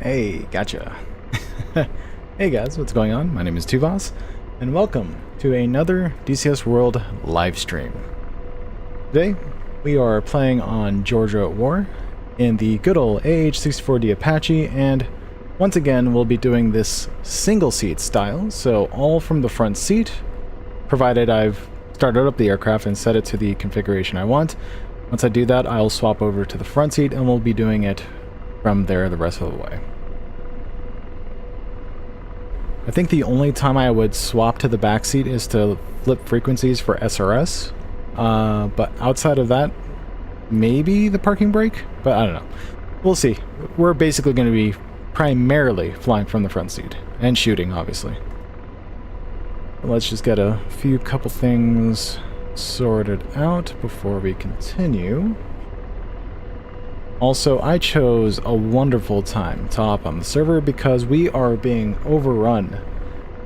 Hey, gotcha. Hey guys, what's going on? My name is Tuvas, and welcome to another DCS World live stream. Today, we are playing on Georgia at War in the good old AH-64D Apache, and once again, we'll be doing this single seat style, so all from the front seat, provided I've started up the aircraft and set it to the configuration I want. Once I do that, I'll swap over to the front seat, and we'll be doing it from there the rest of the way. I think the only time I would swap to the back seat is to flip frequencies for SRS, but outside of that, maybe the parking brake, but I don't know. We'll see. We're basically going to be primarily flying from the front seat, and shooting, obviously. Let's just get a couple things sorted out before we continue. Also, I chose a wonderful time to hop on the server because we are being overrun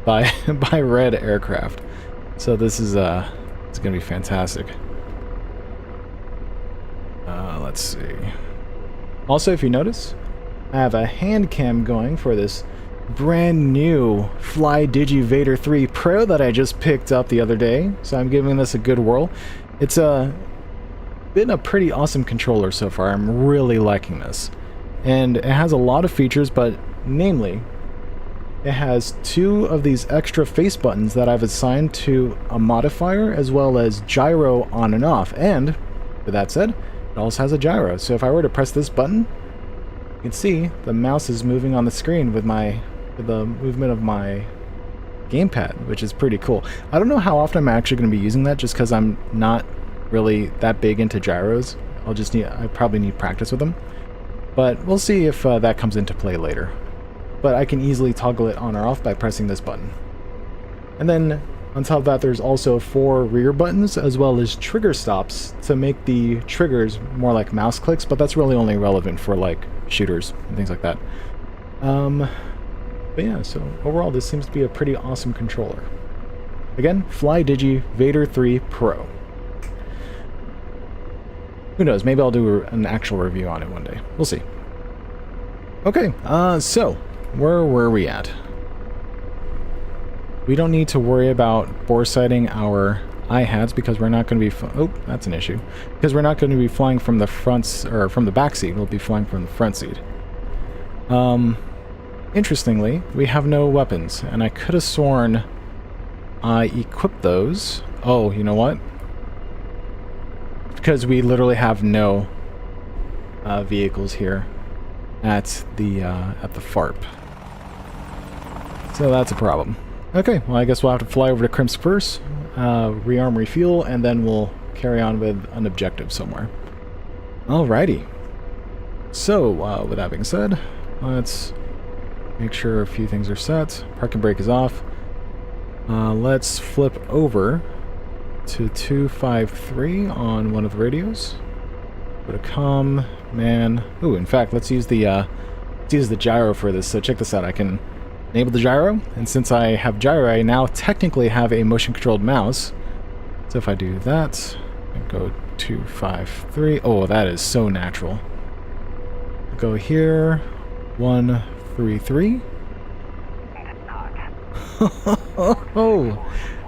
by by red aircraft. So this is it's gonna be fantastic. Let's see. Also, if you notice, I have a hand cam going for this brand new FlyDigi Vader 3 Pro that I just picked up the other day. So I'm giving this a good whirl. It's been a pretty awesome controller so far. I'm really liking this, and it has a lot of features, but namely it has two of these extra face buttons that I've assigned to a modifier, as well as gyro on and off. And with that said, it also has a gyro, so if I were to press this button, you can see the mouse is moving on the screen with the movement of my gamepad, which is pretty cool. I don't know how often I'm actually going to be using that, just because I'm not really that big into gyros. I probably need practice with them, but we'll see if that comes into play later. But I can easily toggle it on or off by pressing this button. And then on top of that, there's also 4 rear buttons as well as trigger stops to make the triggers more like mouse clicks, but that's really only relevant for like shooters and things like that. But yeah, so overall this seems to be a pretty awesome controller. Again, FlyDigi Vader 3 Pro. Who knows, maybe I'll do an actual review on it one day. We'll see. Okay, so, where were we at? We don't need to worry about bore sighting our IHATs because we're not going to be... Oh, that's an issue. Because we're not going to be flying from the front, or from the back seat. We'll be flying from the front seat. Interestingly, we have no weapons, and I could have sworn I equipped those. Oh, you know what? Because we literally have no vehicles here at the FARP, so that's a problem. Okay, well I guess we'll have to fly over to Crimsk first, rearm, refuel, and then we'll carry on with an objective somewhere. Alrighty. So with that being said, let's make sure a few things are set. Parking brake is off. Let's flip over to 253 on one of the radios. Go to comm, man. Ooh, in fact, let's use the gyro for this. So check this out. I can enable the gyro, and since I have gyro, I now technically have a motion-controlled mouse. So if I do that, and go 253. Oh, that is so natural. Go here, 133. Oh,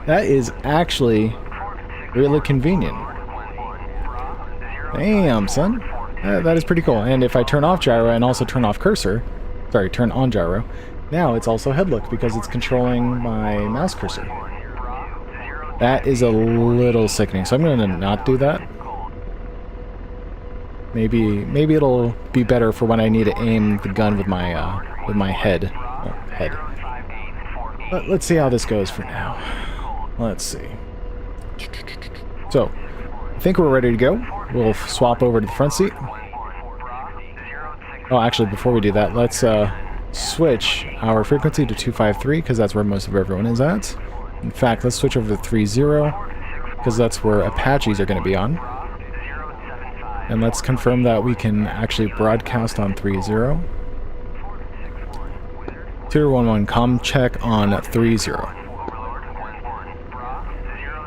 that is actually really convenient. Damn, son. That is pretty cool. And if I turn off gyro and also turn off cursor, sorry, turn on gyro, now it's also head look because it's controlling my mouse cursor. That is a little sickening, so I'm going to not do that. Maybe it'll be better for when I need to aim the gun with my head. Well, head. But let's see how this goes for now. Let's see. So, I think we're ready to go. We'll swap over to the front seat. Oh, actually, before we do that, let's switch our frequency to 253, because that's where most of everyone is at. In fact, let's switch over to 30, because that's where Apaches are going to be on. And let's confirm that we can actually broadcast on 30. 211 comm check on 30.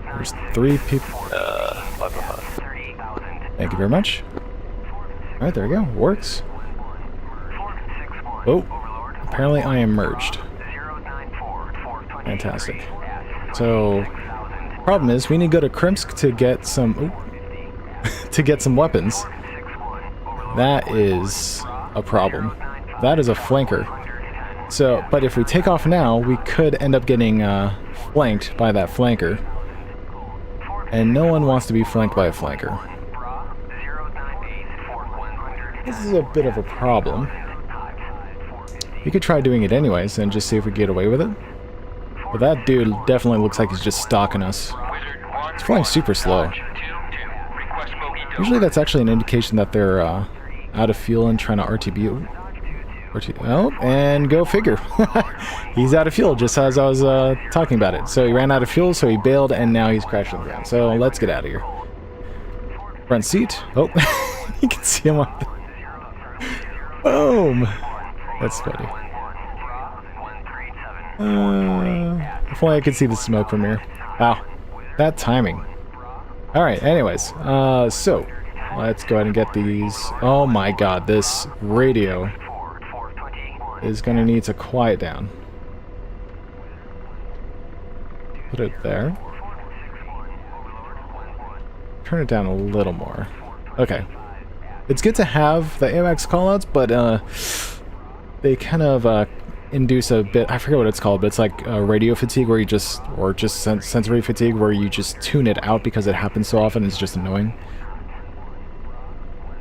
There's 3 people. Thank you very much. Alright, there we go. Works. Oh, apparently I am merged. Fantastic. So, problem is, we need to go to Krimsk to get some... to get some weapons. That is a problem. That is a flanker. So, but if we take off now, we could end up getting flanked by that flanker. And no one wants to be flanked by a flanker. This is a bit of a problem. We could try doing it anyways and just see if we get away with it. But that dude definitely looks like he's just stalking us. He's flying super slow. Usually that's actually an indication that they're out of fuel and trying to RTB. Oh, and go figure. He's out of fuel, just as I was talking about it. So he ran out of fuel, so he bailed, and now he's crashing the ground. So let's get out of here. Front seat. Oh, you can see him on the... Boom! That's funny. If only I could see the smoke from here. Wow, that timing. Alright, anyways, so let's go ahead and get these. Oh my god, this radio is gonna need to quiet down. Put it there. Turn it down a little more. Okay. It's good to have the AWACS callouts, but they kind of induce a bit, I forget what it's called, but it's like radio fatigue where you just, or just sensory fatigue where you just tune it out because it happens so often, it's just annoying.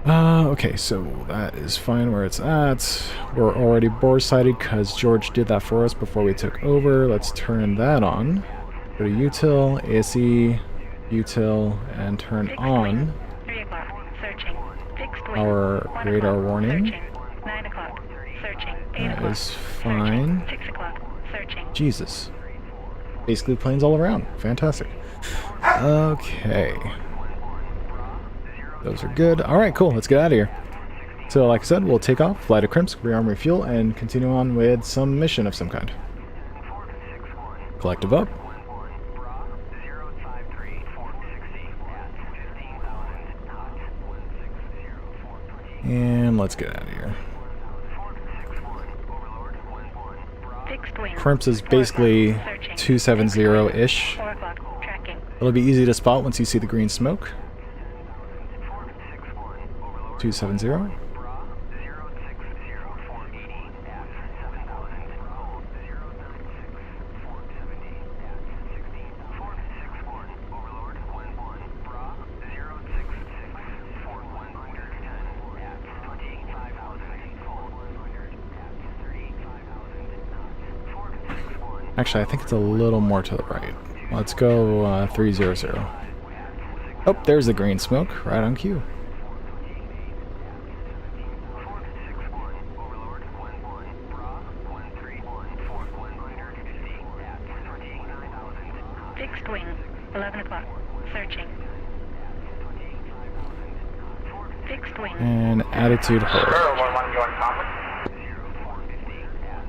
Okay, so that is fine where it's at. We're already bore-sighted because George did that for us before we took over. Let's turn that on. Go to util, ASE, util, and turn on our radar warning. That is fine. Jesus. Basically planes all around. Fantastic. Okay. Those are good. Alright, cool. Let's get out of here. So, like I said, we'll take off, fly to Krimsk, rearm, refuel, and continue on with some mission of some kind. Collective up. And let's get out of here. Krimsk is basically 270-ish. It'll be easy to spot once you see the green smoke. 270. Actually, I think it's a little more to the right. Let's go 300. Oh, there's the green smoke, right on cue. Fixed wing, 11 o'clock, searching. Fixed wing. And attitude hold.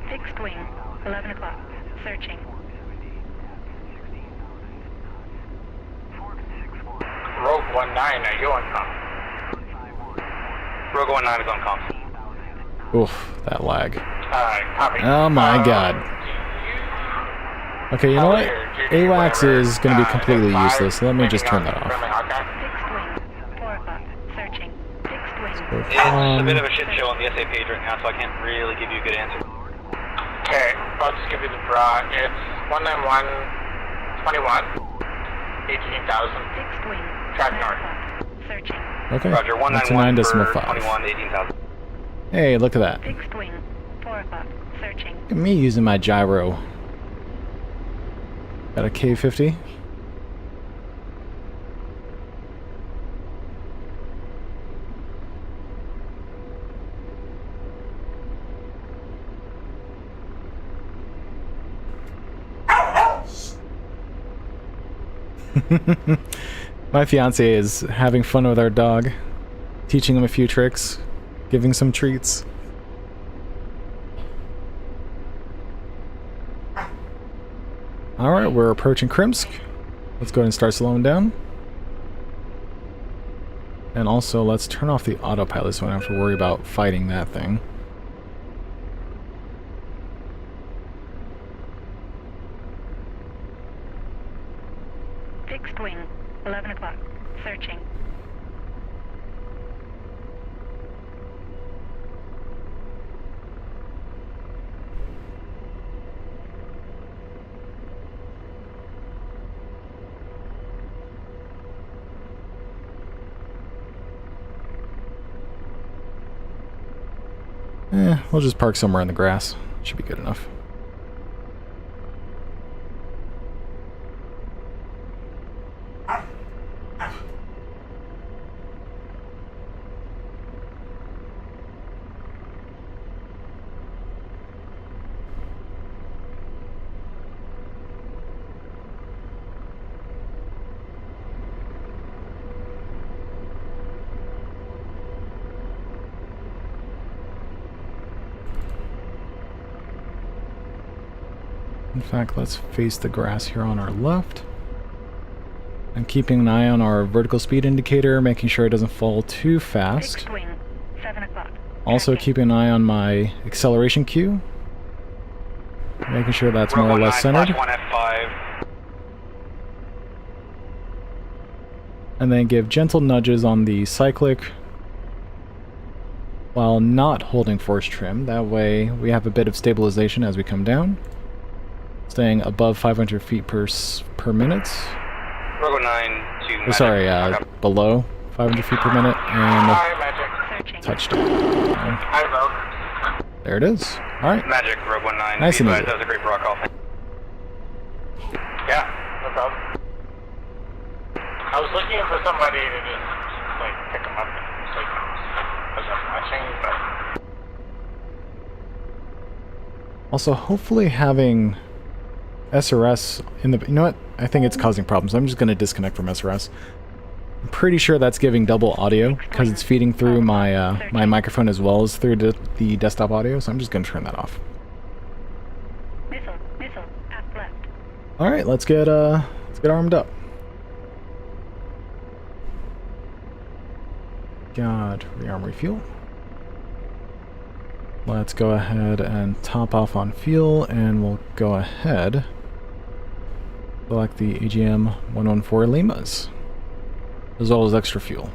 Fixed wing, 11 o'clock, searching. Rogue 19, are you on comms? Rogue 19 is on comms. Oof, that lag. Copy. Oh my god. Okay, you know what? AWACS is going to be completely useless. Let me just turn that off. Fixed wing, 4 o'clock, searching. Fixed wing. It's a bit of a shit show on the SA page right now, so I can't really give you a good answer. Okay, I'll just give you the draw. It's 19121, 18,000. Fixed wing, Track north. searching. Okay, Roger, that's a 9.5. 21, 18,000. Hey, look at that. Fixed wing, 4 o'clock, searching. Look at me using my gyro. Got a K50. My fiance is having fun with our dog, teaching him a few tricks, giving some treats. Alright, we're approaching Krimsk. Let's go ahead and start slowing down. And also, let's turn off the autopilot so I don't have to worry about fighting that thing. We'll just park somewhere in the grass. Should be good enough. In fact, let's face the grass here on our left. I'm keeping an eye on our vertical speed indicator, making sure it doesn't fall too fast. Fixed wing, 7 o'clock. Also keeping an eye on my acceleration cue. Making sure that's more or less centered. And then give gentle nudges on the cyclic while not holding force trim. That way we have a bit of stabilization as we come down. Staying above 500 feet per minute. Rogo 9 to Oh, sorry, below 500 feet per minute, and touchdown. There it is. Alright. Magic, Rogue 19. Nice and easy. That was a great rock call. Yeah, no problem. I was looking for somebody to just, like, pick them up and take them. As I'm watching, but... Also, hopefully having SRS in the... You know what? I think it's causing problems. I'm just going to disconnect from SRS. I'm pretty sure that's giving double audio because it's feeding through my my microphone as well as through the desktop audio, so I'm just going to turn that off. Missile, aft left. Alright, let's get armed up. Got rearm refuel. Let's go ahead and top off on fuel, and we'll go ahead select the AGM 114 Limas, as well as extra fuel.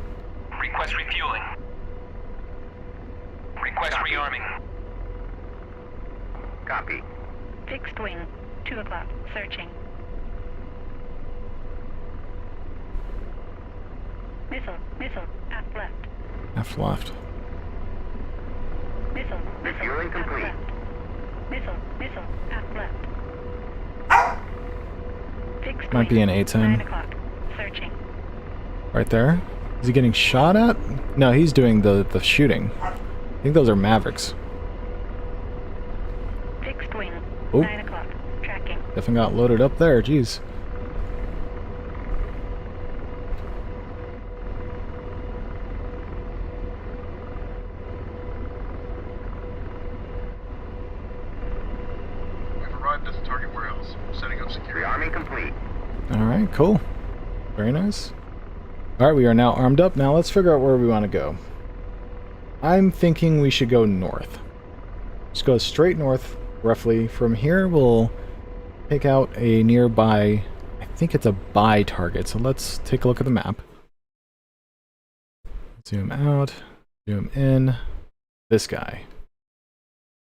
Request refueling. Request rearming. Copy. Fixed wing, 2 o'clock. Searching. Missile, aft left. Aft left. Missile, Refueling aft complete. left. Missile, aft left. Fixed Might be wing, an A-10. 9 o'clock. Searching. Right there. Is he getting shot at? No, he's doing the shooting. I think those are Mavericks. Fixed wing, Oh. 9 o'clock. Tracking. Definitely got loaded up there, jeez. We've arrived at the target warehouse. Setting up security. Rearming complete. Alright, cool. Very nice. Alright, we are now armed up. Now let's figure out where we want to go. I'm thinking we should go north. Just go straight north, roughly. From here, we'll take out a nearby... I think it's a buy target, so let's take a look at the map. Zoom out, zoom in. This guy.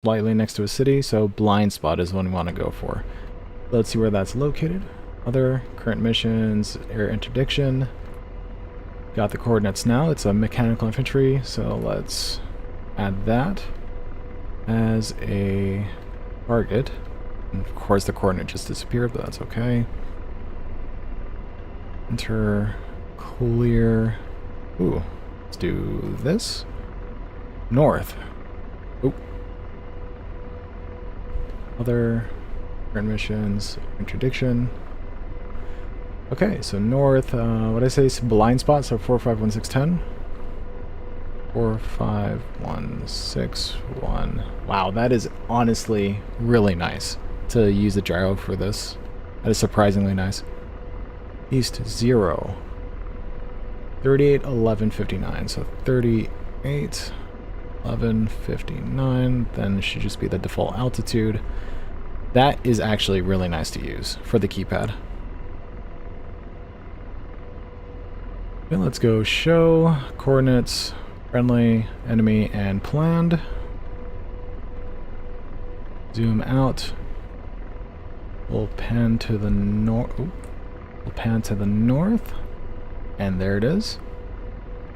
Slightly next to a city, so blind spot is one we want to go for. Let's see where that's located. Other current missions, air interdiction. Got the coordinates now. It's a mechanical infantry, so let's add that as a target. And of course the coordinate just disappeared, but that's okay. Enter, clear. Ooh, let's do this. North. Oop. Other current missions, interdiction. Okay, so north, what did I say, blind spot, so 451610. 45161. Wow, that is honestly really nice to use the gyro for this. That is surprisingly nice. East 0. 381159, so 381159, then it should just be the default altitude. That is actually really nice to use for the keypad. Okay, let's go show coordinates, friendly, enemy, and planned. Zoom out. We'll pan to the north. We'll pan to the north, and there it is.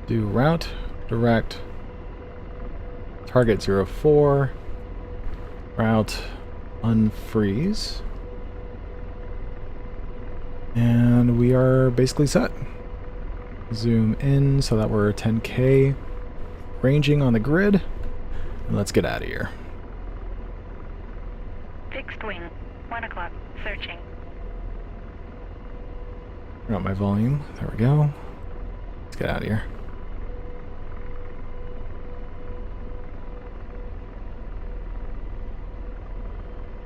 Do route, direct, Target 04. Route unfreeze. And we are basically set. Zoom in so that we're 10K ranging on the grid. And let's get out of here. Fixed wing. 1 o'clock. Searching. Turn up my volume. There we go. Let's get out of here.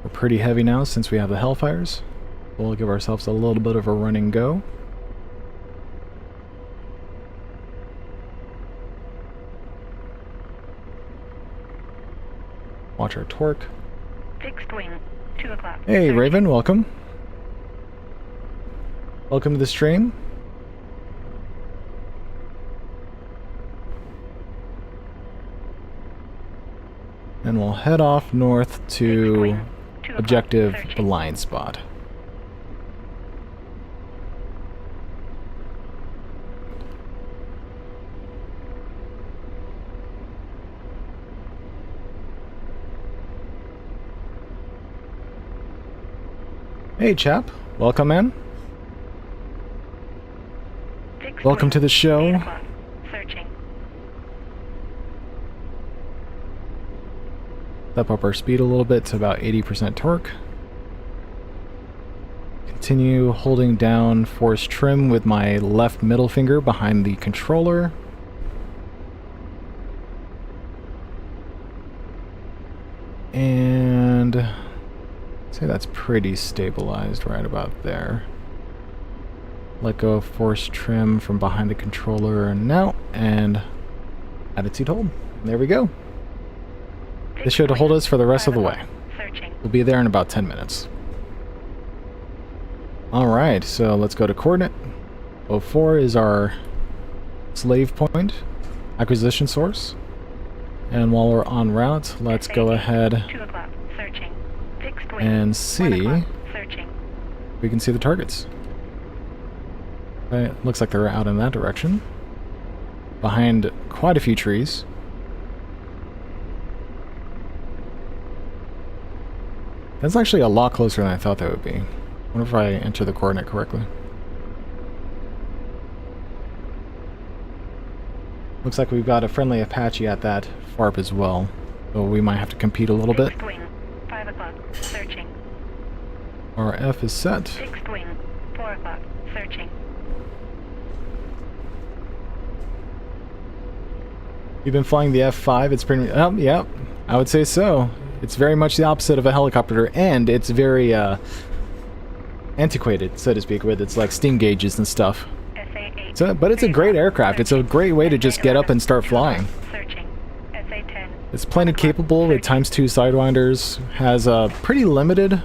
We're pretty heavy now since we have the Hellfires. We'll give ourselves a little bit of a running go. Watch our torque. Fixed wing. 2 o'clock. Hey, Searching. Raven, welcome. Welcome to the stream. And we'll head off north to objective blind spot. Hey chap, welcome in. Welcome to the show. Searching. Step up our speed a little bit to about 80% torque. Continue holding down force trim with my left middle finger behind the controller. And I'd say that's pretty stabilized right about there. Let go of force trim from behind the controller now, and attitude hold. There we go. This should hold us for the rest of the way. Searching. We'll be there in about 10 minutes. Alright, so let's go to coordinate. 04 is our slave point, acquisition source. And while we're en route, let's go ahead 2 o'clock. Searching. Fixed wing. and 1 see o'clock. Searching. if we can see the targets. Okay, looks like they're out in that direction. Behind quite a few trees. That's actually a lot closer than I thought that would be. I wonder if I enter the coordinate correctly. Looks like we've got a friendly Apache at that FARP as well, so we might have to compete a little bit. Fixed wing. 5 o'clock. Searching. Our F is set. Fixed wing. 4 o'clock. Searching. You've been flying the F5, it's pretty... yeah, I would say so. It's very much the opposite of a helicopter, and it's very, antiquated, so to speak, with its, like, steam gauges and stuff. SA-8. So, but it's a great aircraft. It's a great way to just get up and start flying. Searching. SA-10. It's plenty capable with ×2 sidewinders, has a pretty limited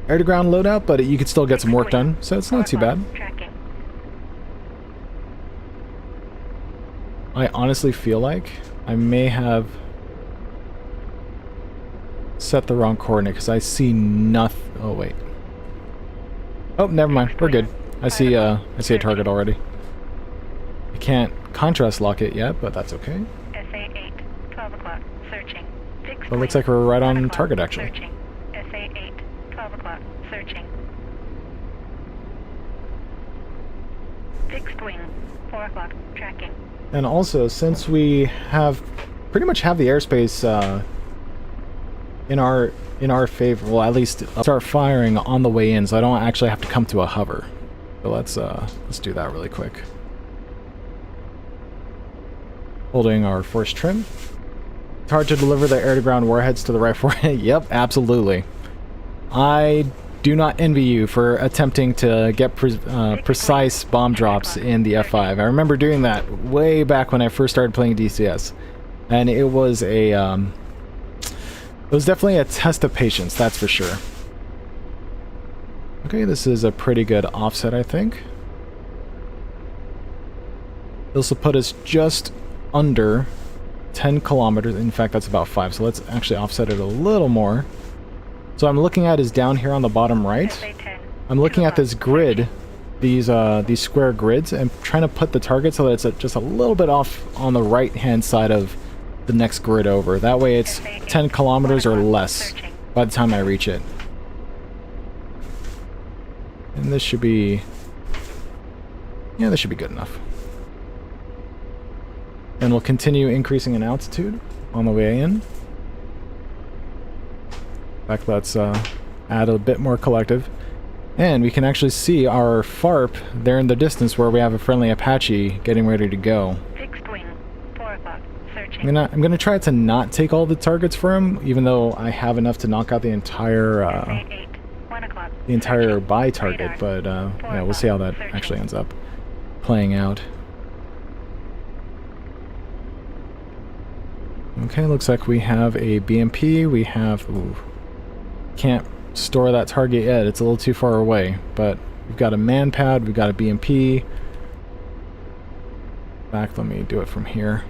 air-to-ground loadout, but you could still get some work done, so it's not too bad. Tracking. I honestly feel like I may have set the wrong coordinate, because I see nothing. Oh, wait. Oh, never mind. We're good. I see a target already. I can't contrast lock it yet, but that's okay. SA-8. 12 o'clock. Searching. Fixed But it looks wing. like we're right 1 on o'clock. target, actually. Searching. SA-8. 12 o'clock. Searching. Fixed wing. 4 o'clock. Tracking. And also, since we pretty much have the airspace in our favor, well, at least I'll start firing on the way in, so I don't actually have to come to a hover. So let's do that really quick. Holding our force trim. It's hard to deliver the air-to-ground warheads to the right forehead. Yep, absolutely. I do not envy you for attempting to get precise bomb drops in the F5. I remember doing that way back when I first started playing DCS, and it was definitely a test of patience, that's for sure. Okay, this is a pretty good offset, I think. This will put us just under 10 kilometers. In fact, that's about 5, so let's actually offset it a little more. So I'm looking at is down here on the bottom right. SA-10. I'm looking at this grid, these square grids, and trying to put the target so that it's just a little bit off on the right-hand side of the next grid over. That way it's 10 kilometers or less by the time I reach it. And this should be... yeah, this should be good enough. And we'll continue increasing in altitude on the way in. In fact, let's add a bit more collective. And we can actually see our FARP there in the distance where we have a friendly Apache getting ready to go. Fixed wing. 4 o'clock. Searching. I'm gonna try to not take all the targets for him, even though I have enough to knock out the entire SA-8. 1 o'clock. buy target. But yeah, we'll see how that actually ends up playing out. Okay, looks like we have a BMP. We have... ooh, can't store that target yet. It's a little too far away. But we've got a man pad. We've got a BMP. In fact, let me do it from here.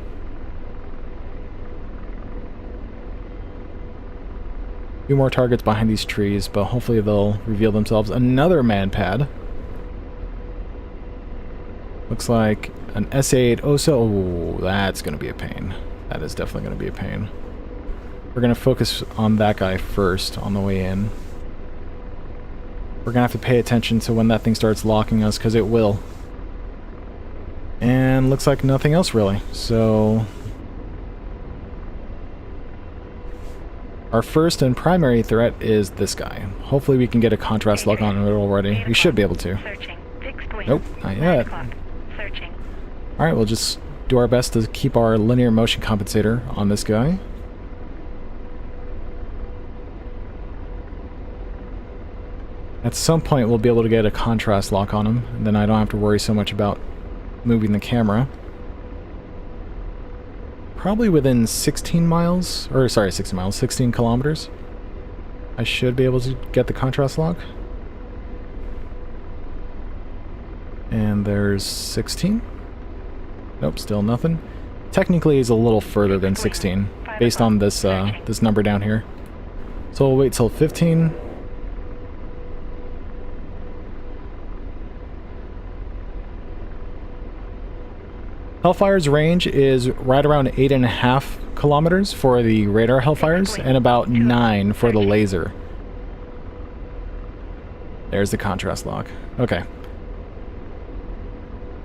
A few more targets behind these trees, but hopefully they'll reveal themselves. Another man pad. Looks like an SA-8 Osa. Oh, that's going to be a pain. That is definitely going to be a pain. We're going to focus on that guy first on the way in. We're going to have to pay attention to when that thing starts locking us, because it will. And looks like nothing else really. So our first and primary threat is this guy. Hopefully we can get a contrast lock on it already. We should be able to. Nope, not yet. Alright, we'll just do our best to keep our linear motion compensator on this guy. At some point we'll be able to get a contrast lock on him, and then I don't have to worry so much about moving the camera. Probably within 16 miles, or sorry, 16 miles, 16 kilometers. I should be able to get the contrast lock. And there's 16. Nope, still nothing. Technically he's a little further than 16, based on this this number down here. So we'll wait till 15. Hellfire's range is right around 8.5 kilometers for the radar Hellfires, and about 9 for the laser. There's the contrast lock. Okay.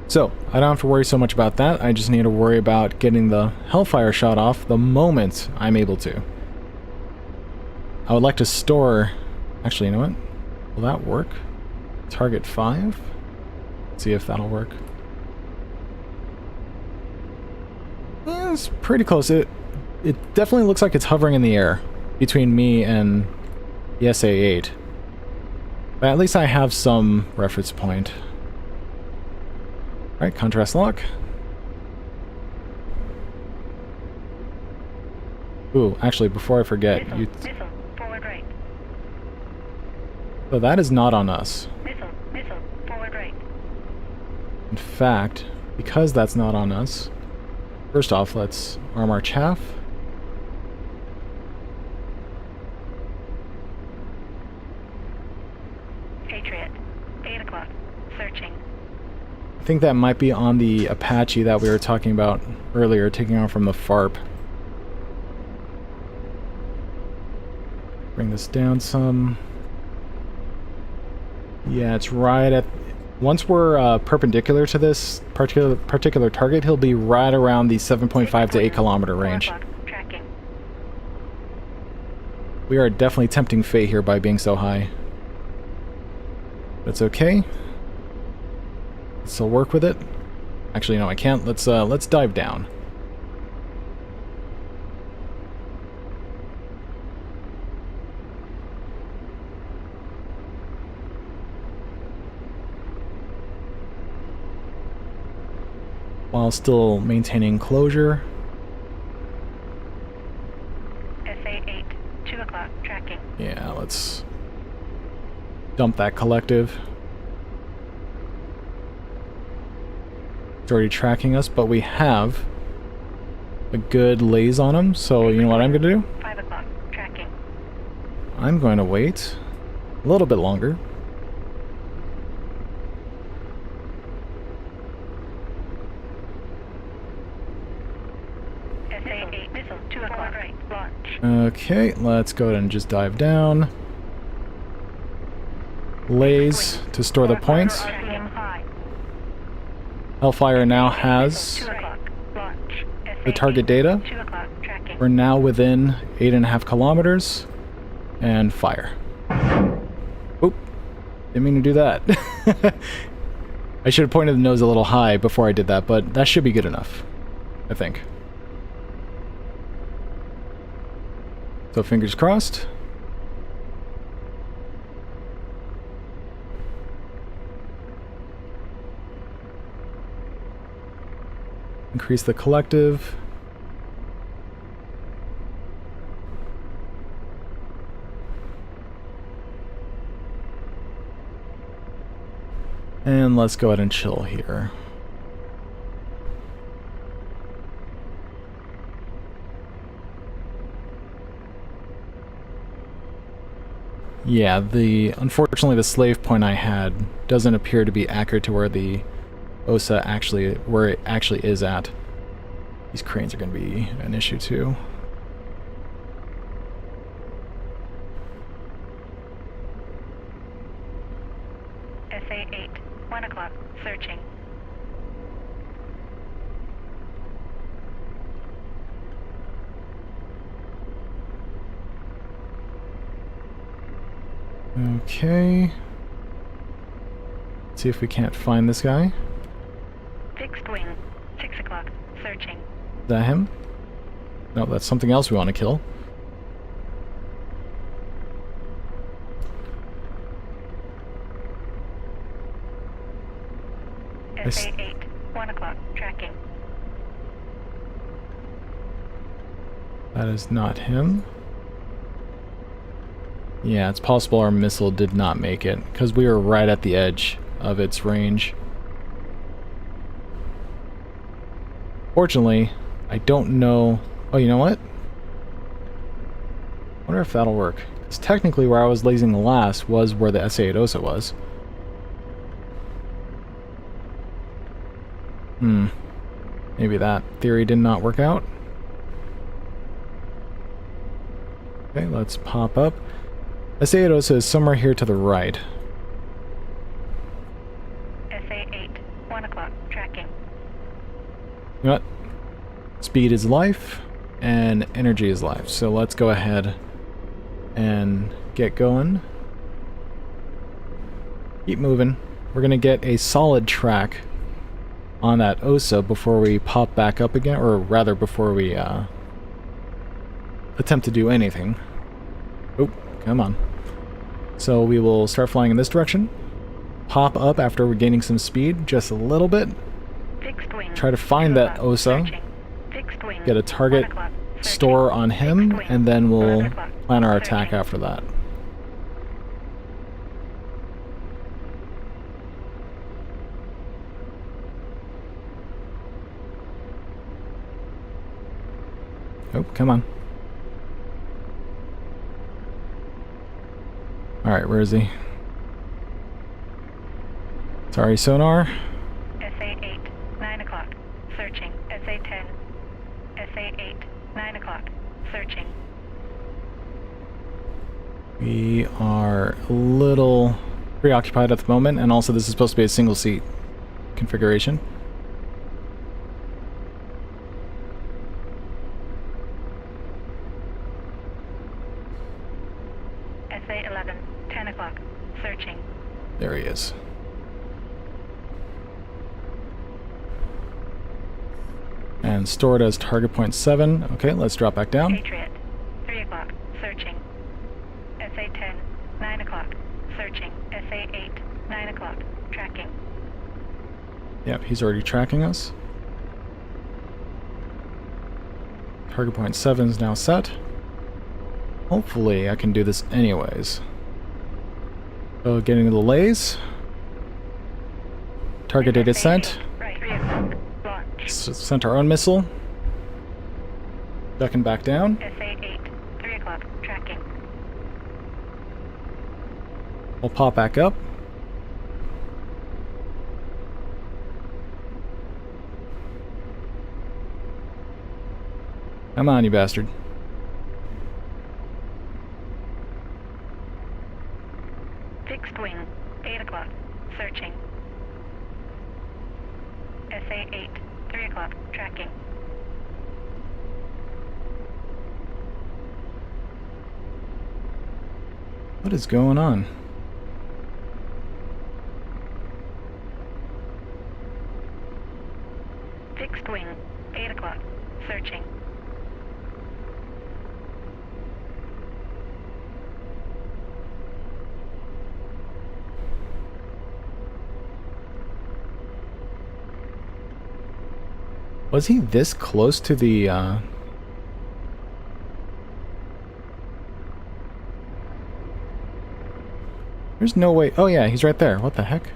So, I don't have to worry so much about that. I just need to worry about getting the Hellfire shot off the moment I'm able to. I would like to store... actually, you know what? Will that work? Target 5? Let's see if that'll work. It's pretty close. It definitely looks like it's hovering in the air between me and the SA-8. But at least I have some reference point. Alright, contrast lock. Ooh, actually, before I forget, Missile, forward right. So that is not on us. Missile, forward right. In fact, because that's not on us, first off, let's arm our chaff. Patriot, 8 o'clock, searching. I think that might be on the Apache that we were talking about earlier, taking off from the FARP. Bring this down some. Yeah, it's right at... once we're perpendicular to this particular target, he'll be right around the 7.5 to 8 kilometer range. We are definitely tempting fate here by being so high. That's okay. Still work with it. Actually, no, I can't. Let's dive down. While still maintaining closure. SA-8, 2 o'clock, tracking. Yeah, let's dump that collective. It's already tracking us, but we have a good laze on him, so you know what I'm going to do? 5 o'clock, tracking. I'm going to wait a little bit longer. SA-8 missile, 2 o'clock right, launch. Okay, let's go ahead and just dive down. Lays to store the points. RPM high. Hellfire now has 2 o'clock, launch. the target data. 2 o'clock, tracking. We're now within 8.5 kilometers. And fire. Oop. Didn't mean to do that. I should have pointed the nose a little high before I did that, but that should be good enough, I think. So fingers crossed. Increase the collective. And let's go ahead and chill here. Yeah, unfortunately the slave point I had doesn't appear to be accurate to where the Osa where it actually is at. These cranes are going to be an issue too. SA-8, 1 o'clock, searching. Okay. Let's see if we can't find this guy. Fixed wing, 6 o'clock, searching. Is that him? No, that's something else we want to kill. SA-8, 1 o'clock, tracking. That is not him. Yeah, it's possible our missile did not make it, because we were right at the edge of its range. Fortunately, I don't know... Oh, you know what? I wonder if that'll work. Because technically where I was lasing the last was where the SA-8 Osa was. Maybe that theory did not work out. Okay, let's pop up. SA-8 Osa is somewhere here to the right. SA-8, 1 o'clock, tracking. You know what? Speed is life, and energy is life. So let's go ahead and get going. Keep moving. We're going to get a solid track on that Osa before we pop back up again, or rather before we attempt to do anything. Oh, come on. So we will start flying in this direction. Pop up after we're gaining some speed, just a little bit. Fixed wing, Try to find that Osa. Fixed wing, Get a target 1 o'clock, searching. store on him, Fixed wing, and then we'll 11 o'clock, plan our attack searching. after that. Oh, come on. Alright, where is he? Sorry, sonar. SA-8, 9 o'clock, searching. SA-10, SA-8, 9 o'clock, searching. We are a little preoccupied at the moment, and also this is supposed to be a single seat configuration. SA-11, 10 o'clock, searching. There he is. And stored as target point 7. Okay, let's drop back down. Patriot, 3 o'clock, searching. SA-10, 9 o'clock, searching. SA-8, 9 o'clock, tracking. Yep, he's already tracking us. Target point 7 is now set. Hopefully I can do this anyways. So getting to the lays. Target data sent. Right, 3 o'clock, launch. Sent our own missile. Ducking back down. SA-8, 3 o'clock, tracking. We'll pop back up. Come on, you bastard. Fixed wing, 8 o'clock, searching. SA-8, 3 o'clock, tracking. What is going on? Fixed wing, 8 o'clock, searching. Was he this close to the, There's no way... Oh yeah, he's right there. What the heck?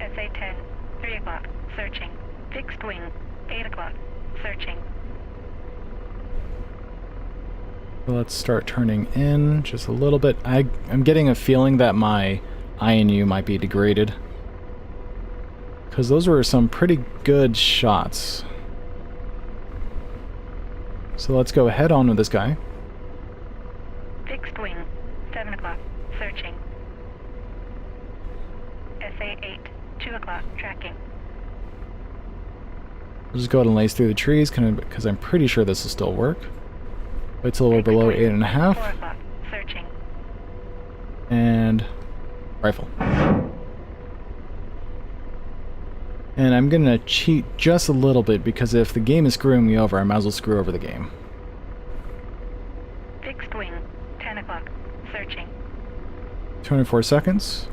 SA-10, 3 o'clock, searching. Fixed wing, 8 o'clock, searching. Let's start turning in just a little bit. I'm getting a feeling that my INU might be degraded, because those were some pretty good shots. So let's go head on with this guy. Fixed wing, 7 o'clock, searching. SA-8, 2 o'clock, tracking. We'll just go ahead and lace through the trees, because I'm pretty sure this will still work. Wait till we're below 8.5. 4 o'clock, searching. And rifle. And I'm gonna cheat just a little bit, because if the game is screwing me over, I might as well screw over the game. Fixed wing, 10 o'clock, searching. 24 seconds.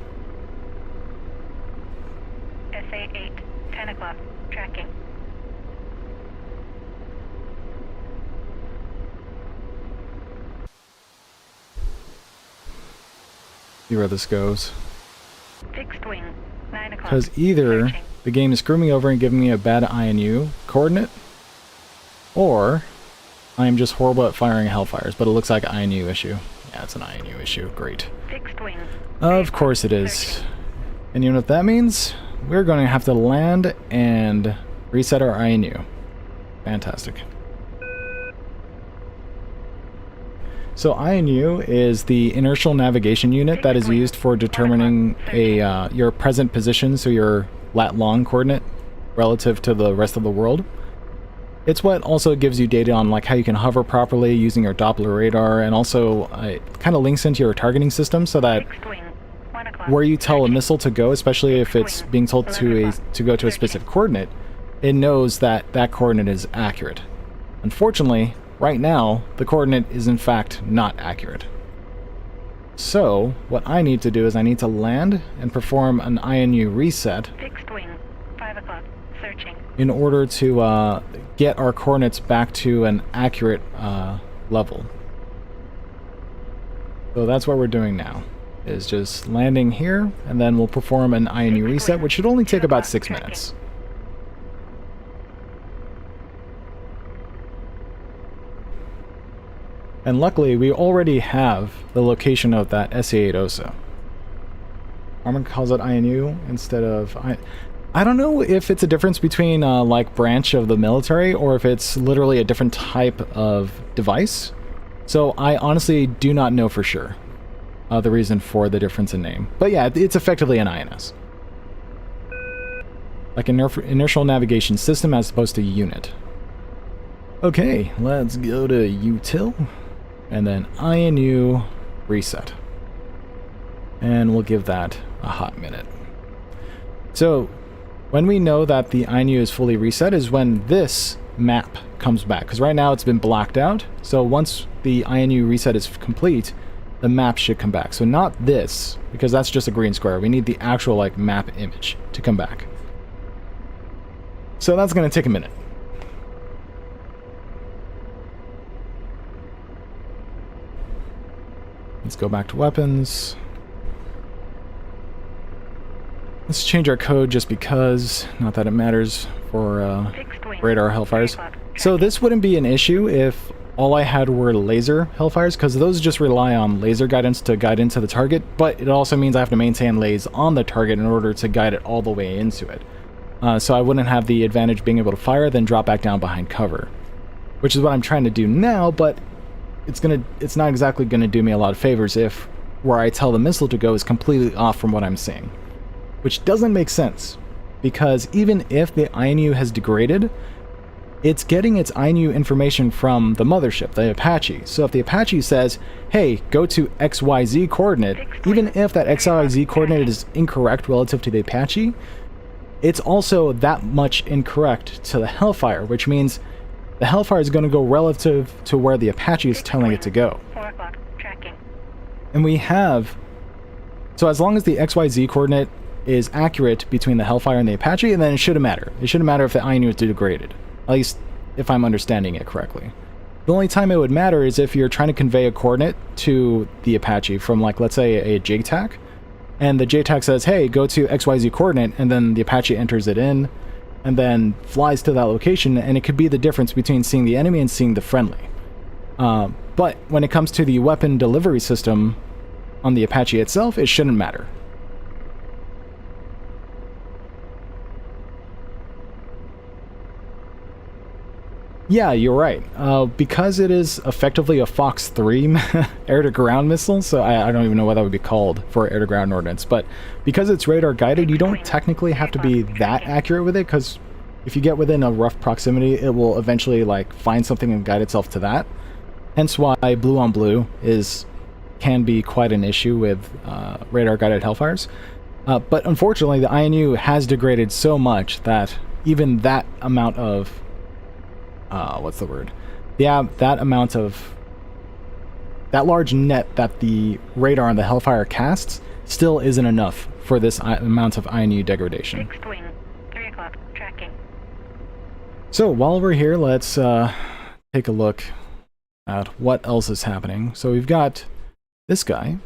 SA-8, 10 o'clock, tracking. See where this goes. Fixed wing, 9 o'clock, Because either searching. the game is screwing me over and giving me a bad INU coordinate, or I am just horrible at firing Hellfires, but it looks like an INU issue. Yeah, it's an INU issue. Great. Fixed wing. Of course it is. Searching. And you know what that means? We're going to have to land and reset our INU. Fantastic. So INU is the inertial navigation unit that is used for determining your present position, so your lat-long coordinate relative to the rest of the world. It's what also gives you data on like how you can hover properly using your Doppler radar, and also it kind of links into your targeting system so that Fixed wing, 1 o'clock, where you tell a searching. missile to go, especially if it's being told to go to a specific coordinate, it knows that that coordinate is accurate. Unfortunately, right now, the coordinate is in fact not accurate. So, what I need to do is I need to land and perform an INU reset Fixed wing, 5 o'clock, searching. in order to get our coordinates back to an accurate level. So that's what we're doing now, is just landing here, and then we'll perform an INU reset, which should only take about 6 minutes. And luckily, we already have the location of that SA-8 Osa. Armor calls it INU instead of... I don't know if it's a difference between, like, branch of the military, or if it's literally a different type of device. So I honestly do not know for sure the reason for the difference in name. But yeah, it's effectively an INS. Like an inertial navigation system as opposed to unit. Okay, let's go to util. And then INU reset. And we'll give that a hot minute. So, when we know that the INU is fully reset is when this map comes back. Because right now it's been blacked out. So once the INU reset is complete, the map should come back. So not this, because that's just a green square. We need the actual like map image to come back. So that's going to take a minute. Let's go back to weapons. Let's change our code just because, not that it matters for radar Hellfires. So this wouldn't be an issue if all I had were laser Hellfires, because those just rely on laser guidance to guide into the target, but it also means I have to maintain lays on the target in order to guide it all the way into it. So I wouldn't have the advantage being able to fire, then drop back down behind cover. Which is what I'm trying to do now, but it's not exactly gonna do me a lot of favors if where I tell the missile to go is completely off from what I'm seeing. Which doesn't make sense, because even if the INU has degraded, it's getting its INU information from the mothership, the Apache. So if the Apache says, hey, go to XYZ coordinate, even if that XYZ coordinate is incorrect relative to the Apache, it's also that much incorrect to the Hellfire, which means the Hellfire is going to go relative to where the Apache is telling it to go. 4 o'clock, tracking. And we have... So as long as the XYZ coordinate is accurate between the Hellfire and the Apache, and then it shouldn't matter. It shouldn't matter if the INU is degraded. At least if I'm understanding it correctly. The only time it would matter is if you're trying to convey a coordinate to the Apache from, like, let's say a JTAC, and the JTAC says, hey, go to XYZ coordinate, and then the Apache enters it in, and then flies to that location, and it could be the difference between seeing the enemy and seeing the friendly. But when it comes to the weapon delivery system on the Apache itself, it shouldn't matter. Yeah, you're right. Because it is effectively a Fox 3 air-to-ground missile, so I don't even know what that would be called for air-to-ground ordnance, but because it's radar-guided, you don't technically have to be that accurate with it, because if you get within a rough proximity, it will eventually like find something and guide itself to that. Hence why blue on blue can be quite an issue with radar-guided Hellfires. But unfortunately, the INU has degraded so much that even that amount of what's the word? Yeah, that amount of... that large net that the radar on the Hellfire casts still isn't enough for this amount of INU degradation. Fixed wing, 3 o'clock, tracking. So while we're here, let's take a look at what else is happening. So we've got this guy,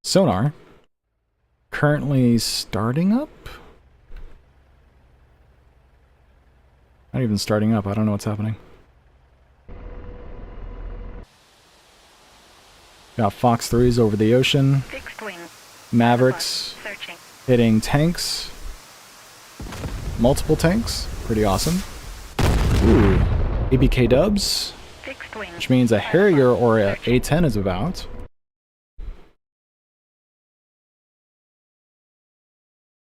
sonar, currently starting up? Not even starting up, I don't know what's happening. Got Fox 3s over the ocean. Fixed wing. Mavericks Searching. hitting tanks. Multiple tanks. Pretty awesome. Ooh. ABK dubs. Fixed wing. Which means a Harrier or a A-10 is about.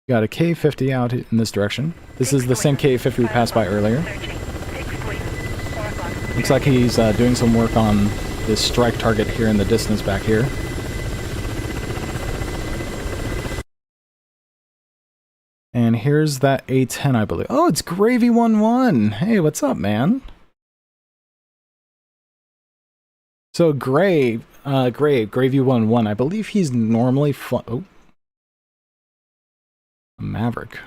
Got a K-50 out in this direction. This is the same K-50 we passed by earlier. Searching. Fixed wing. 4 o'clock. Looks like he's doing some work on this strike target here in the distance back here. And here's that A-10, I believe. Oh, it's Gravy 11. Hey, what's up, man? So Gravy 11, I believe he's normally a Maverick.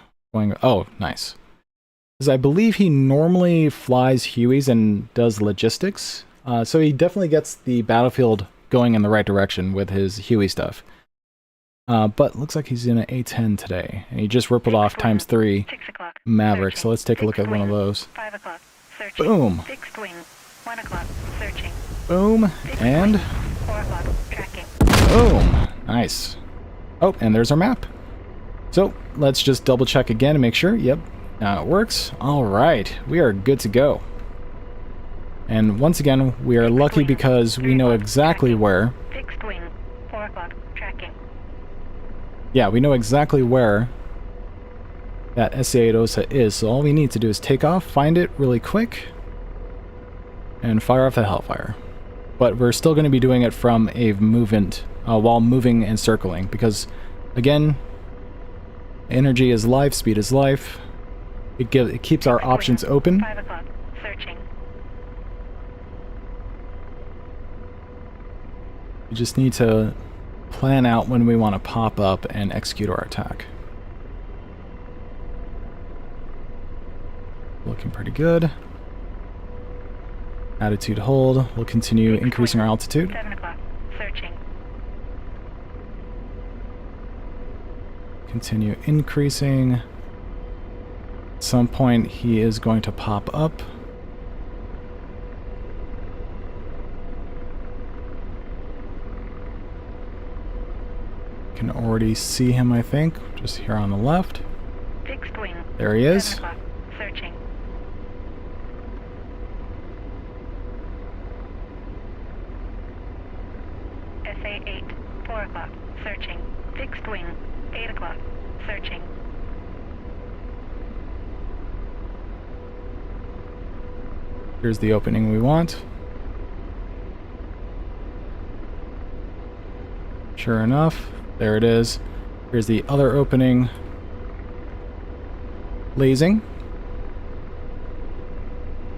Oh, nice. Because I believe he normally flies Hueys and does logistics. So he definitely gets the battlefield going in the right direction with his Huey stuff. But looks like he's in an A-10 today. And he just rippled off ×3 6 o'clock. Maverick. Searching. So let's take a look at one of those. 5 o'clock. Searching. Boom. Fixed wing. 1 o'clock. Searching. Boom. Fixed And wing. 4 o'clock. Tracking. boom. Nice. Oh, and there's our map. So let's just double check again and make sure. Yep. Now it works. All right. We are good to go. And once again, we are lucky because we know exactly where. Fixed wing. 4 o'clock. Tracking. Yeah, we know exactly where that SA-8 Osa is. So all we need to do is take off, find it really quick, and fire off the Hellfire. But we're still going to be doing it from a movement while moving and circling because, again, energy is life, speed is life. It keeps our options open. 5 o'clock. Searching. We just need to plan out when we want to pop up and execute our attack. Looking pretty good. Attitude hold. We'll continue increasing our altitude. 7 o'clock. Searching. Continue increasing. At some point he is going to pop up. Can already see him, I think, just here on the left. Fixed wing. There he is. 7 o'clock. Searching. SA-8. 4 o'clock. Searching. Fixed wing. 8 o'clock. Searching. Here's the opening we want. Sure enough, there it is. Here's the other opening. Lasing.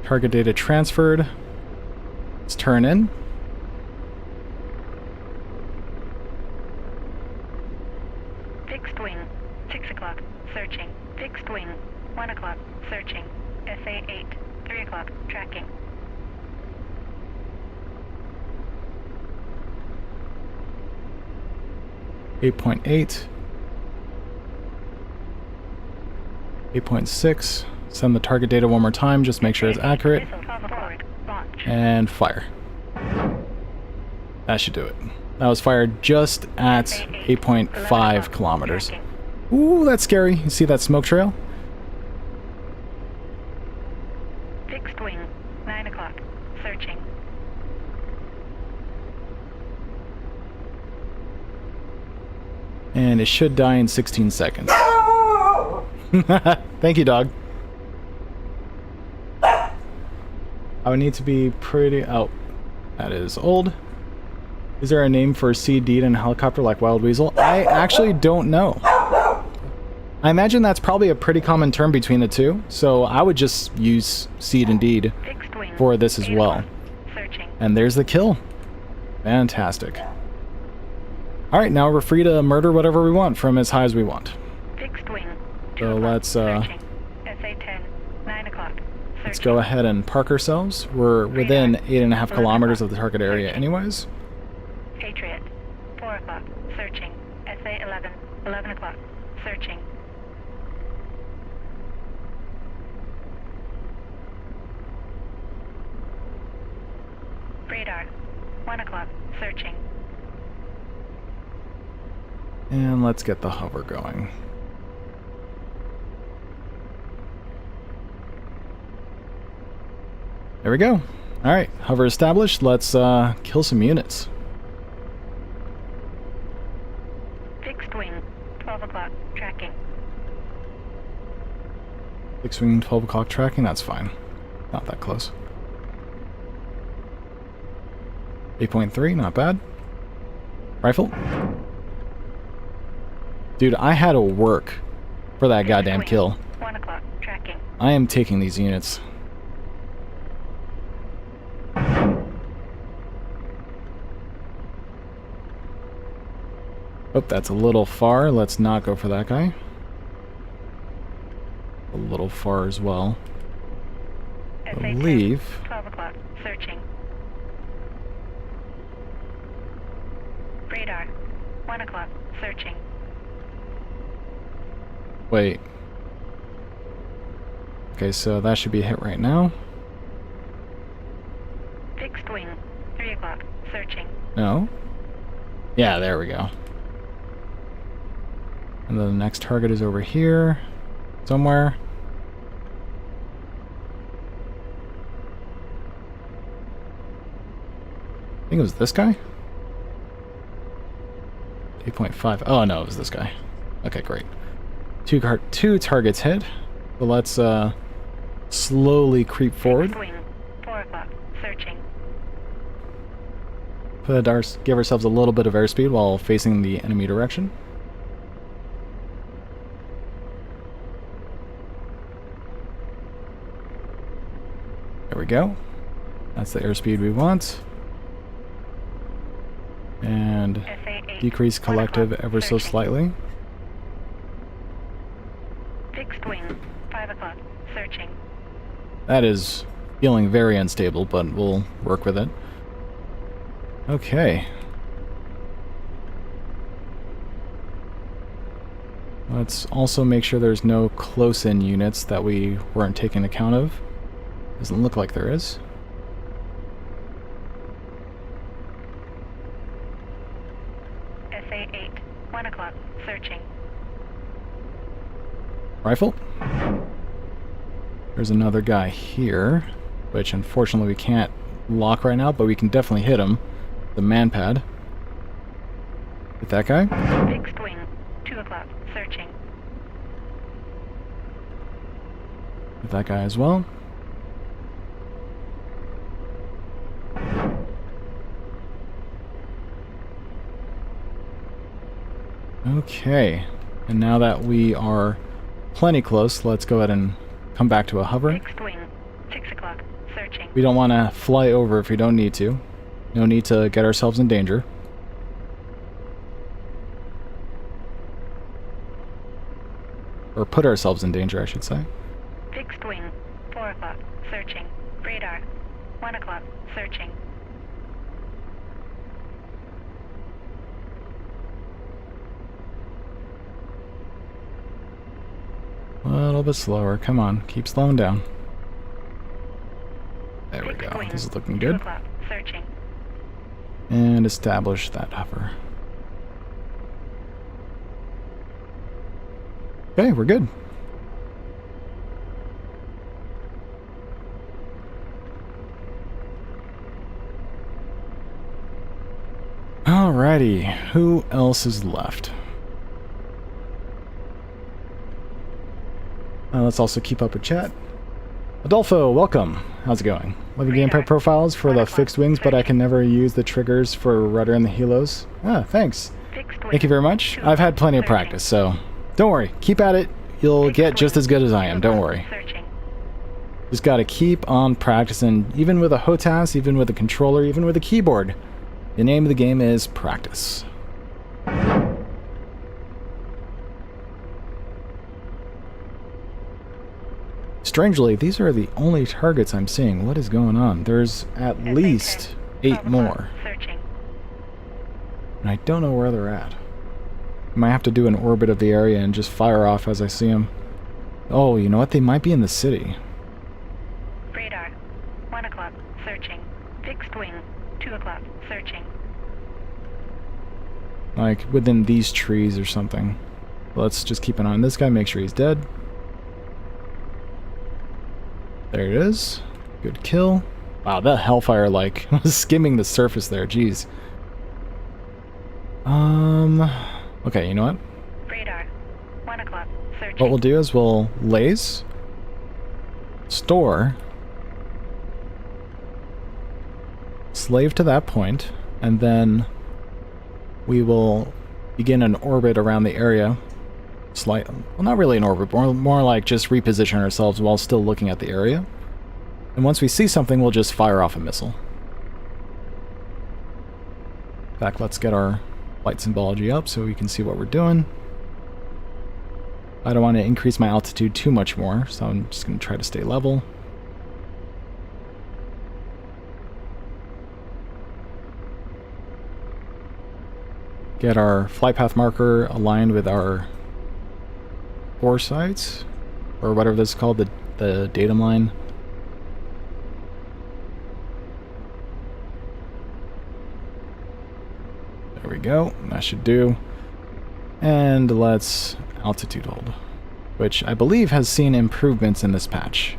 Target data transferred. Let's turn in. Fixed wing. 6 o'clock. Searching. Fixed wing. 1 o'clock. Searching. SA-8. 3 o'clock. Tracking. .8. 8.6. Send the target data one more time, just make sure it's accurate. Missile 12 forward. Launch. And fire. That should do it. That was fired just at 8.5 kilometers. Ooh, that's scary. You see that smoke trail? Fixed wing. 9 o'clock. Searching. And it should die in 16 seconds. Thank you, dog. I would need to be pretty... Oh, that is old. Is there a name for CD'd in a helicopter like Wild Weasel? I actually don't know. I imagine that's probably a pretty common term between the two, so I would just use Seed and Deed Fixed wing. for this as 8 well. o'clock. Searching. And there's the kill. Fantastic. Alright, now we're free to murder whatever we want from as high as we want. Fixed wing. 2 So o'clock. let's Searching. SA-10. 9 o'clock. Searching. let's go ahead and park ourselves. We're within 8.5 kilometers of the target area anyways. Patriot. 4 o'clock. Searching. SA-11. 11 o'clock. Searching. Radar. 1 o'clock. Searching. And let's get the hover going. There we go. Alright, hover established. Let's kill some units. Fixed wing. 12 o'clock. Tracking. Fixed wing 12 o'clock tracking, that's fine. Not that close. 8.3, not bad. Rifle. Dude, I had to work for that goddamn kill. 1 o'clock. Tracking. I am taking these units. Oh, that's a little far. Let's not go for that guy. A little far as well. I SA-10. believe. 12 o'clock. Searching. Radar. 1 o'clock. Searching. Wait. Okay, so that should be a hit right now. Fixed wing. 3 o'clock. Searching. No. Yeah, there we go. And then the next target is over here. Somewhere. I think it was this guy? 8.5. Oh no, it was this guy. Okay, great. Two targets hit. So let's slowly creep forward. Fixed wing. 4 o'clock. Searching. Give ourselves a little bit of airspeed while facing the enemy direction. There we go. That's the airspeed we want. And SA-8. decrease 1 collective o'clock. ever so Searching. slightly. Fixed wing. 5 o'clock. Searching. That is feeling very unstable, but we'll work with it. Okay. Let's also make sure there's no close-in units that we weren't taking account of. Doesn't look like there is. SA-8. 1 o'clock. Searching. Rifle. There's another guy here, which unfortunately we can't lock right now, but we can definitely hit him. The man pad. Hit that guy. Fixed wing, 2 o'clock, searching. Hit that guy as well. Okay, and now that we are plenty close, let's go ahead and come back to a hover. Fixed wing, 6 o'clock, searching. We don't want to fly over if we don't need to. No need to get ourselves in danger. Or put ourselves in danger, I should say. Fixed wing, 4 o'clock, searching. Radar, 1 o'clock, searching. A little bit slower. Come on, keep slowing down. There we go. This is looking good. 2 o'clock, searching. And establish that hover. Okay, we're good. Alrighty, who else is left? Let's also keep up with chat. Adolfo, welcome. How's it going? Love your gamepad profiles for the fixed wings, but I can never use the triggers for rudder and the helos. Ah, thanks. Thank you very much. I've had plenty of practice, so don't worry. Keep at it. You'll get just as good as I am. Don't worry. Just gotta keep on practicing, even with a HOTAS, even with a controller, even with a keyboard. The name of the game is practice. Strangely, these are the only targets I'm seeing. What is going on? There's at least 8 more. And I don't know where they're at. I might have to do an orbit of the area and just fire off as I see them. Oh, you know what? They might be in the city. Radar, 1 o'clock, searching. Fixed wing, 2 o'clock, searching. Like, within these trees or something. Let's just keep an eye on this guy, make sure he's dead. There it is. Good kill. Wow, that Hellfire, like, was skimming the surface there, jeez. Okay, you know what? Radar, 1 o'clock, searching. What we'll do is we'll laze, store, slave to that point, and then we will begin an orbit around the area. Well, not really an orbit, more like just reposition ourselves while still looking at the area. And once we see something, we'll just fire off a missile. In fact, let's get our flight symbology up so we can see what we're doing. I don't want to increase my altitude too much more, so I'm just going to try to stay level. Get our flight path marker aligned with our foresights, or whatever this is called, the datum line. There we go, that should do. And let's altitude hold, which I believe has seen improvements in this patch.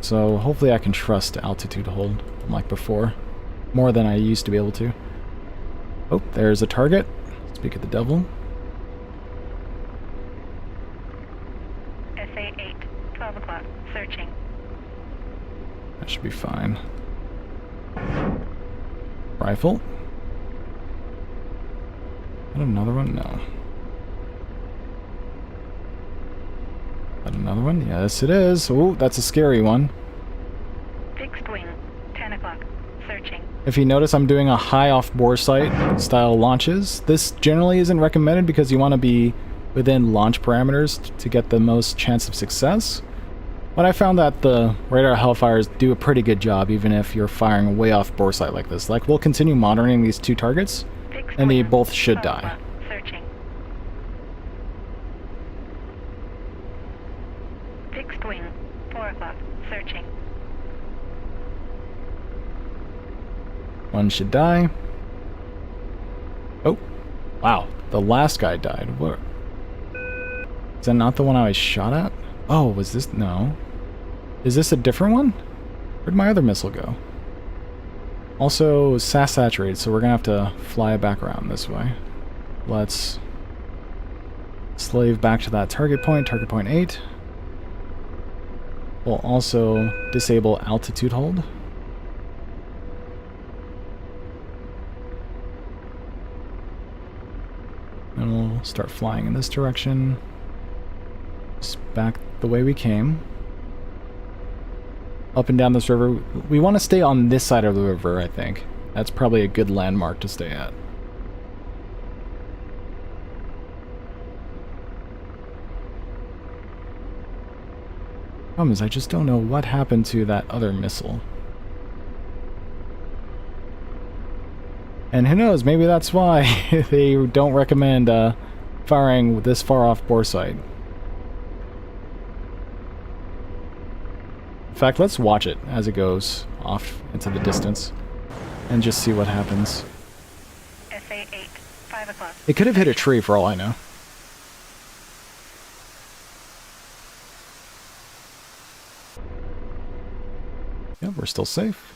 So hopefully I can trust altitude hold like before, more than I used to be able to. Oh, there's a target. Speak of the devil. SA-8, 12 o'clock, searching. That should be fine. Rifle. Got another one? No. Got another one? Yes, it is. Oh, that's a scary one. Fixed wing, 10 o'clock, searching. If you notice, I'm doing a high off-bore sight style launches. This generally isn't recommended because you want to be within launch parameters to get the most chance of success. But I found that the radar Hellfires do a pretty good job even if you're firing way off-bore sight like this. Like, we'll continue monitoring these 2 targets, and they both should die. Searching. Fixed wing, 4 o'clock, searching. One should die. Oh, wow. The last guy died. What? Is that not the one I was shot at? Oh, was this? No. Is this a different one? Where'd my other missile go? Also, SAS saturated, so we're gonna have to fly it back around this way. Let's slave back to that target point 8. We'll also disable altitude hold. And we'll start flying in this direction. Just back the way we came. Up and down this river. We want to stay on this side of the river, I think. That's probably a good landmark to stay at. Problem is, I just don't know what happened to that other missile. And who knows, maybe that's why they don't recommend firing this far off bore sight. In fact, let's watch it as it goes off into the distance and just see what happens. SA-8, 5 o'clock. It could have hit a tree for all I know. Yep, we're still safe.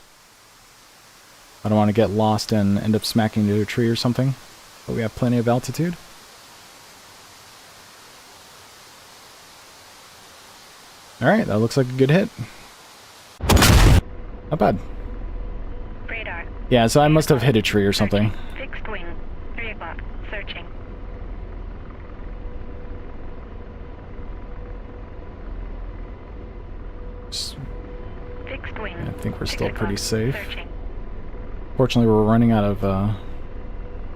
I don't want to get lost and end up smacking into a tree or something, but we have plenty of altitude. Alright, that looks like a good hit. Not bad. Radar. Yeah, so I must have hit a tree or something. Fixed wing, 3 o'clock. Searching. Fixed wing. I think we're 6 still pretty o'clock. safe. Searching. Fortunately, we're running out of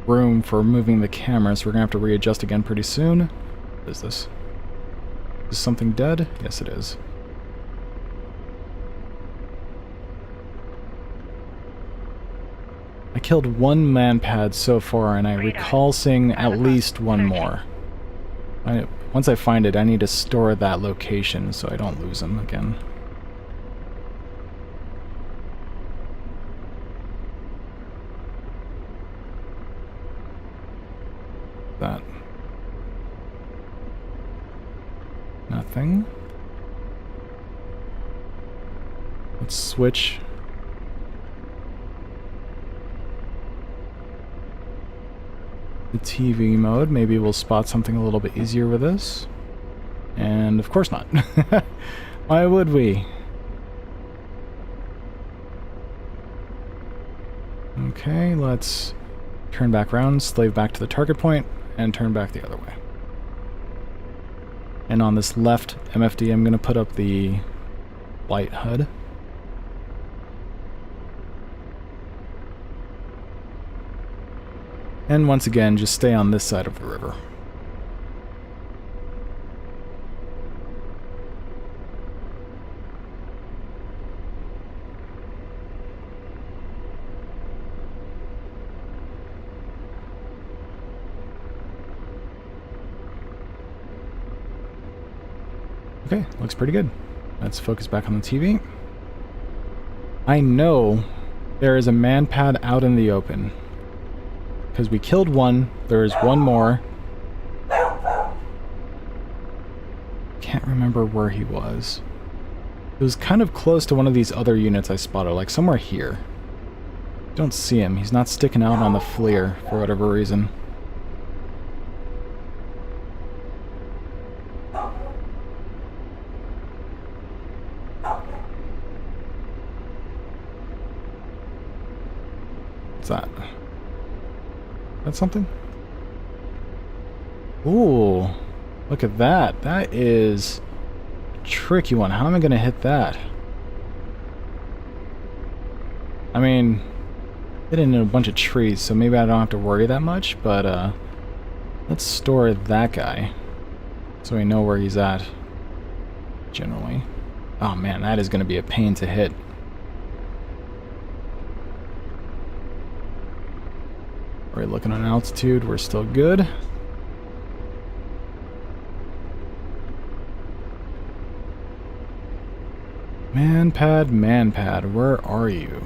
room for moving the camera, so we're going to have to readjust again pretty soon. What is this? Is something dead? Yes, it is. I killed one man-pad so far, and I recall seeing at least one more. Once I find it, I need to store that location so I don't lose him again. That. Nothing. Let's switch. The TV mode. Maybe we'll spot something a little bit easier with this. And of course not. Why would we? Okay, let's turn back around, slave back to the target point, and turn back the other way. And on this left MFD, I'm going to put up the light HUD. And once again, just stay on this side of the river. Okay, looks pretty good. Let's focus back on the TV. I know there is a man-pad out in the open. Because we killed one, there is one more. Can't remember where he was. It was kind of close to one of these other units I spotted, like somewhere here. Don't see him, he's not sticking out on the FLIR for whatever reason. What's that? That's something? Ooh, look at that. That is a tricky one. How am I going to hit that? I mean, hit in a bunch of trees, so maybe I don't have to worry that much, but let's store that guy so we know where he's at generally. Oh man, that is going to be a pain to hit. We're looking on altitude, we're still good. Man-pad, where are you?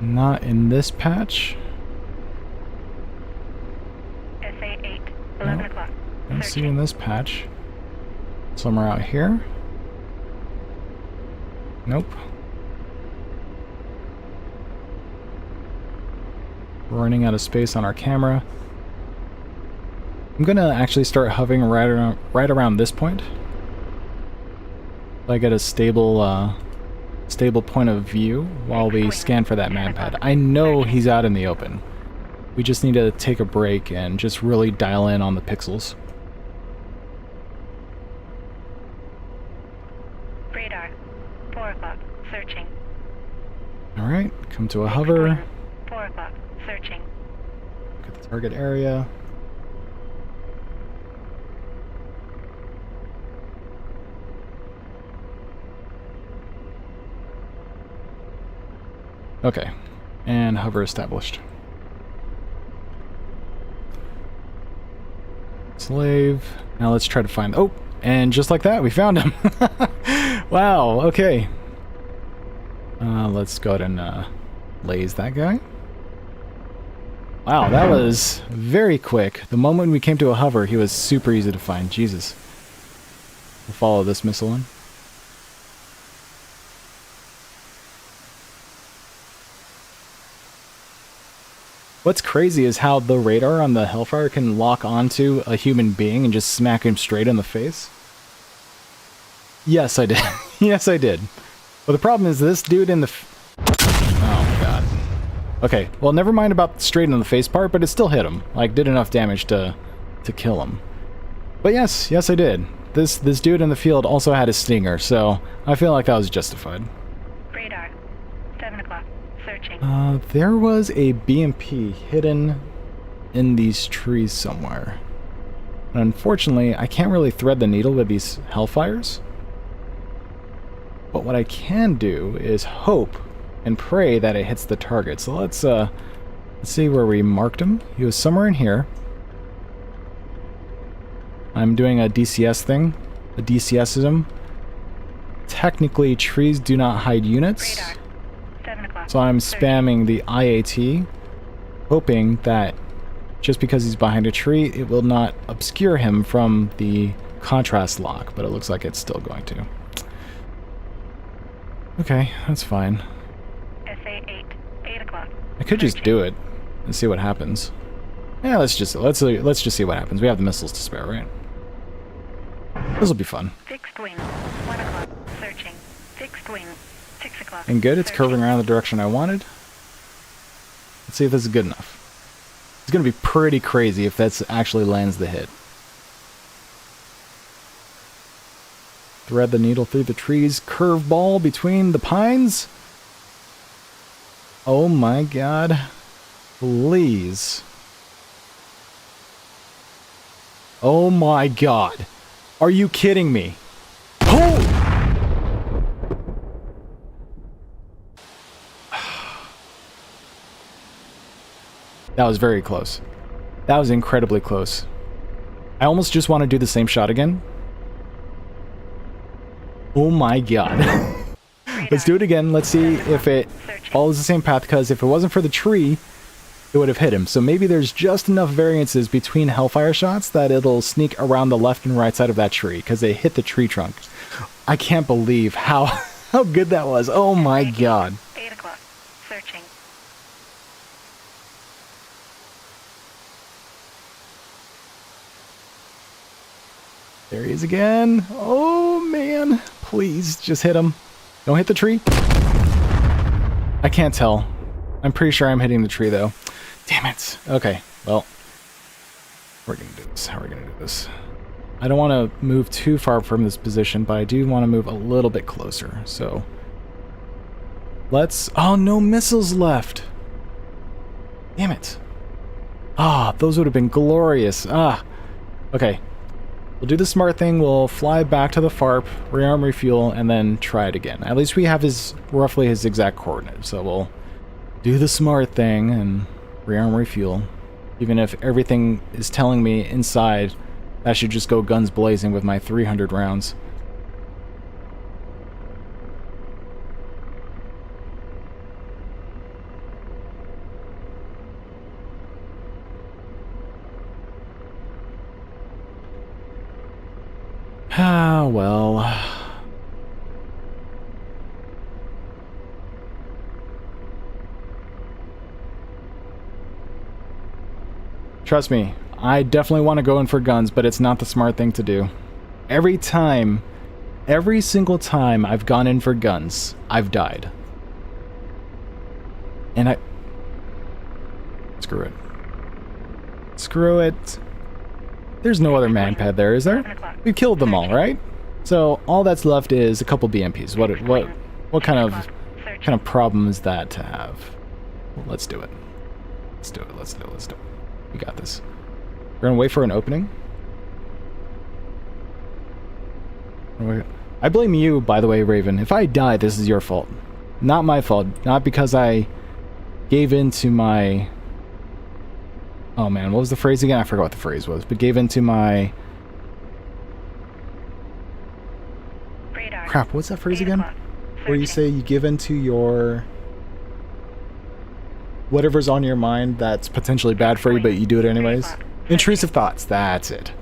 Not in this patch. SA-8, 11 o'clock. Don't see you in this patch. Somewhere out here. Nope. We're running out of space on our camera. I'm gonna actually start hovering right around this point. So I get a stable point of view while we scan for that man pad. I know he's out in the open. We just need to take a break and just really dial in on the pixels. Radar. 4 o'clock. Searching. Alright, come to a hover. 4 o'clock. Searching. Look at the target area. Okay, and hover established. Slave. Now let's try to find... Oh! And just like that, we found him! Wow, okay. Let's go ahead and laze that guy. Wow, that was very quick. The moment we came to a hover, he was super easy to find. Jesus. We'll follow this missile in. What's crazy is how the radar on the Hellfire can lock onto a human being and just smack him straight in the face. Yes, I did. Yes, I did. But the problem is this dude in the... Oh, God. Okay, well, never mind about straight in the face part, but it still hit him. Like, did enough damage to kill him. But yes, I did. This dude in the field also had a stinger, so I feel like that was justified. Radar. 7 o'clock. Searching. There was a BMP hidden in these trees somewhere. And unfortunately, I can't really thread the needle with these Hellfires. But what I can do is hope and pray that it hits the target. So let's see where we marked him. He was somewhere in here. I'm doing a DCS thing. A DCSism. Technically, trees do not hide units. Radar. 7 o'clock. So I'm spamming the IAT, hoping that just because he's behind a tree, it will not obscure him from the contrast lock, but it looks like it's still going to. Okay, that's fine. SA 8 o'clock. I could just do it and see what happens. Yeah, let's just see what happens. We have the missiles to spare, right? This will be fun. Fixed wing. 1 o'clock. Searching. Fixed wing. 6 o'clock. And good, it's Searching. curving around the direction I wanted. Let's see if this is good enough. It's gonna be pretty crazy if that actually lands the hit. Thread the needle through the trees, curveball between the pines. Oh my God. Please. Oh my God. Are you kidding me? Oh! That was very close. That was incredibly close. I almost just want to do the same shot again. Oh my God. Let's do it again. Let's see if it follows the same path, because if it wasn't for the tree, it would have hit him. So maybe there's just enough variances between Hellfire shots that it'll sneak around the left and right side of that tree, because they hit the tree trunk. I can't believe how good that was. Oh my God. 8 o'clock. Searching. There he is again. Oh man. Please, just hit him. Don't hit the tree. I can't tell. I'm pretty sure I'm hitting the tree though. Damn it. Okay, well. We're gonna do this. How are we gonna do this? I don't want to move too far from this position, but I do want to move a little bit closer. So let's... Oh, no missiles left. Damn it. Ah, those would have been glorious. Ah. Okay. We'll do the smart thing. We'll fly back to the FARP, rearm, refuel, and then try it again. At least we have roughly his exact coordinates. So we'll do the smart thing and rearm, refuel. Even if everything is telling me inside I should just go guns blazing with my 300 rounds. Ah, well. Trust me, I definitely want to go in for guns, but it's not the smart thing to do. Every single time I've gone in for guns, I've died. And screw it. Screw it. There's no other manpad there, is there? We've killed them all, right? So all that's left is a couple BMPs. What kind of problem is that to have? Well, let's do it. Let's do it. Let's do it. We got this. We're gonna wait for an opening. I blame you, by the way, Raven. If I die, this is your fault. Not my fault. Not because I gave in to my... Oh man, what was the phrase again? I forgot what the phrase was. But gave in to my... Radar. Crap, what's that phrase again? 8 o'clock. Where you say you give in to your... whatever's on your mind that's potentially bad for you, but you do it anyways. Intrusive thoughts, that's it.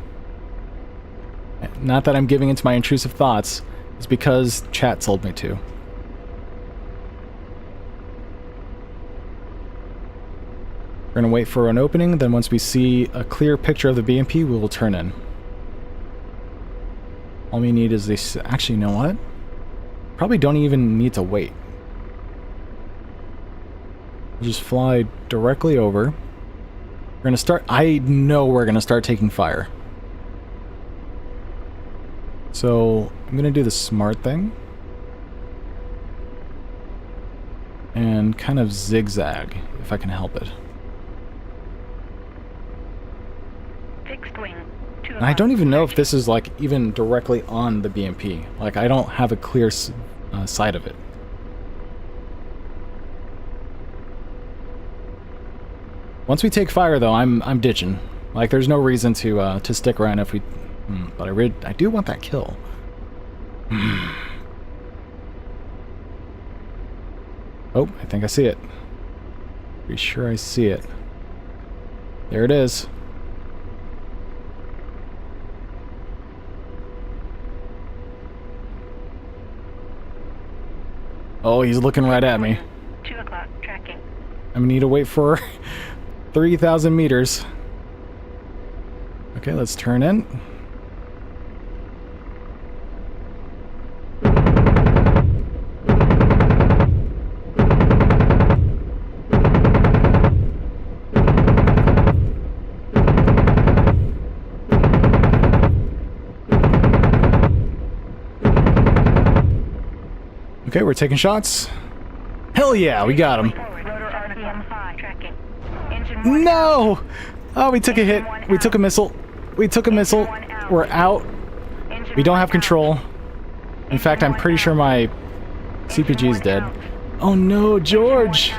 Not that I'm giving into my intrusive thoughts, it's because chat told me to. We're gonna wait for an opening, then once we see a clear picture of the BMP, we will turn in. All we need is this. Actually, you know what? Probably don't even need to wait. We'll just fly directly over. We're gonna start. I know we're gonna start taking fire. So I'm gonna do the smart thing and kind of zigzag if I can help it. Fixed wing. 2 And I don't even know if this is like even directly on the BMP. Like I don't have a clear sight of it. Once we take fire, though, I'm ditching. Like there's no reason to stick around if we. But I do want that kill. Oh, I think I see it. Pretty sure I see it. There it is. Oh, he's looking right at me. 2 o'clock. Tracking. I'm gonna need to wait for 3,000 meters. Okay, let's turn in. Okay, we're taking shots. Hell yeah, we got him. Rotor RPM high. Tracking. Engine 1 No! Oh, we took a hit. We took a missile. We took a missile. We're out. Engine We don't have 1 control. out. In fact, I'm pretty sure my CPG is dead. Oh no, George!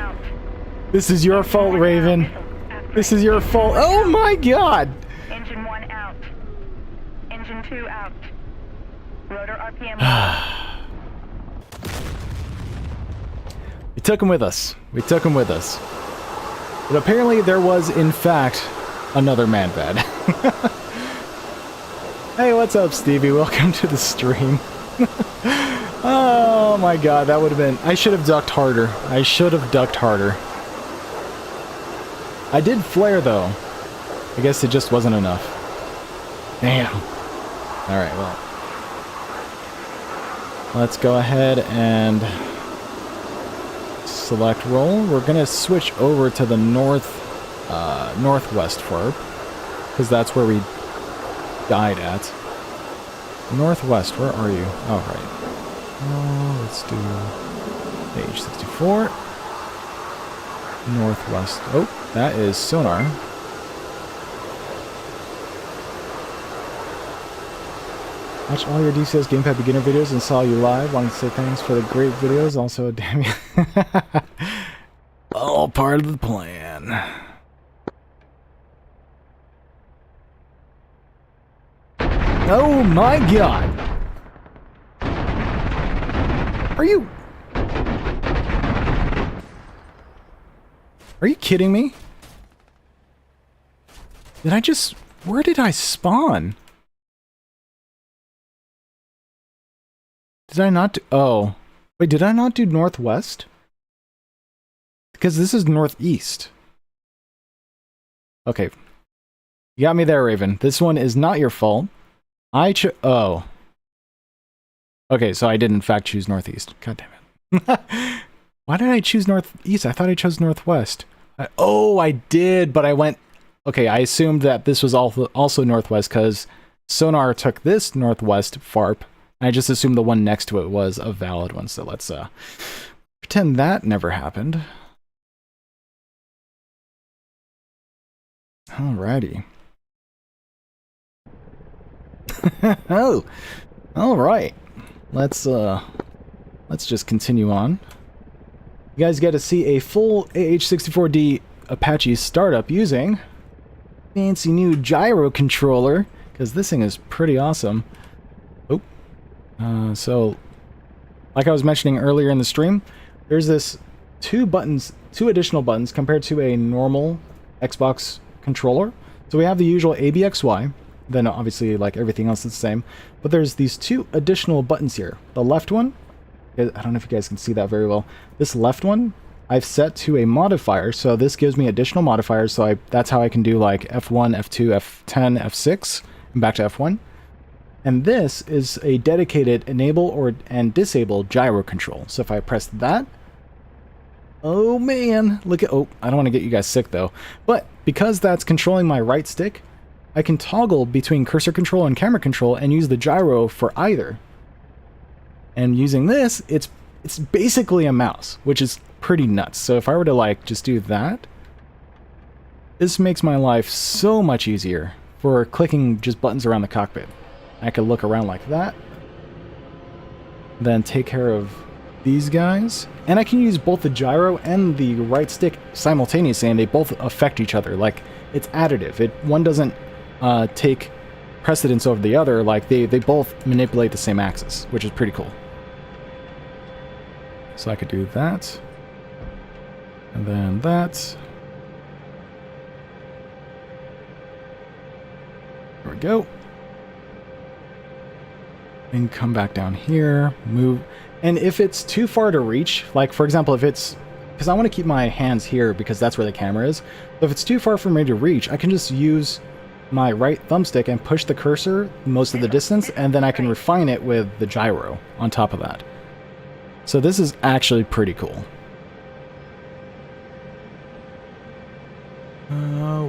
This is your fault, Raven. This is your fault. Oh my god! Engine 1 out. Engine 2 out. Rotor RPM high. We took him with us. We took him with us. But apparently there was, in fact, another manpad. Hey, what's up, Stevie? Welcome to the stream. Oh my god, that would have been... I should have ducked harder. I should have ducked harder. I did flare, though. I guess it just wasn't enough. Damn. Alright, well. Let's go ahead and... select roll. We're gonna switch over to the northwest forward, because that's where we died at. Northwest, where are you? Oh, right. Let's do AH-64. Northwest. Oh, that is sonar. Watch all your DCS Gamepad beginner videos and saw you live. Wanted to say thanks for the great videos. Also, damn you. All part of the plan. Oh my god! Are you kidding me? Did I just... where did I spawn? Did I not do... Oh. Wait, did I not do northwest? Because this is northeast. Okay. You got me there, Raven. This one is not your fault. Oh. Okay, so I did in fact choose northeast. God damn it. Why did I choose northeast? I thought I chose northwest. Oh, I did, but I went... Okay, I assumed that this was also northwest because Sonar took this northwest FARP, and I just assumed the one next to it was a valid one, so let's pretend that never happened. Alrighty. Oh, alright. Let's just continue on. You guys get to see a full AH-64D Apache startup using fancy new gyro controller, because this thing is pretty awesome. Oh, so like I was mentioning earlier in the stream, there's this two additional buttons compared to a normal Xbox controller. So we have the usual ABXY, then obviously like everything else is the same, but there's these two additional buttons here. The left one, I don't know if you guys can see that very well. This left one I've set to a modifier, so this gives me additional modifiers, so that's how I can do like F1, F2, F10, F6, and back to F1. And this is a dedicated enable and disable gyro control. So if I press that, oh man, look at, oh, I don't want to get you guys sick though, but because that's controlling my right stick, I can toggle between cursor control and camera control and use the gyro for either. And using this, it's basically a mouse, which is pretty nuts. So if I were to like just do that, this makes my life so much easier for clicking just buttons around the cockpit. I could look around like that, then take care of these guys, and I can use both the gyro and the right stick simultaneously, and they both affect each other. Like, it's additive. One doesn't take precedence over the other. Like, they both manipulate the same axis, which is pretty cool. So I could do that, and then that. There we go. And come back down here, move. And if it's too far to reach, like for example, if it's, because I want to keep my hands here because that's where the camera is. But if it's too far for me to reach, I can just use my right thumbstick and push the cursor most of the distance, and then I can refine it with the gyro on top of that. So this is actually pretty cool.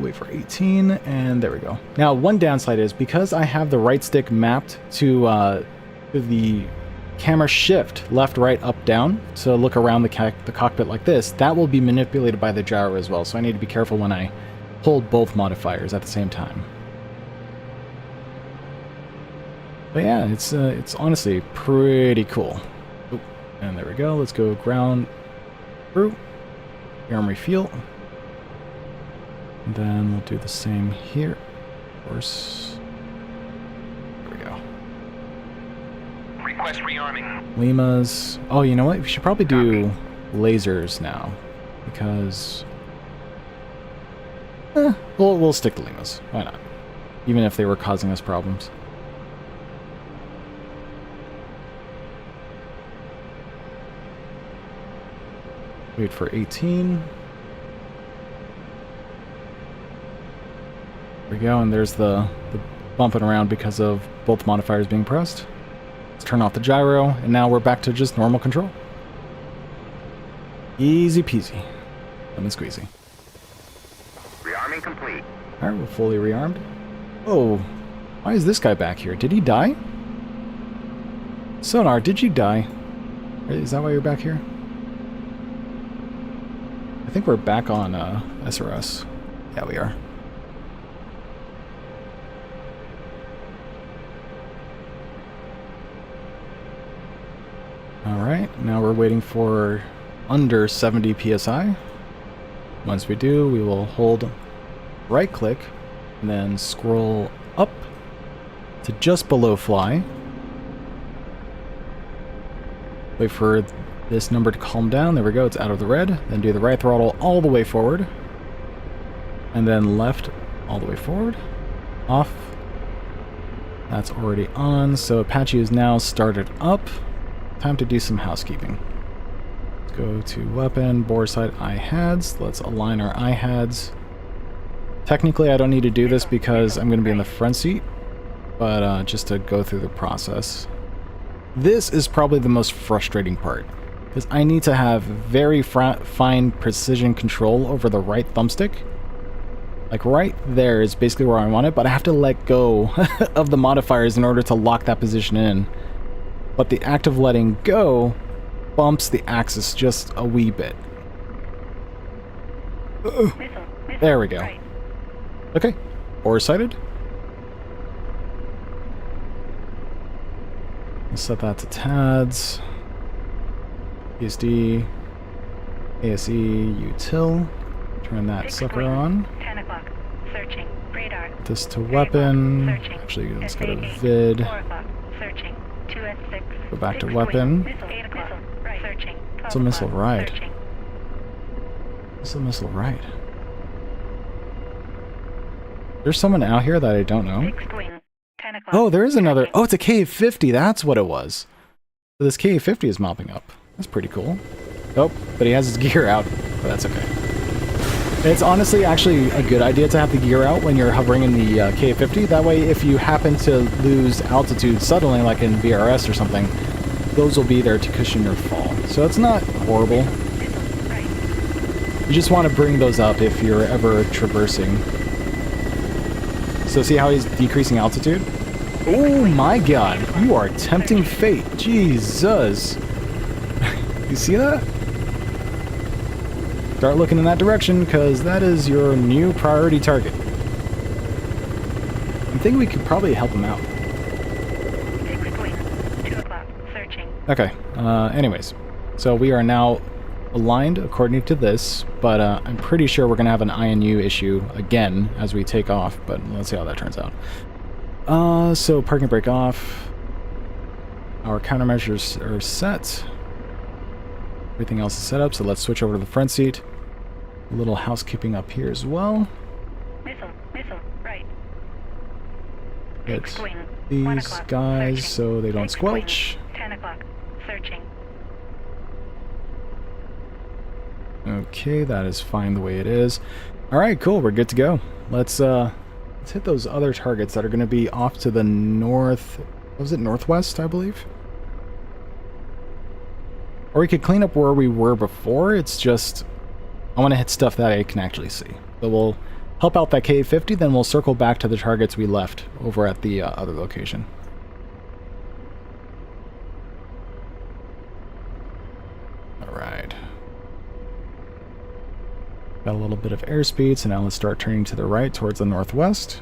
Wait for 18, and there we go. Now, one downside is because I have the right stick mapped to the camera shift, left, right, up, down, to look around the cockpit like this, that will be manipulated by the gyro as well, so I need to be careful when I hold both modifiers at the same time. But yeah, it's honestly pretty cool. Oh, and there we go, let's go ground through, Rearm refuel. And then we'll do the same here, of course. There we go. Request rearming. Lima's... Oh, you know what? We should probably do lasers now, because... we'll stick to Lima's. Why not? Even if they were causing us problems. Wait for 18. There we go, and there's the bumping around because of both modifiers being pressed. Let's turn off the gyro, and now we're back to just normal control. Easy peasy. Lemon squeezy. Rearming complete. Alright, we're fully rearmed. Oh, why is this guy back here? Did he die? Sonar, did you die? Is that why you're back here? I think we're back on SRS. Yeah, we are. Alright, now we're waiting for under 70 psi. Once we do, we will hold right click and then scroll up to just below fly. Wait for this number to calm down. There we go, it's out of the red. Then do the right throttle all the way forward. And then left all the way forward. Off. That's already on, so Apache is now started up. time to do some housekeeping. Let's go to weapon, bore sight, IHADS. Let's align our IHADS. Technically, I don't need to do this because I'm going to be in the front seat, but just to go through the process. This is probably the most frustrating part, because I need to have very fine precision control over the right thumbstick. Like right there is basically where I want it, but I have to let go of the modifiers in order to lock that position in. But the act of letting go bumps the axis just a wee bit. There we go. Okay, bore-sighted. Let's set that to TADS. PSD, ASE, util. Turn that sucker on. 10 o'clock. Searching. Radar. This to weapon. Actually, let's go to vid. 4 o'clock. Searching. 2S6. Go back to weapon. Missile. 8 o'clock. Right. Searching. It's a missile right. Searching. It's a missile right. There's someone out here that I don't know. Fixed wing. 10 o'clock. Oh, there is another. Oh, it's a KA-50. That's what it was. So this KA-50 is mopping up. That's pretty cool. Oh, but he has his gear out. But that's okay. It's honestly actually a good idea to have the gear out when you're hovering in the KA-50. That way, if you happen to lose altitude suddenly, like in VRS or something, those will be there to cushion your fall. So it's not horrible. You just want to bring those up if you're ever traversing. So see how he's decreasing altitude? Oh my god, you are tempting fate. Jesus. You see that? Start looking in that direction, because that is your new priority target. I think we could probably help him out. Fixed wing. 2 o'clock. Searching. Okay, anyways. So we are now aligned according to this, but I'm pretty sure we're going to have an INU issue again as we take off, but let's see how that turns out. So parking brake off. Our countermeasures are set. Everything else is set up, so let's switch over to the front seat. A little housekeeping up here as well. Missile. Right. Get Fixed wing. 1 these o'clock. guys Searching. so they don't Fixed squelch. wing. 10 o'clock. Searching. Okay, that is fine the way it is. Alright, cool, we're good to go. Let's hit those other targets that are going to be off to the north... What was it, northwest, I believe? Or we could clean up where we were before, it's just... I want to hit stuff that I can actually see. So we'll help out that K-50, then we'll circle back to the targets we left over at the other location. Alright. Got a little bit of airspeed, so now let's start turning to the right towards the northwest.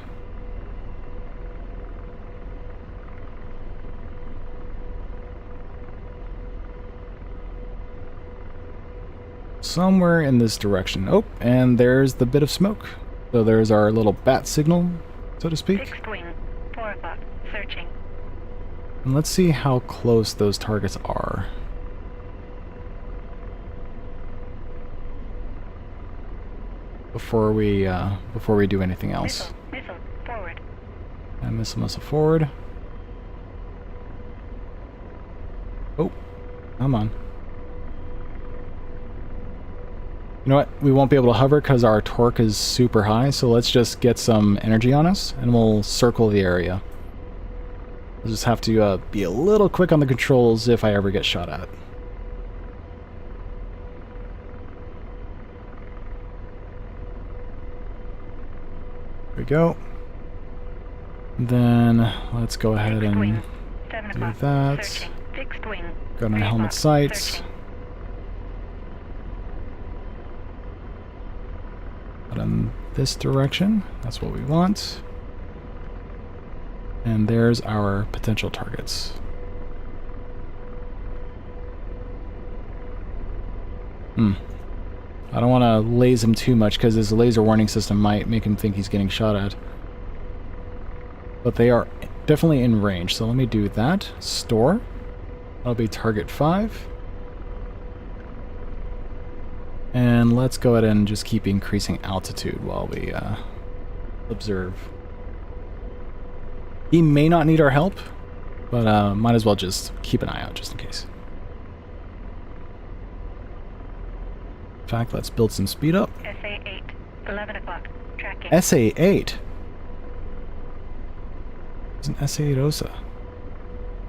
Somewhere in this direction. Oh, and there's the bit of smoke. So there's our little bat signal, so to speak. Fixed wing. 4 o'clock. Searching. And let's see how close those targets are. Before we do anything else. Missile. Forward. And missile forward. Oh, come on. You know what? We won't be able to hover because our torque is super high, so let's just get some energy on us, and we'll circle the area. We'll just have to be a little quick on the controls if I ever get shot at. There we go. Then let's go ahead and do that. Got our helmet sights. Out in this direction, that's what we want. And there's our potential targets. I don't want to laze him too much because his laser warning system might make him think he's getting shot at. But they are definitely in range, so let me do that. Store. That'll be target 5. And let's go ahead and just keep increasing altitude while we observe. He may not need our help, but might as well just keep an eye out just in case. fact, let's build some speed up. SA-8, 11 o'clock. Tracking. SA-8? It's an SA-8 Osa.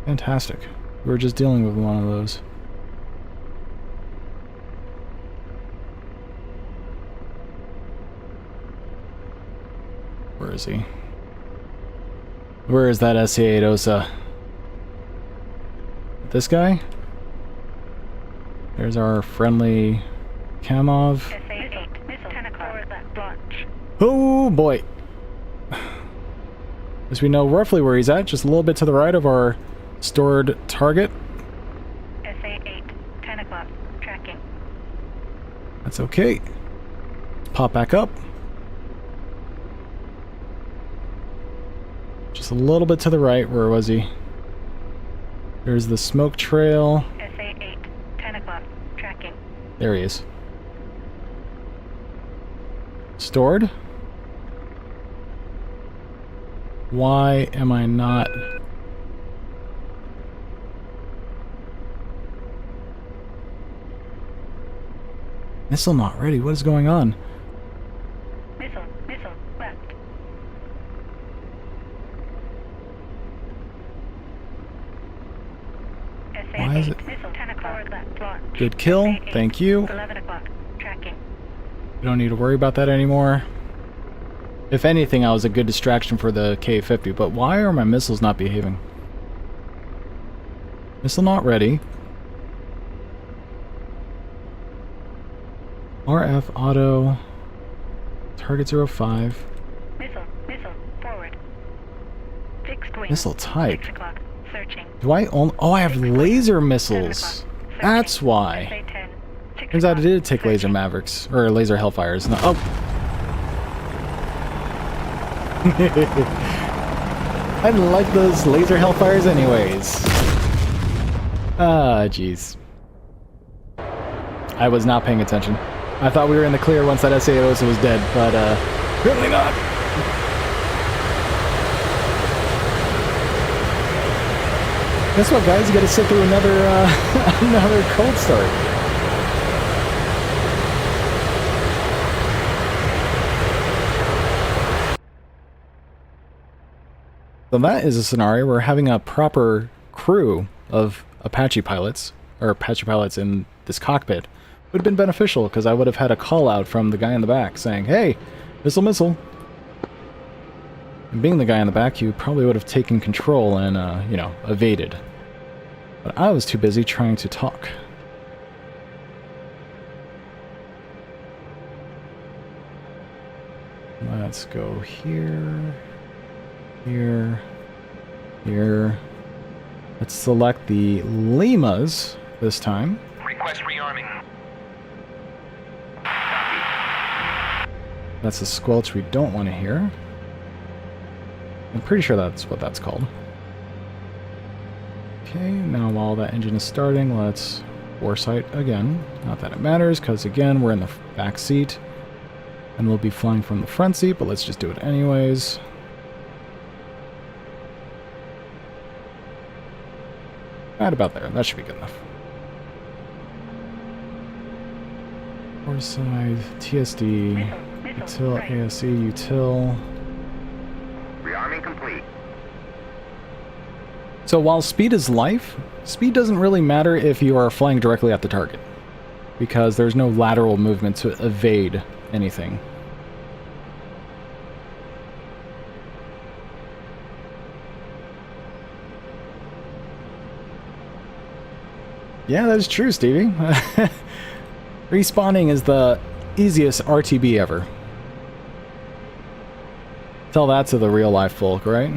Fantastic. We were just dealing with one of those. Where is he? Where is that SA-8 Osa? This guy? There's our friendly Kamov. SA-8, missile 10 o'clock. Left launch. Oh boy! As we know roughly where he's at, just a little bit to the right of our stored target. SA-8, 10 o'clock. Tracking. That's okay. Let's pop back up. Just a little bit to the right. Where was he? There's the smoke trail. SA-8, 10 o'clock. Tracking. There he is. Stored? Why am I not... Missile not ready. What is going on? Missile left. Why is it... Missile 10 o'clock. Left launch. Good kill. SA-8, Thank you. 11 o'clock. Tracking. We don't need to worry about that anymore. If anything, I was a good distraction for the K-50, but why are my missiles not behaving? Missile not ready. RF auto. Target 05. Missile forward. Fixed wing. Missile type. 6 o'clock. Searching. Do I only... Oh, I have laser missiles. That's why. SA-10, 6 Turns out it o'clock. did take laser Searching. Mavericks. Or laser Hellfires. No, oh! I didn't like those laser Hellfires anyways. Ah, jeez. I was not paying attention. I thought we were in the clear once that SA-8 Osa was dead, but apparently not. Guess what, guys? You gotta sit through another, another cold start. So that is a scenario where having a proper crew of Apache pilots, or Apache pilots in this cockpit, would have been beneficial, because I would have had a call out from the guy in the back saying, hey, missile. And being the guy in the back, you probably would have taken control and, you know, evaded. But I was too busy trying to talk. Let's go here, here, here. Let's select the Limas this time. Request rearming. That's a squelch we don't want to hear. I'm pretty sure that's what that's called. Okay, now while that engine is starting, let's foresight again. Not that it matters, because again, we're in the back seat. And we'll be flying from the front seat, but let's just do it anyways. Right about there. That should be good enough. Foresight, TSD, util, ASE, util. Rearming complete. So while speed is life, speed doesn't really matter if you are flying directly at the target, because there's no lateral movement to evade anything. Yeah, that is true, Stevie. Respawning is the easiest RTB ever. Tell that to the real life folk, right?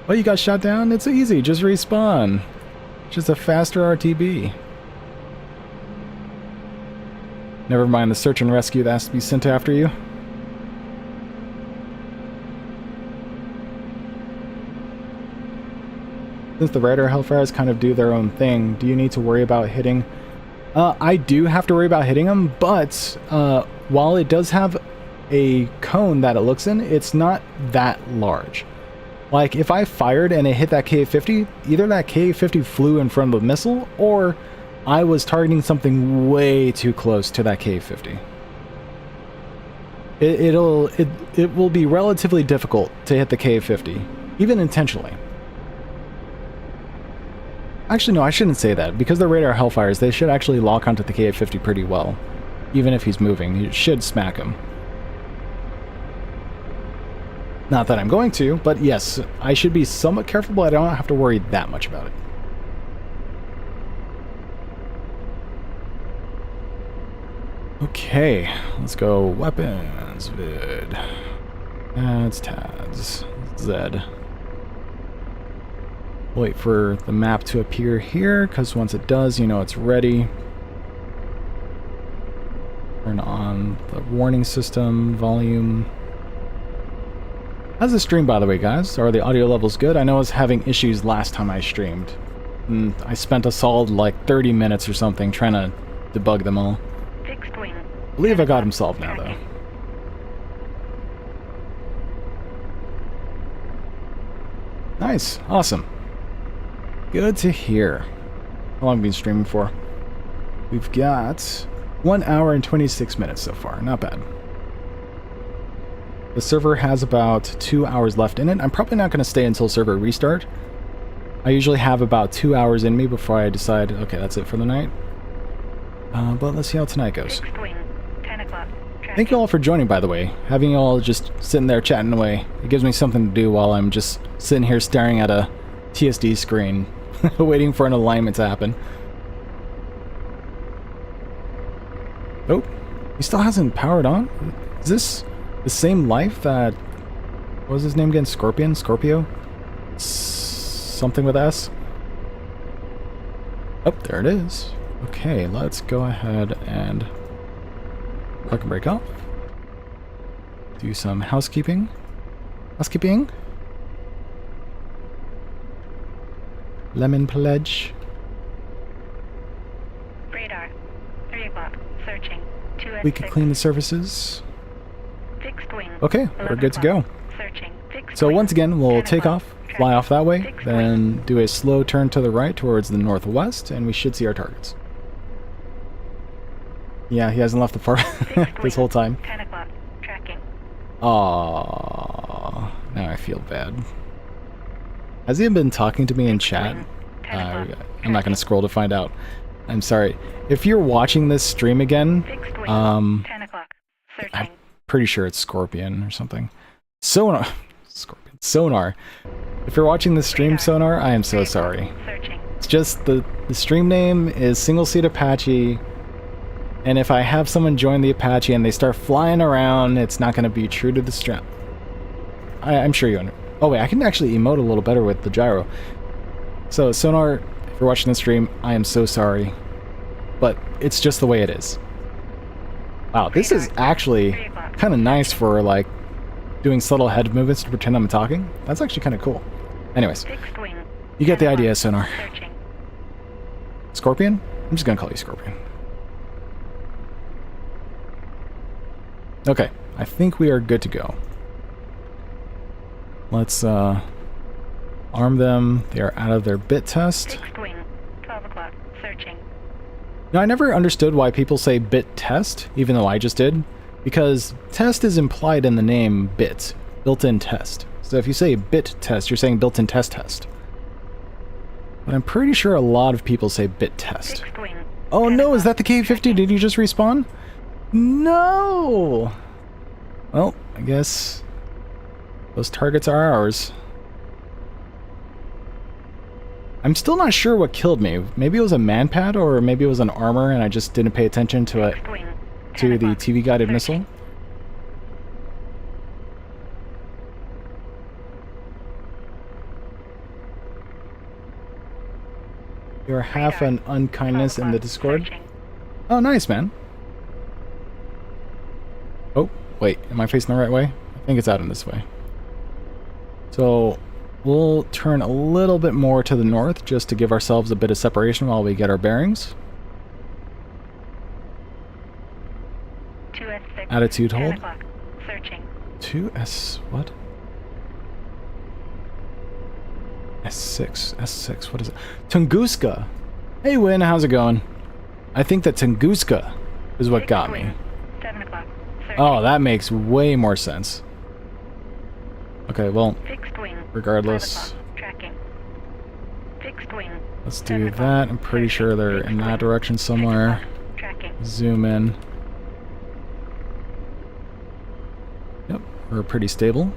Well, you got shot down? It's easy, just respawn. Just a faster RTB. Never mind the search and rescue that has to be sent after you. Since the Raider Hellfires kind of do their own thing, do you need to worry about hitting? I do have to worry about hitting them, but while it does have a cone that it looks in, it's not that large. Like, if I fired and it hit that K-50, either that K-50 flew in front of the missile, or I was targeting something way too close to that KA-50. It will be relatively difficult to hit the KA-50, even intentionally. Actually, no, I shouldn't say that. Because they're radar Hellfires, they should actually lock onto the KA-50 pretty well. Even if he's moving, you should smack him. Not that I'm going to, but yes, I should be somewhat careful, but I don't have to worry that much about it. Okay, let's go weapons, vid. That's TADS, Z. Wait for the map to appear here, because once it does, you know it's ready. Turn on the warning system, volume. How's the stream, by the way, guys? Are the audio levels good? I know I was having issues last time I streamed. And I spent a solid, like, 30 minutes or something trying to debug them all. Fixed wing. I believe I got them solved now, though. Nice. Awesome. Good to hear. How long have we been streaming for? We've got 1 hour and 26 minutes so far. Not bad. The server has about 2 hours left in it. I'm probably not going to stay until server restart. I usually have about 2 hours in me before I decide, okay, that's it for the night. But let's see how tonight goes. Fixed wing. 10 o'clock. Thank you all for joining, by the way. Having you all just sitting there chatting away. It gives me something to do while I'm just sitting here staring at a TSD screen, waiting for an alignment to happen. Oh, he still hasn't powered on? Is this the same life that... What was his name again? Scorpion? Scorpio? Something with S? Oh, there it is. Okay, let's go ahead and plug and break off. Do some housekeeping. Housekeeping. Lemon pledge. Radar. 3 o'clock. Searching. 2 We could clean the surfaces. Fixed wing. Okay, we're good to go. Searching. Fixed So wing. once again, we'll 10 take o'clock. off, fly off that way, Fixed then wing. do a slow turn to the right towards the northwest, and we should see our targets. Yeah, he hasn't left the park this whole time. 10 o'clock. Tracking. Aww, now I feel bad. Has he been talking to me in chat? I'm not going to scroll to find out. I'm sorry. If you're watching this stream again, Fixed wing. 10 o'clock. I'm Searching. pretty sure it's Scorpion or something. Sonar. Scorpion. Sonar. If you're watching this stream, Sonar, I am so sorry. Searching. It's just the stream name is Single Seat Apache, and if I have someone join the Apache and they start flying around, it's not going to be true to the stream. I'm sure you understand. Oh wait, I can actually emote a little better with the gyro. So Sonar, if you're watching the stream, I am so sorry, but it's just the way it is. Wow, this is actually kind of nice for like doing subtle head movements to pretend I'm talking. That's actually kind of cool. Anyways, Fixed wing. you get the idea, Sonar. Searching. Scorpion? I'm just gonna call you Scorpion. Okay, I think we are good to go. Let's arm them. They are out of their bit test. Fixed wing. 12 o'clock. Searching. Now, I never understood why people say bit test, even though I just did, because test is implied in the name bit, built-in test. So if you say bit test, you're saying built-in test test. But I'm pretty sure a lot of people say bit test. Fixed wing. Oh 10 no, is o'clock. that the K-50? Did you just respawn? No! Well, I guess those targets are ours. I'm still not sure what killed me. Maybe it was a manpad, or maybe it was an armor and I just didn't pay attention to it, Fixed wing. 10 to the o'clock. TV-guided Searching. missile. You're half an unkindness in the Discord. Searching. Oh, nice, man. Oh, wait, am I facing the right way? I think it's out in this way. So, we'll turn a little bit more to the north just to give ourselves a bit of separation while we get our bearings. 2S6. Attitude 10 hold. o'clock. Searching. 2S... what? S6. S6, what is it? Tunguska! Hey, Win, how's it going? I think that Tunguska is what got me. 7 o'clock. Searching. Oh, that makes way more sense. Okay, well, Fixed wing. regardless, 5 o'clock. Tracking. Fixed wing. let's 7 do o'clock. that. I'm pretty sure they're in that direction somewhere. Tracking. Zoom in. Yep, we're pretty stable.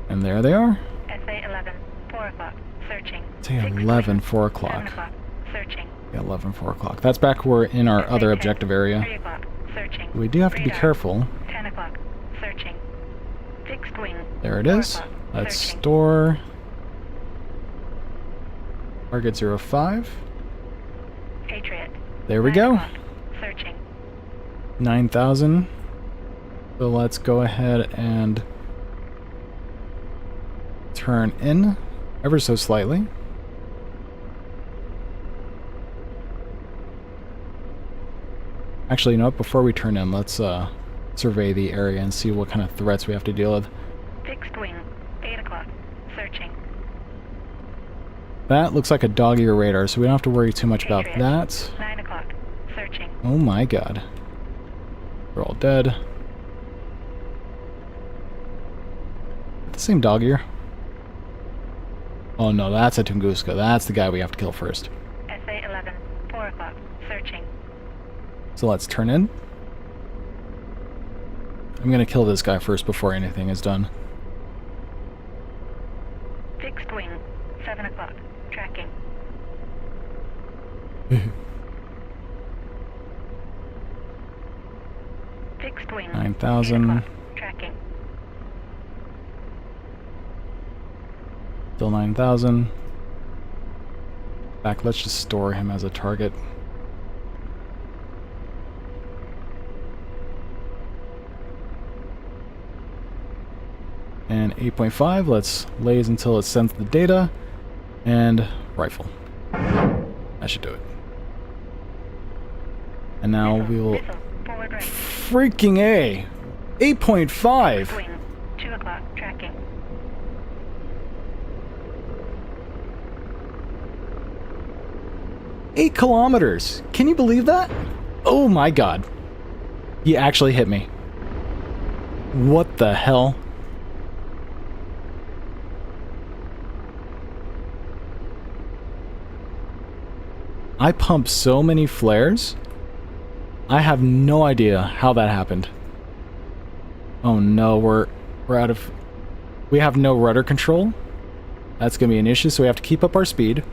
And there they are. SA 11. 4 o'clock. Searching. Say Fixed 11, wing. 4 7 o'clock. o'clock. Searching. Yeah, 11, 4 o'clock. That's back where we're in our other SA 10. objective 3 area. o'clock. Searching. We do have to be Radar. careful. 10 o'clock. Searching. Fixed wing. There it 4 is. o'clock. Let's Searching. store. Target 05. Patriot. There we 9 go. o'clock. Searching. 9,000. So let's go ahead and turn in ever so slightly. Actually, you know what? Before we turn in, let's survey the area and see what kind of threats we have to deal with. Fixed wing. 8 o'clock. Searching. That looks like a dog-ear radar, so we don't have to worry too much about Patriot. that. 9 o'clock. Searching. Oh my god. We're all dead. The same dog-ear. Oh no, that's a Tunguska. That's the guy we have to kill first. SA 11. 4 o'clock. Searching. So let's turn in. I'm gonna kill this guy first before anything is done. Fixed wing. 7 o'clock. Tracking. Fixed wing. 9,000. 8 o'clock. Tracking. Still 9,000. Back, let's just store him as a target. And 8.5, let's laze until it sends the data. And rifle. That should do it. And now we will... Missile. Forward range. Freaking A! 8.5! Wing. 2 o'clock. Tracking. Eight kilometers! Can you believe that? Oh my god. He actually hit me. What the hell? I pumped so many flares. I have no idea how that happened. Oh no, we're out of... We have no rudder control. That's gonna be an issue, so we have to keep up our speed.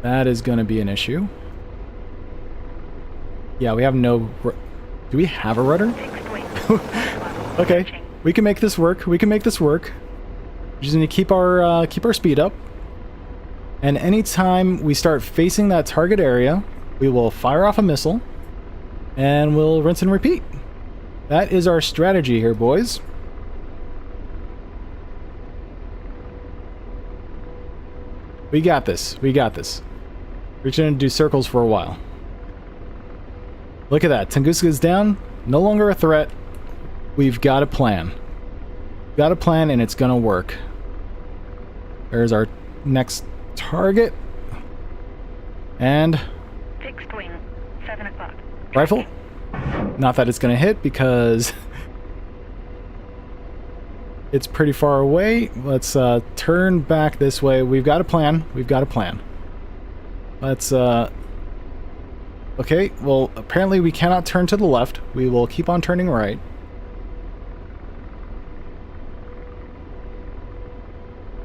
That is gonna be an issue. Yeah, we have no... Do we have a rudder? Fixed wing. Okay, we can make this work. We can make this work. We just need to keep our speed up. And anytime we start facing that target area, we will fire off a missile, and we'll rinse and repeat. That is our strategy here, boys. We got this. We got this. We're just gonna do circles for a while. Look at that. Tunguska's down. No longer a threat. We've got a plan. Got a plan, and it's gonna work. There's our next target. And... Fixed wing. 7 o'clock. rifle. Not that it's gonna hit, because... it's pretty far away. Let's turn back this way. We've got a plan. We've got a plan. Let's... Okay, well, apparently we cannot turn to the left. We will keep on turning right.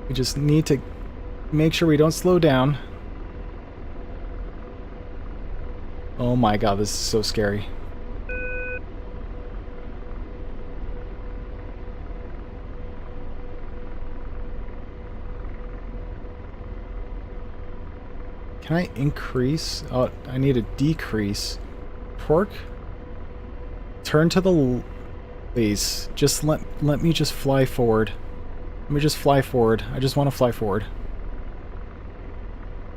We just need to make sure we don't slow down. Oh my god, this is so scary. Can I increase? Oh, I need to decrease. Torque? Turn to the... Please, just let me just fly forward. Let me just fly forward. I just want to fly forward.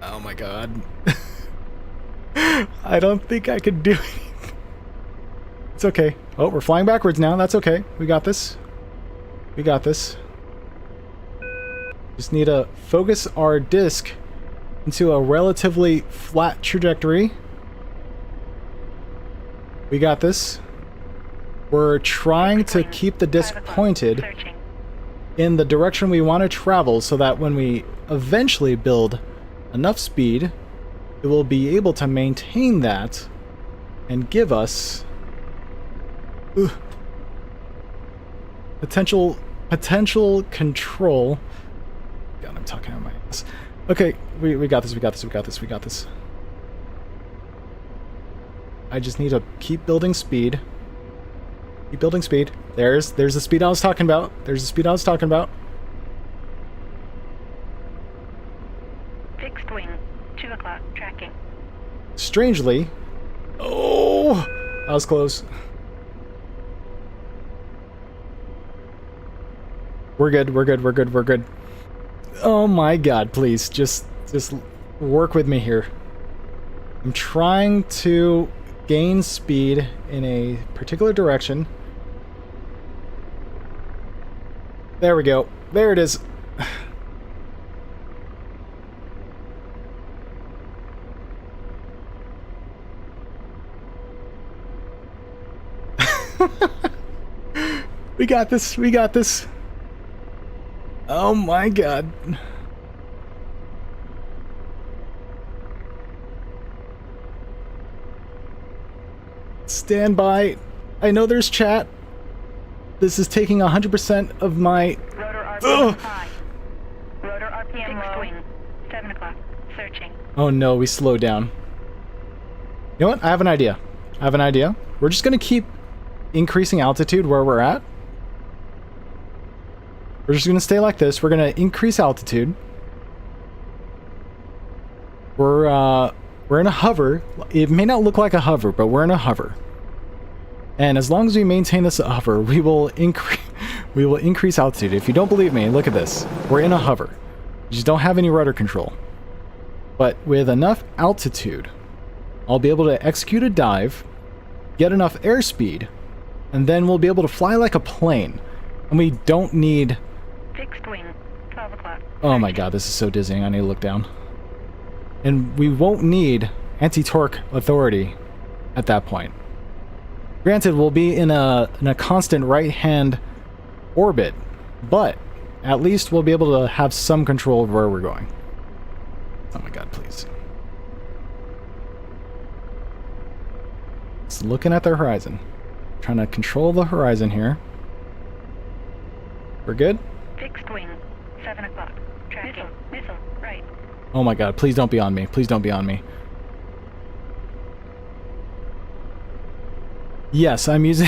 Oh my god. I don't think I could do anything. It's okay. Oh, we're flying backwards now. That's okay. We got this. We got this. Just need to focus our disc into a relatively flat trajectory. We got this. We're trying to keep the disc pointed in the direction we want to travel so that when we eventually build enough speed, it will be able to maintain that and give us potential control. God, I'm talking out my ass. Okay, we got this. I just need to keep building speed. There's the speed I was talking about. Fixed wing, 2 o'clock, tracking. Strangely, oh, that was close. We're good. Oh my god, please, just work with me here. I'm trying to gain speed in a particular direction. There we go. There it is. We got this. Oh my god. Stand by. I know there's chat. This is taking 100% of my... Rotor RPM high. Rotor RPM low. Wing, 7 o'clock, searching. Oh no, we slowed down. You know what? I have an idea. We're just gonna keep increasing altitude where we're at. We're just gonna stay like this. We're gonna increase altitude. We're in a hover. It may not look like a hover, but we're in a hover. And as long as we maintain this hover, we will increase altitude. If you don't believe me, look at this. We're in a hover. We just don't have any rudder control. But with enough altitude, I'll be able to execute a dive, get enough airspeed, and then we'll be able to fly like a plane. And we don't need... Fixed wing, 12 o'clock. Oh my god, this is so dizzying. I need to look down. And we won't need anti-torque authority at that point. Granted, we'll be in a constant right-hand orbit, but at least we'll be able to have some control of where we're going. Oh my god, please. Just looking at the horizon. Trying to control the horizon here. We're good? Fixed wing, 7 o'clock. Tracking. Missile, right. Oh my god, please don't be on me. Please don't be on me. Yes, I'm using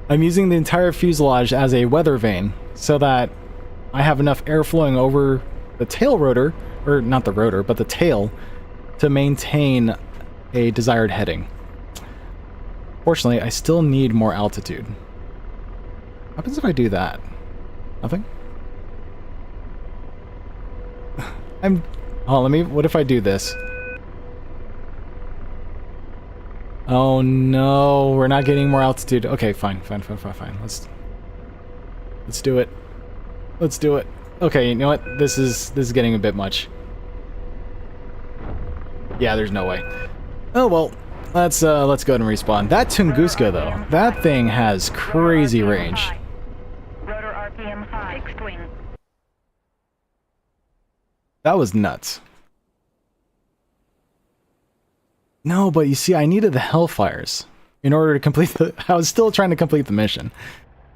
I'm using the entire fuselage as a weather vane so that I have enough air flowing over the tail rotor, or not the rotor, but the tail, to maintain a desired heading. Fortunately, I still need more altitude. What happens if I do that? Nothing? What if I do this? Oh no, we're not getting more altitude. Okay, fine. Let's do it. Okay, you know what? This is getting a bit much. Yeah, there's no way. Oh well, let's go ahead and respawn. That Tunguska though, that thing has crazy range. Rotor RPM high. Fixed wing. That was nuts. No, but you see, I needed the Hellfires in order to complete the... I was still trying to complete the mission.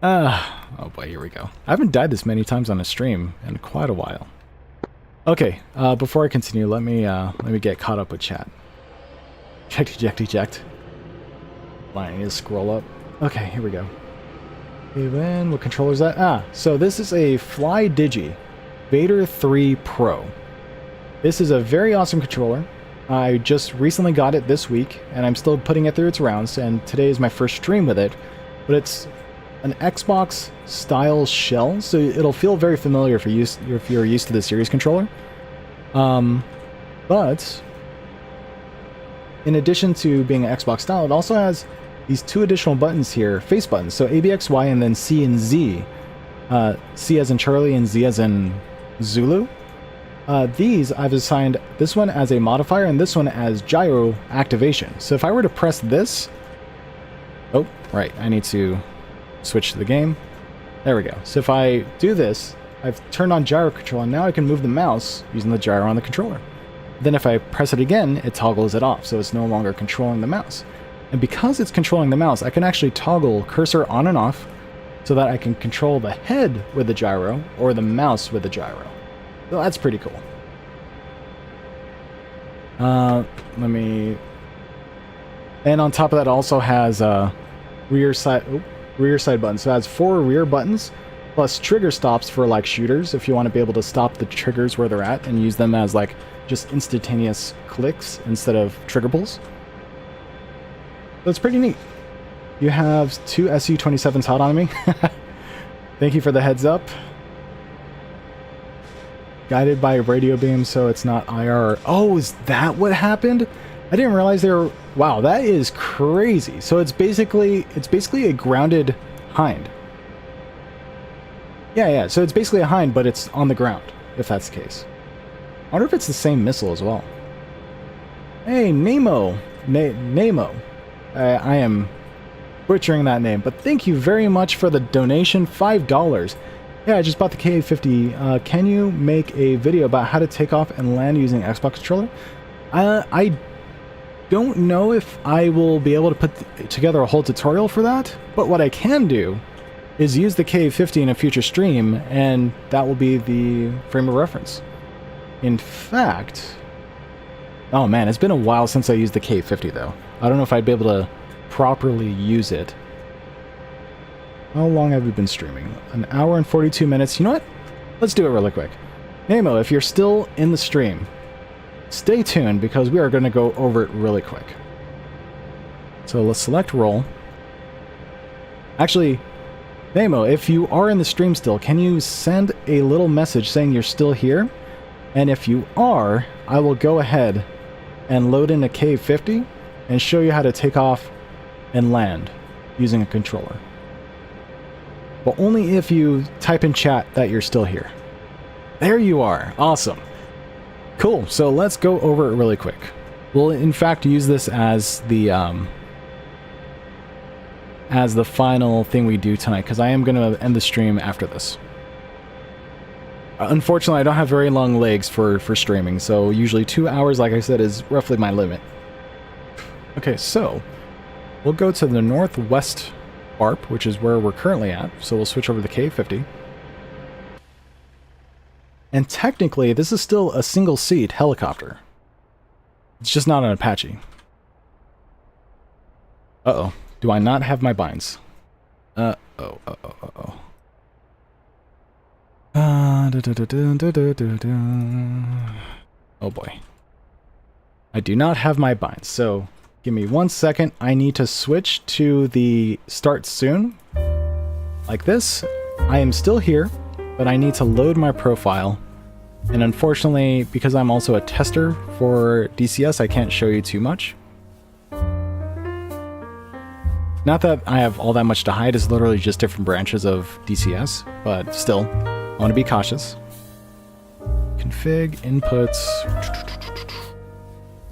Oh boy, here we go. I haven't died this many times on a stream in quite a while. Okay, before I continue, let me get caught up with chat. Eject. I need to scroll up. Okay, here we go. Even what controller is that? So this is a Fly Digi Vader 3 Pro. This is a very awesome controller. I just recently got it this week, and I'm still putting it through its rounds, and today is my first stream with it. But it's an Xbox-style shell, so it'll feel very familiar if you're used to the series controller. But in addition to being an Xbox style, it also has these two additional buttons here, face buttons, so ABXY and then C and Z. C as in Charlie and Z as in Zulu. These I've assigned this one as a modifier and this one as gyro activation. So if I were to press this... Oh, right, I need to switch to the game. There we go. So if I do this, I've turned on gyro control, and now I can move the mouse using the gyro on the controller. Then if I press it again, it toggles it off, so it's no longer controlling the mouse. And because it's controlling the mouse, I can actually toggle cursor on and off so that I can control the head with the gyro or the mouse with the gyro. So that's pretty cool. Let me... And on top of that, it also has rear side buttons. So it has 4 rear buttons, plus trigger stops for like shooters, if you want to be able to stop the triggers where they're at and use them as like just instantaneous clicks instead of trigger pulls. So it's pretty neat. You have 2 SU-27s hot on me. Thank you for the heads up. Guided by a radio beam, so it's not IR. Oh, is that what happened? I didn't realize they were... Wow, that is crazy. So it's basically a grounded hind. Yeah, so it's basically a hind, but it's on the ground, if that's the case. I wonder if it's the same missile as well. Hey, Nemo. Nemo. I am butchering that name, but thank you very much for the donation, $5. Yeah, I just bought the KA-50. Can you make a video about how to take off and land using Xbox controller? I don't know if I will be able to put together a whole tutorial for that, but what I can do is use the KA-50 in a future stream, and that will be the frame of reference. In fact... Oh man, it's been a while since I used the KA-50 though. I don't know if I'd be able to properly use it. How long have we been streaming? 1 hour and 42 minutes. You know what? Let's do it really quick. Nemo, if you're still in the stream, stay tuned because we are going to go over it really quick. So let's select roll. Actually, Nemo, if you are in the stream still, can you send a little message saying you're still here? And if you are, I will go ahead and load in a KA-50 and show you how to take off and land using a controller. But only if you type in chat that you're still here. There you are. Awesome. Cool. So let's go over it really quick. We'll in fact use this as the final thing we do tonight, because I am going to end the stream after this. Unfortunately, I don't have very long legs for streaming, so usually 2 hours, like I said, is roughly my limit. Okay, so we'll go to the northwest ARP, which is where we're currently at, so we'll switch over to the KA-50. And technically, this is still a single-seat helicopter. It's just not an Apache. Uh-oh. Do I not have my binds? Oh boy. I do not have my binds, so give me 1 second. I need to switch to the start soon. Like this. I am still here, but I need to load my profile. And unfortunately, because I'm also a tester for DCS, I can't show you too much. Not that I have all that much to hide, it's literally just different branches of DCS, but still, I want to be cautious. Config, inputs,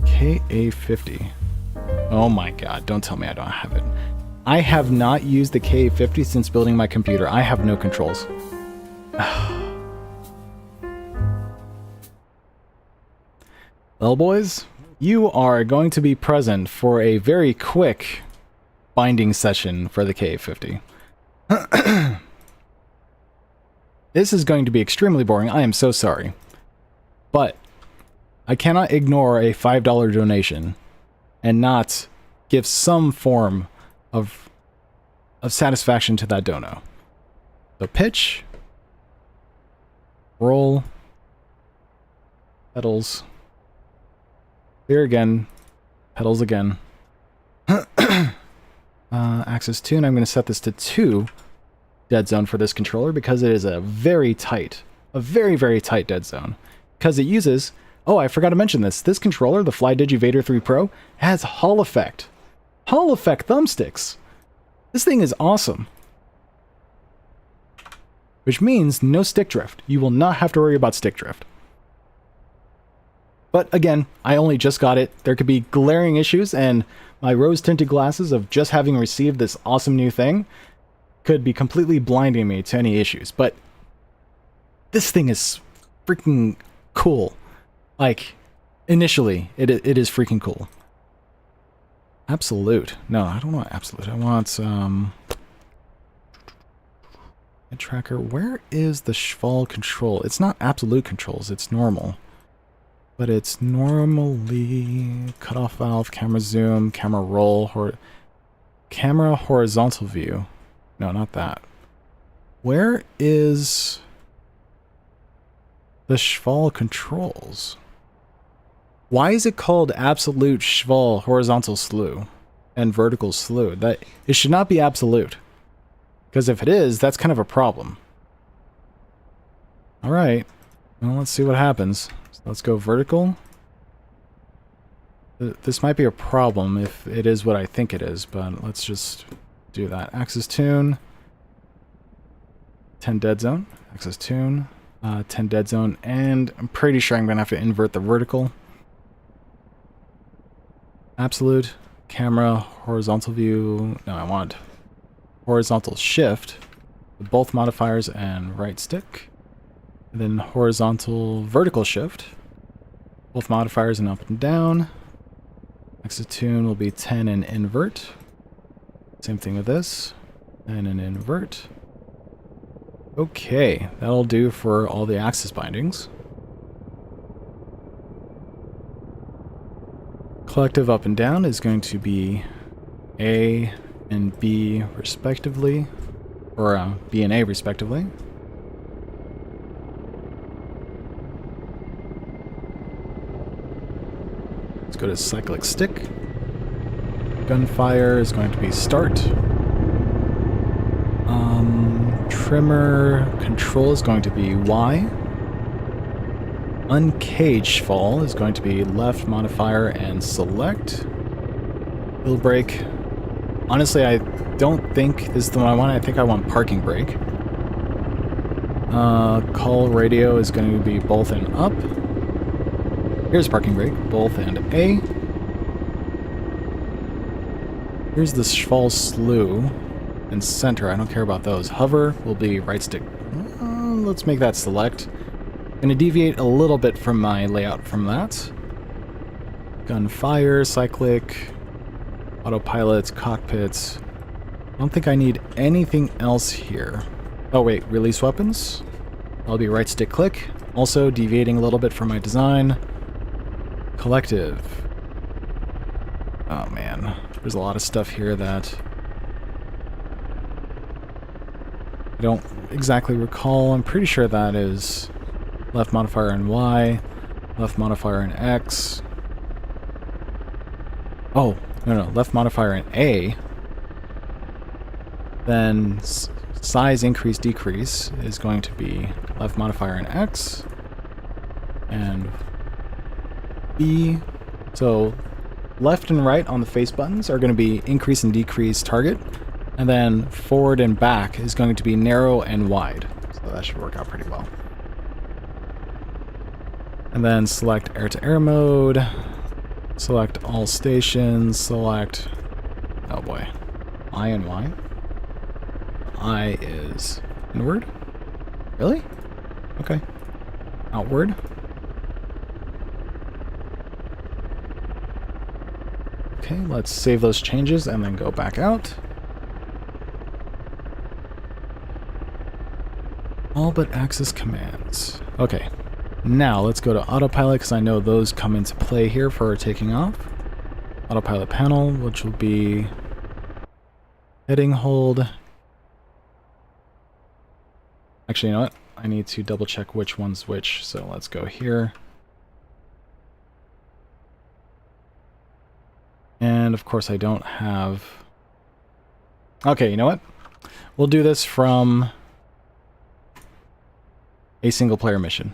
KA-50. Oh my god, don't tell me I don't have it. I have not used the KA-50 since building my computer. I have no controls. Well, boys, you are going to be present for a very quick binding session for the KA-50. This is going to be extremely boring. I am so sorry. But I cannot ignore a $5 donation and not give some form of satisfaction to that dono. So pitch, roll, pedals, clear again, pedals again. Axis 2, and I'm going to set this to 2 dead zone for this controller because it is a very tight, very tight dead zone. Because it uses, oh, I forgot to mention this. This controller, the FlyDigi Vader 3 Pro, has Hall Effect. Hall Effect thumbsticks. This thing is awesome. which means no stick drift. You will not have to worry about stick drift. But again, I only just got it. There could be glaring issues, and my rose-tinted glasses of just having received this awesome new thing could be completely blinding me to any issues. But this thing is freaking cool. Like, initially, it is freaking cool. Absolute. No, I don't want absolute. I want, a tracker. Where is the Schwal control? It's not absolute controls, it's normal. But it's normally cutoff valve, camera zoom, camera roll, camera horizontal view. No, not that. Where is the Schwal controls? Why is it called absolute Schwal horizontal slew and vertical slew? That it should not be absolute. Because if it is, that's kind of a problem. Alright. Well, let's see what happens. So let's go vertical. This might be a problem if it is what I think it is, but let's just do that. Axis tune. 10 dead zone. Axis tune. 10 dead zone. And I'm pretty sure I'm going to have to invert the vertical. Absolute. Camera. Horizontal view. No, I want horizontal shift. Both modifiers and right stick. And then horizontal vertical shift. Both modifiers and up and down. Axis tune will be 10 and invert. Same thing with this. And an invert. Okay, that'll do for all the axis bindings. Collective up and down is going to be A and B respectively. Or B and A respectively. Let's go to cyclic stick. Gunfire is going to be start. Trimmer control is going to be Y. Uncaged fall is going to be left modifier and select. Wheel brake. Honestly, I don't think this is the one I want. I think I want parking brake. Call radio is going to be both and up. Here's parking brake, both and A. Here's the Schwal slew and center. I don't care about those. Hover will be right stick. Let's make that select. I'm going to deviate a little bit from my layout from that. Gunfire, cyclic, autopilot, cockpits. I don't think I need anything else here. Oh wait, release weapons. I'll be right stick click. Also deviating a little bit from my design. Collective. Oh man, there's a lot of stuff here that I don't exactly recall. I'm pretty sure that is left modifier and Y, left modifier and X. Oh, no, left modifier and A. Then size increase decrease is going to be left modifier and X. And B. So left and right on the face buttons are going to be increase and decrease target. And then forward and back is going to be narrow and wide. So that should work out pretty well. And then select air-to-air mode. Select all stations. Select... oh boy. I and Y. I is inward. Really? Okay. Outward. Okay, let's save those changes and then go back out. All but access commands. Okay, now let's go to autopilot because I know those come into play here for taking off. Autopilot panel, which will be heading hold. Actually, you know what? I need to double check which one's which, so let's go here. And of course I don't have... okay, you know what? We'll do this from a single player mission.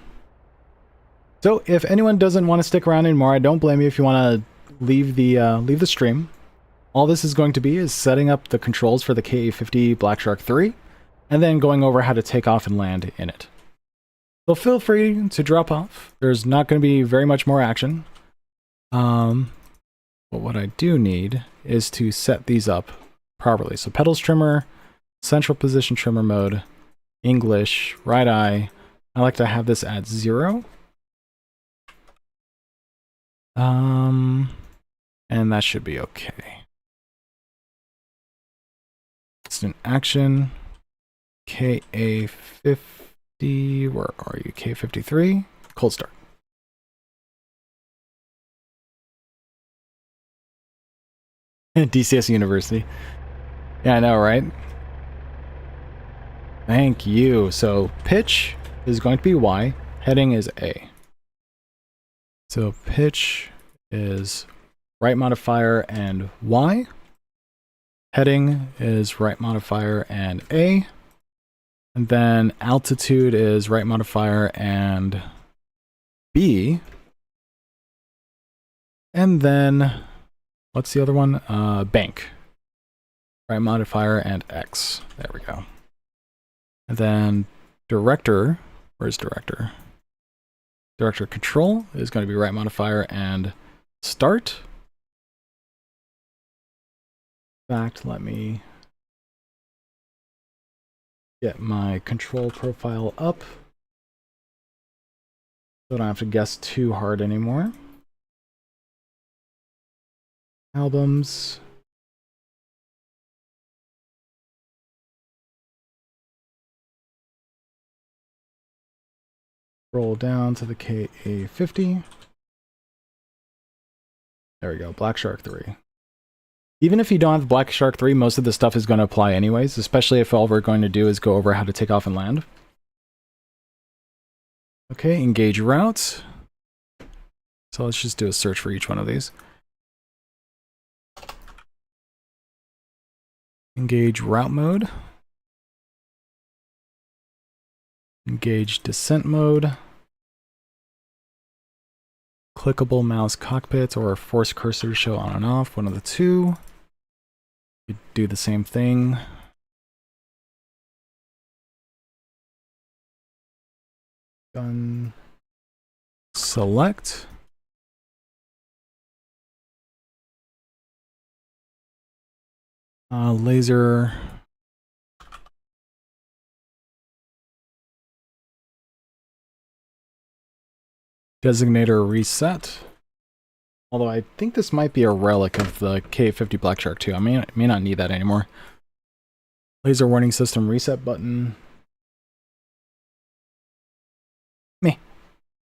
So if anyone doesn't want to stick around anymore, I don't blame you if you want to leave the stream. All this is going to be is setting up the controls for the KA-50 Black Shark 3. and then going over how to take off and land in it. So feel free to drop off. There's not going to be very much more action. But what I do need is to set these up properly. So pedals trimmer, central position trimmer mode, English, right eye. I like to have this at 0. And that should be okay. Instant action, KA50, where are you? K53, cold start. DCS University. Yeah, I know, right? Thank you. So pitch is going to be Y, heading is A. So pitch is right modifier and Y. Heading is right modifier and A. And then altitude is right modifier and B. And then, what's the other one? Bank. Right modifier and X. There we go. And then director, where's director? Director control is going to be right modifier and start. In fact, let me get my control profile up so I don't have to guess too hard anymore. Albums. Roll down to the KA50. There we go, Black Shark 3. Even if you don't have Black Shark 3, most of the stuff is going to apply anyways, especially if all we're going to do is go over how to take off and land. Okay, engage route. So let's just do a search for each one of these. Engage route mode. Engage descent mode. Clickable mouse cockpit or force cursor to show on and off, one of the two. You do the same thing. Gun select. Laser designator reset. Although I think this might be a relic of the K50 Black Shark 2. I may not need that anymore. Laser warning system reset button. Meh.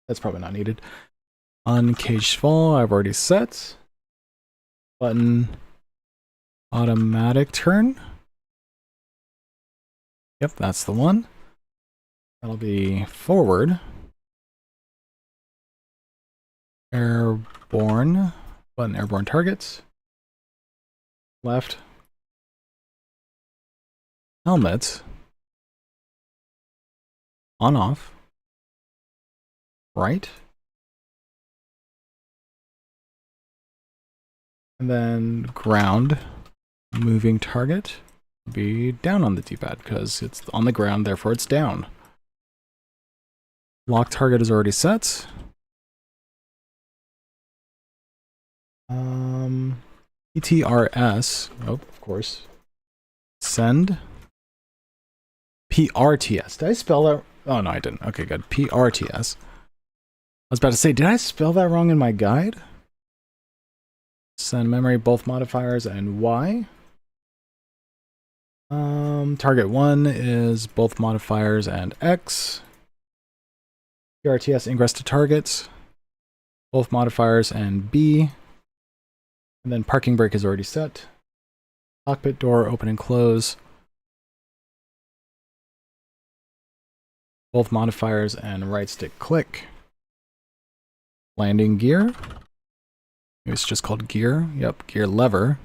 That's probably not needed. Uncaged fall, I've already set. Button. Automatic turn. Yep, that's the one. That'll be forward. Airborne. Button airborne targets. Left. Helmet. On off. Right. And then ground. Moving target. Be down on the D-pad because it's on the ground, therefore it's down. Lock target is already set. PTRS. Oh, of course. Send. PRTS. Did I spell that? Oh, no, I didn't. Okay, good. PRTS. I was about to say, did I spell that wrong in my guide? Send memory, both modifiers, and Y. Target 1 is both modifiers and X. PRTS ingress to targets. Both modifiers and B. And then parking brake is already set. Cockpit door open and close. Both modifiers and right stick click. Landing gear. It's just called gear. Yep, gear lever.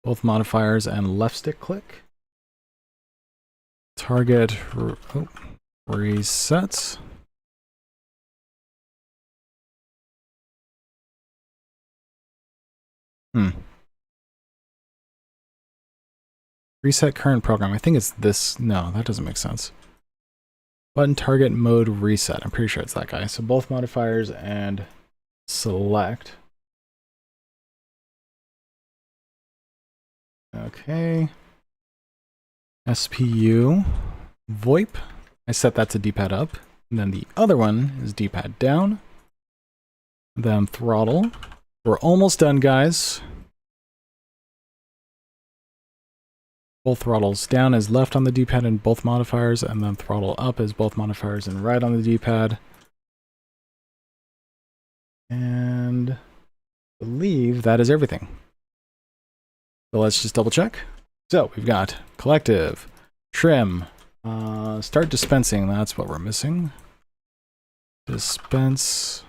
Both modifiers and left stick click. Target reset. Reset current program. I think it's this. No, that doesn't make sense. Button target mode reset. I'm pretty sure it's that guy. So both modifiers and select. Okay. SPU. VoIP. I set that to D-pad up. And then the other one is D-pad down. Then throttle. We're almost done, guys. Both throttles down is left on the D-pad and both modifiers, and then throttle up is both modifiers and right on the D-pad. And I believe that is everything. So let's just double check. So we've got collective, trim, start dispensing, that's what we're missing. Dispense.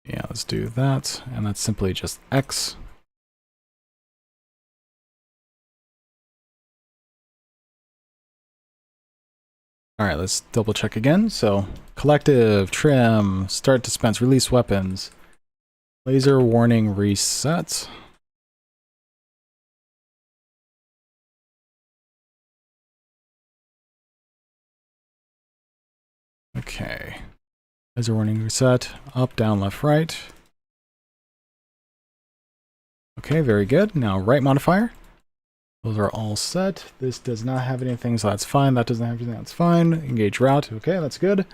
Yeah, let's do that, and that's simply just X. All right, let's double check again. So collective, trim, start dispense, release weapons, laser warning reset. Okay, laser warning reset, up, down, left, right. Okay, very good. Now right modifier. Those are all set. This does not have anything, so that's fine. That doesn't have anything, that's fine. Engage route. Okay, that's good.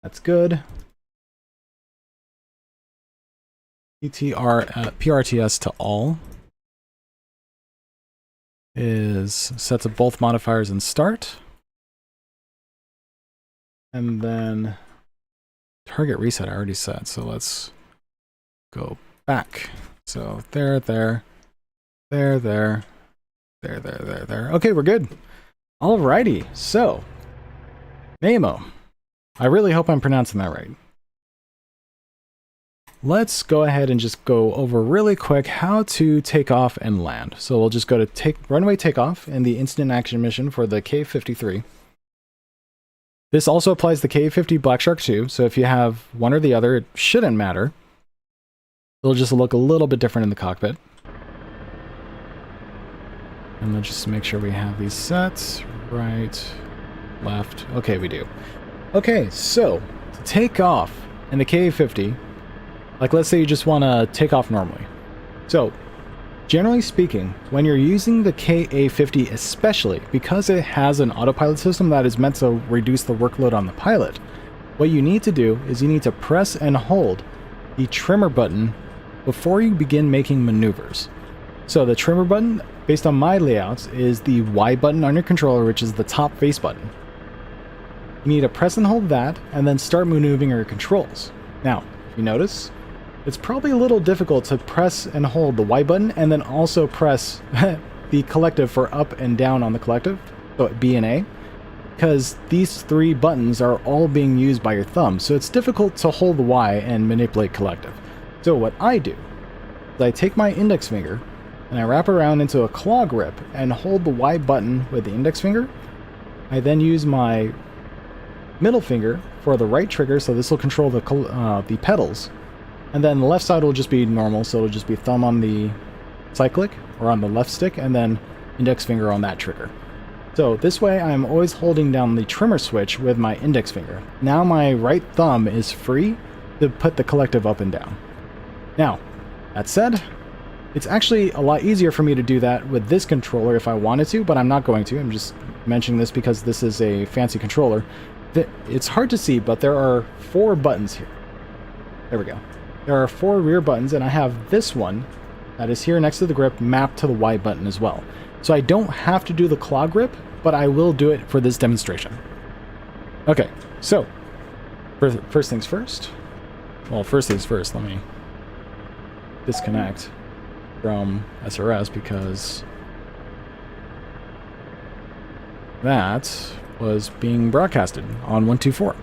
That's good. PRTS to all is set to both modifiers and start. And then target reset I already set, so let's go back. So there. Okay, we're good. Alrighty, so Nemo. I really hope I'm pronouncing that right. Let's go ahead and just go over really quick how to take off and land. So we'll just go to runway takeoff in the instant action mission for the K-53. This also applies to K-50 Black Shark 2, so if you have one or the other, it shouldn't matter. It'll just look a little bit different in the cockpit. And let's just make sure we have these set. Right, left. Okay, we do. Okay, so to take off in the Ka-50, like let's say you just want to take off normally. So generally speaking, when you're using the Ka-50 especially, because it has an autopilot system that is meant to reduce the workload on the pilot, what you need to do is you need to press and hold the trimmer button before you begin making maneuvers. So the trimmer button, based on my layouts, is the Y button on your controller, which is the top face button. You need to press and hold that, and then start maneuvering your controls. Now, if you notice, it's probably a little difficult to press and hold the Y button, and then also press the collective for up and down on the collective, so B and A, because these three buttons are all being used by your thumb, so it's difficult to hold the Y and manipulate collective. So what I do is I take my index finger and I wrap around into a claw grip and hold the Y button with the index finger. I then use my middle finger for the right trigger, so this will control the pedals. And then the left side will just be normal, so it'll just be thumb on the cyclic or on the left stick and then index finger on that trigger. So this way I'm always holding down the trimmer switch with my index finger. Now my right thumb is free to put the collective up and down. Now, that said, it's actually a lot easier for me to do that with this controller if I wanted to, but I'm not going to. I'm just mentioning this because this is a fancy controller. It's hard to see, but there are 4 buttons here. There we go. There are 4 rear buttons, and I have this one that is here next to the grip mapped to the Y button as well. So I don't have to do the claw grip, but I will do it for this demonstration. Okay, so first things first. Well, first things first, let me disconnect from SRS because that was being broadcasted on 124.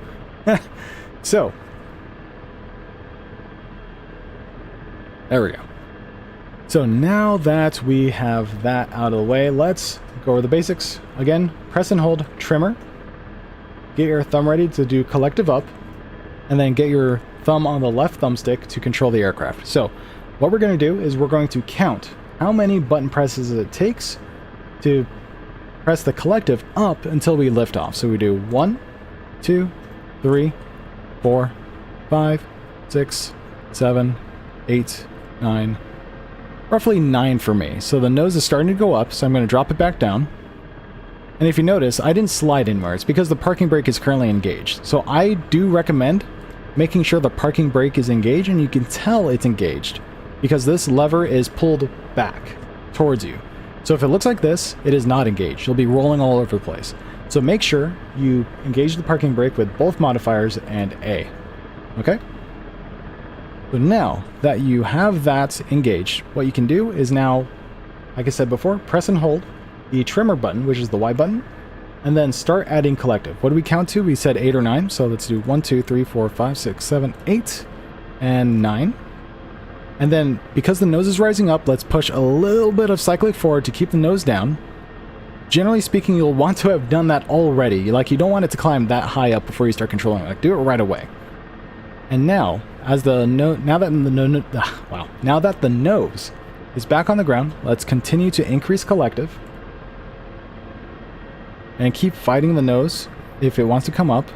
So there we go. So now that we have that out of the way, let's go over the basics. Again, press and hold trimmer. Get your thumb ready to do collective up, and then get your thumb on the left thumbstick to control the aircraft. So what we're going to do is we're going to count how many button presses it takes to press the collective up until we lift off. So we do 1, 2, 3, 4, 5, 6, 7, 8, 9, roughly 9 for me. So the nose is starting to go up, so I'm going to drop it back down. And if you notice, I didn't slide anywhere. It's because the parking brake is currently engaged. So I do recommend making sure the parking brake is engaged, and you can tell it's engaged because this lever is pulled back towards you. So if it looks like this, it is not engaged. You'll be rolling all over the place. So make sure you engage the parking brake with both modifiers and A. Okay? So now that you have that engaged, what you can do is now, like I said before, press and hold the trimmer button, which is the Y button, and then start adding collective. What do we count to? We said 8 or 9, so let's do 1, 2, 3, 4, 5, 6, 7, 8, and 9. And then, because the nose is rising up, let's push a little bit of cyclic forward to keep the nose down. Generally speaking, you'll want to have done that already. Like, you don't want it to climb that high up before you start controlling it. Like, do it right away. And now, as the now that the nose is back on the ground, let's continue to increase collective. And keep fighting the nose if it wants to come up.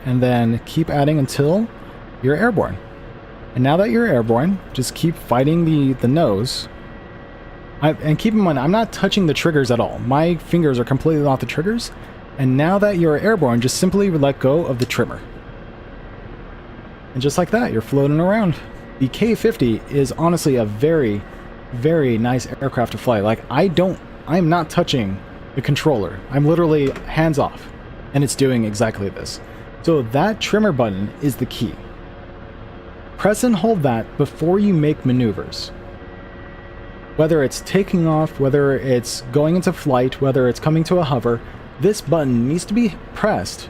And then keep adding until you're airborne. And now that you're airborne, just keep fighting the nose. And keep in mind, I'm not touching the triggers at all. My fingers are completely off the triggers. And now that you're airborne, just simply let go of the trimmer. And just like that, you're floating around. The K-50 is honestly a very, very nice aircraft to fly. Like, I'm not touching the controller. I'm literally hands off. And it's doing exactly this. So that trimmer button is the key. Press and hold that before you make maneuvers. Whether it's taking off, whether it's going into flight, whether it's coming to a hover, this button needs to be pressed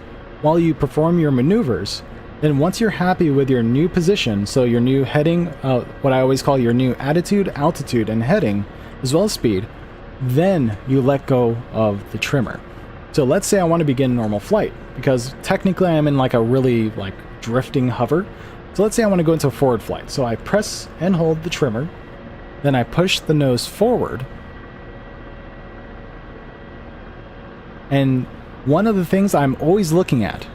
while you perform your maneuvers. Then once you're happy with your new position, so your new heading, what I always call your new attitude, altitude, and heading, as well as speed, then you let go of the trimmer. So let's say I want to begin normal flight, because technically I'm in like a really like drifting hover. So let's say I want to go into a forward flight. So I press and hold the trimmer, then I push the nose forward. And one of the things I'm always looking at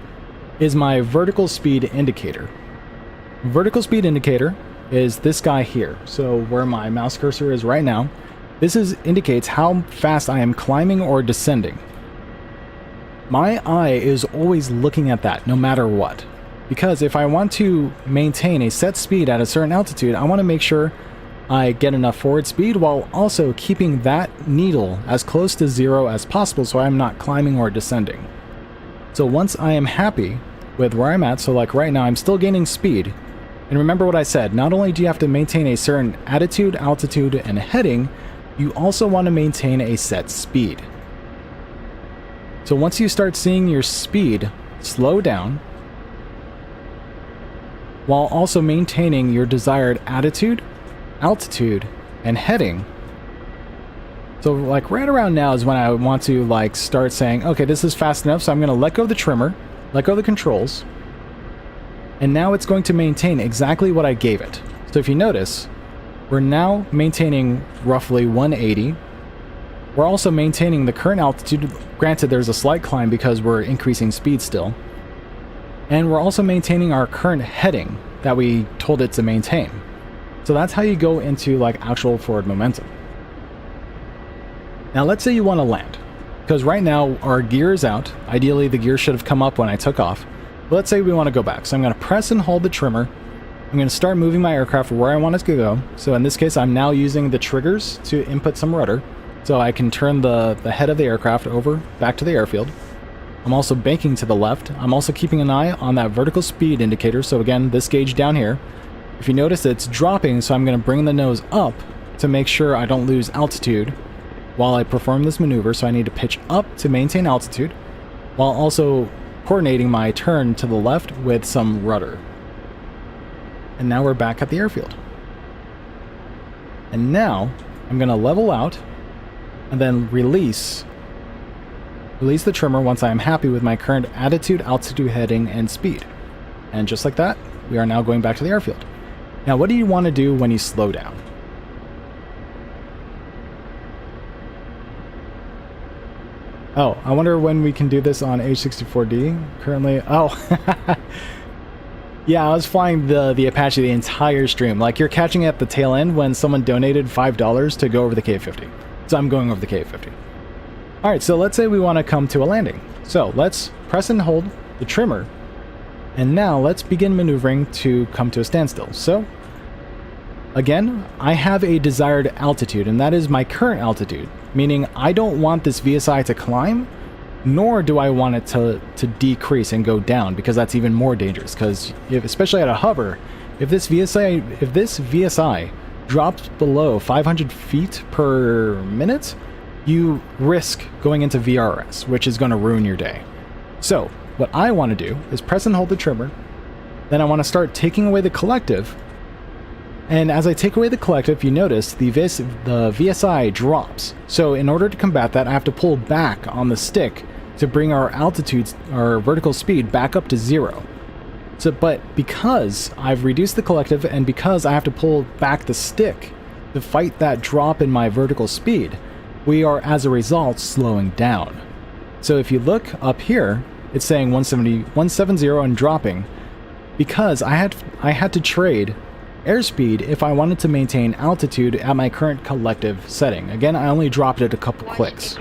is my vertical speed indicator. Vertical speed indicator is this guy here. So where my mouse cursor is right now, this indicates how fast I am climbing or descending. My eye is always looking at that, no matter what. Because if I want to maintain a set speed at a certain altitude, I want to make sure I get enough forward speed while also keeping that needle as close to 0 as possible so I'm not climbing or descending. So once I am happy with where I'm at, so like right now I'm still gaining speed, and remember what I said, not only do you have to maintain a certain attitude, altitude, and heading, you also want to maintain a set speed. So once you start seeing your speed slow down, while also maintaining your desired attitude, altitude, and heading. So like right around now is when I want to like start saying, okay, this is fast enough, so I'm going to let go of the trimmer, let go of the controls, and now it's going to maintain exactly what I gave it. So if you notice, we're now maintaining roughly 180. We're also maintaining the current altitude. Granted, there's a slight climb because we're increasing speed still. And we're also maintaining our current heading that we told it to maintain. So that's how you go into like actual forward momentum. Now let's say you want to land, because right now our gear is out. Ideally the gear should have come up when I took off. But let's say we want to go back. So I'm going to press and hold the trimmer. I'm going to start moving my aircraft where I want it to go. So in this case I'm now using the triggers to input some rudder. So I can turn the head of the aircraft over back to the airfield. I'm also banking to the left. I'm also keeping an eye on that vertical speed indicator. So again, this gauge down here, if you notice it's dropping, so I'm going to bring the nose up to make sure I don't lose altitude while I perform this maneuver. So I need to pitch up to maintain altitude while also coordinating my turn to the left with some rudder. And now we're back at the airfield. And now I'm going to level out and then release the trimmer once I am happy with my current attitude, altitude, heading, and speed. And just like that, we are now going back to the airfield. Now, what do you want to do when you slow down? Oh, I wonder when we can do this on AH-64D. Currently, oh, yeah, I was flying the Apache the entire stream. Like, you're catching at the tail end when someone donated $5 to go over the K-50. So I'm going over the K-50. Alright, so let's say we want to come to a landing. So let's press and hold the trimmer. And now let's begin maneuvering to come to a standstill. So, again, I have a desired altitude, and that is my current altitude. Meaning I don't want this VSI to climb, nor do I want it to decrease and go down, because that's even more dangerous. Because especially at a hover, if this VSI drops below 500 feet per minute, you risk going into VRS, which is going to ruin your day. So what I want to do is press and hold the trimmer. Then I want to start taking away the collective. And as I take away the collective, you notice the VSI drops. So in order to combat that, I have to pull back on the stick to bring our altitudes, our vertical speed, back up to 0. So, but because I've reduced the collective and because I have to pull back the stick to fight that drop in my vertical speed, we are, as a result, slowing down. So if you look up here, it's saying 170 and dropping, because I had to trade airspeed if I wanted to maintain altitude at my current collective setting. Again, I only dropped it a couple clicks.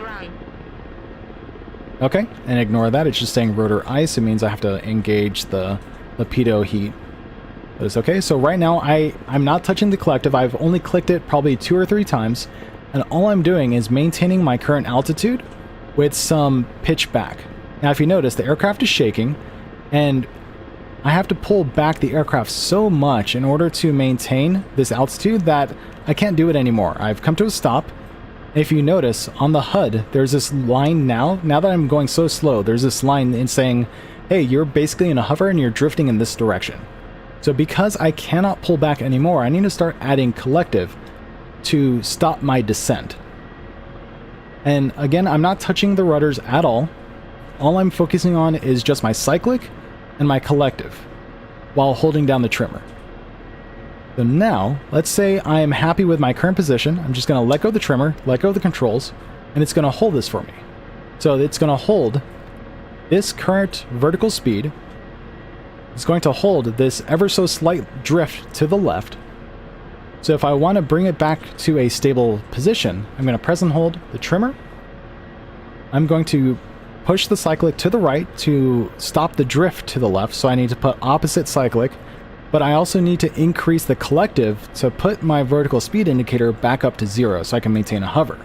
Okay, and ignore that, it's just saying rotor ice. It means I have to engage the pitot heat. But it's okay. So right now I'm not touching the collective. I've only clicked it probably 2 or 3 times, and all I'm doing is maintaining my current altitude with some pitch back. Now if you notice, the aircraft is shaking, and I have to pull back the aircraft so much in order to maintain this altitude that I can't do it anymore. I've come to a stop. If you notice, on the HUD, there's this line now that I'm going so slow, there's this line in saying, hey, you're basically in a hover and you're drifting in this direction. So because I cannot pull back anymore, I need to start adding collective to stop my descent. And again, I'm not touching the rudders at all. All I'm focusing on is just my cyclic and my collective while holding down the trimmer. So now, let's say I am happy with my current position. I'm just going to let go of the trimmer, let go of the controls, and it's going to hold this for me. So it's going to hold this current vertical speed. It's going to hold this ever so slight drift to the left. So if I want to bring it back to a stable position, I'm going to press and hold the trimmer. I'm going to push the cyclic to the right to stop the drift to the left, so I need to put opposite cyclic, but I also need to increase the collective to put my vertical speed indicator back up to 0 so I can maintain a hover.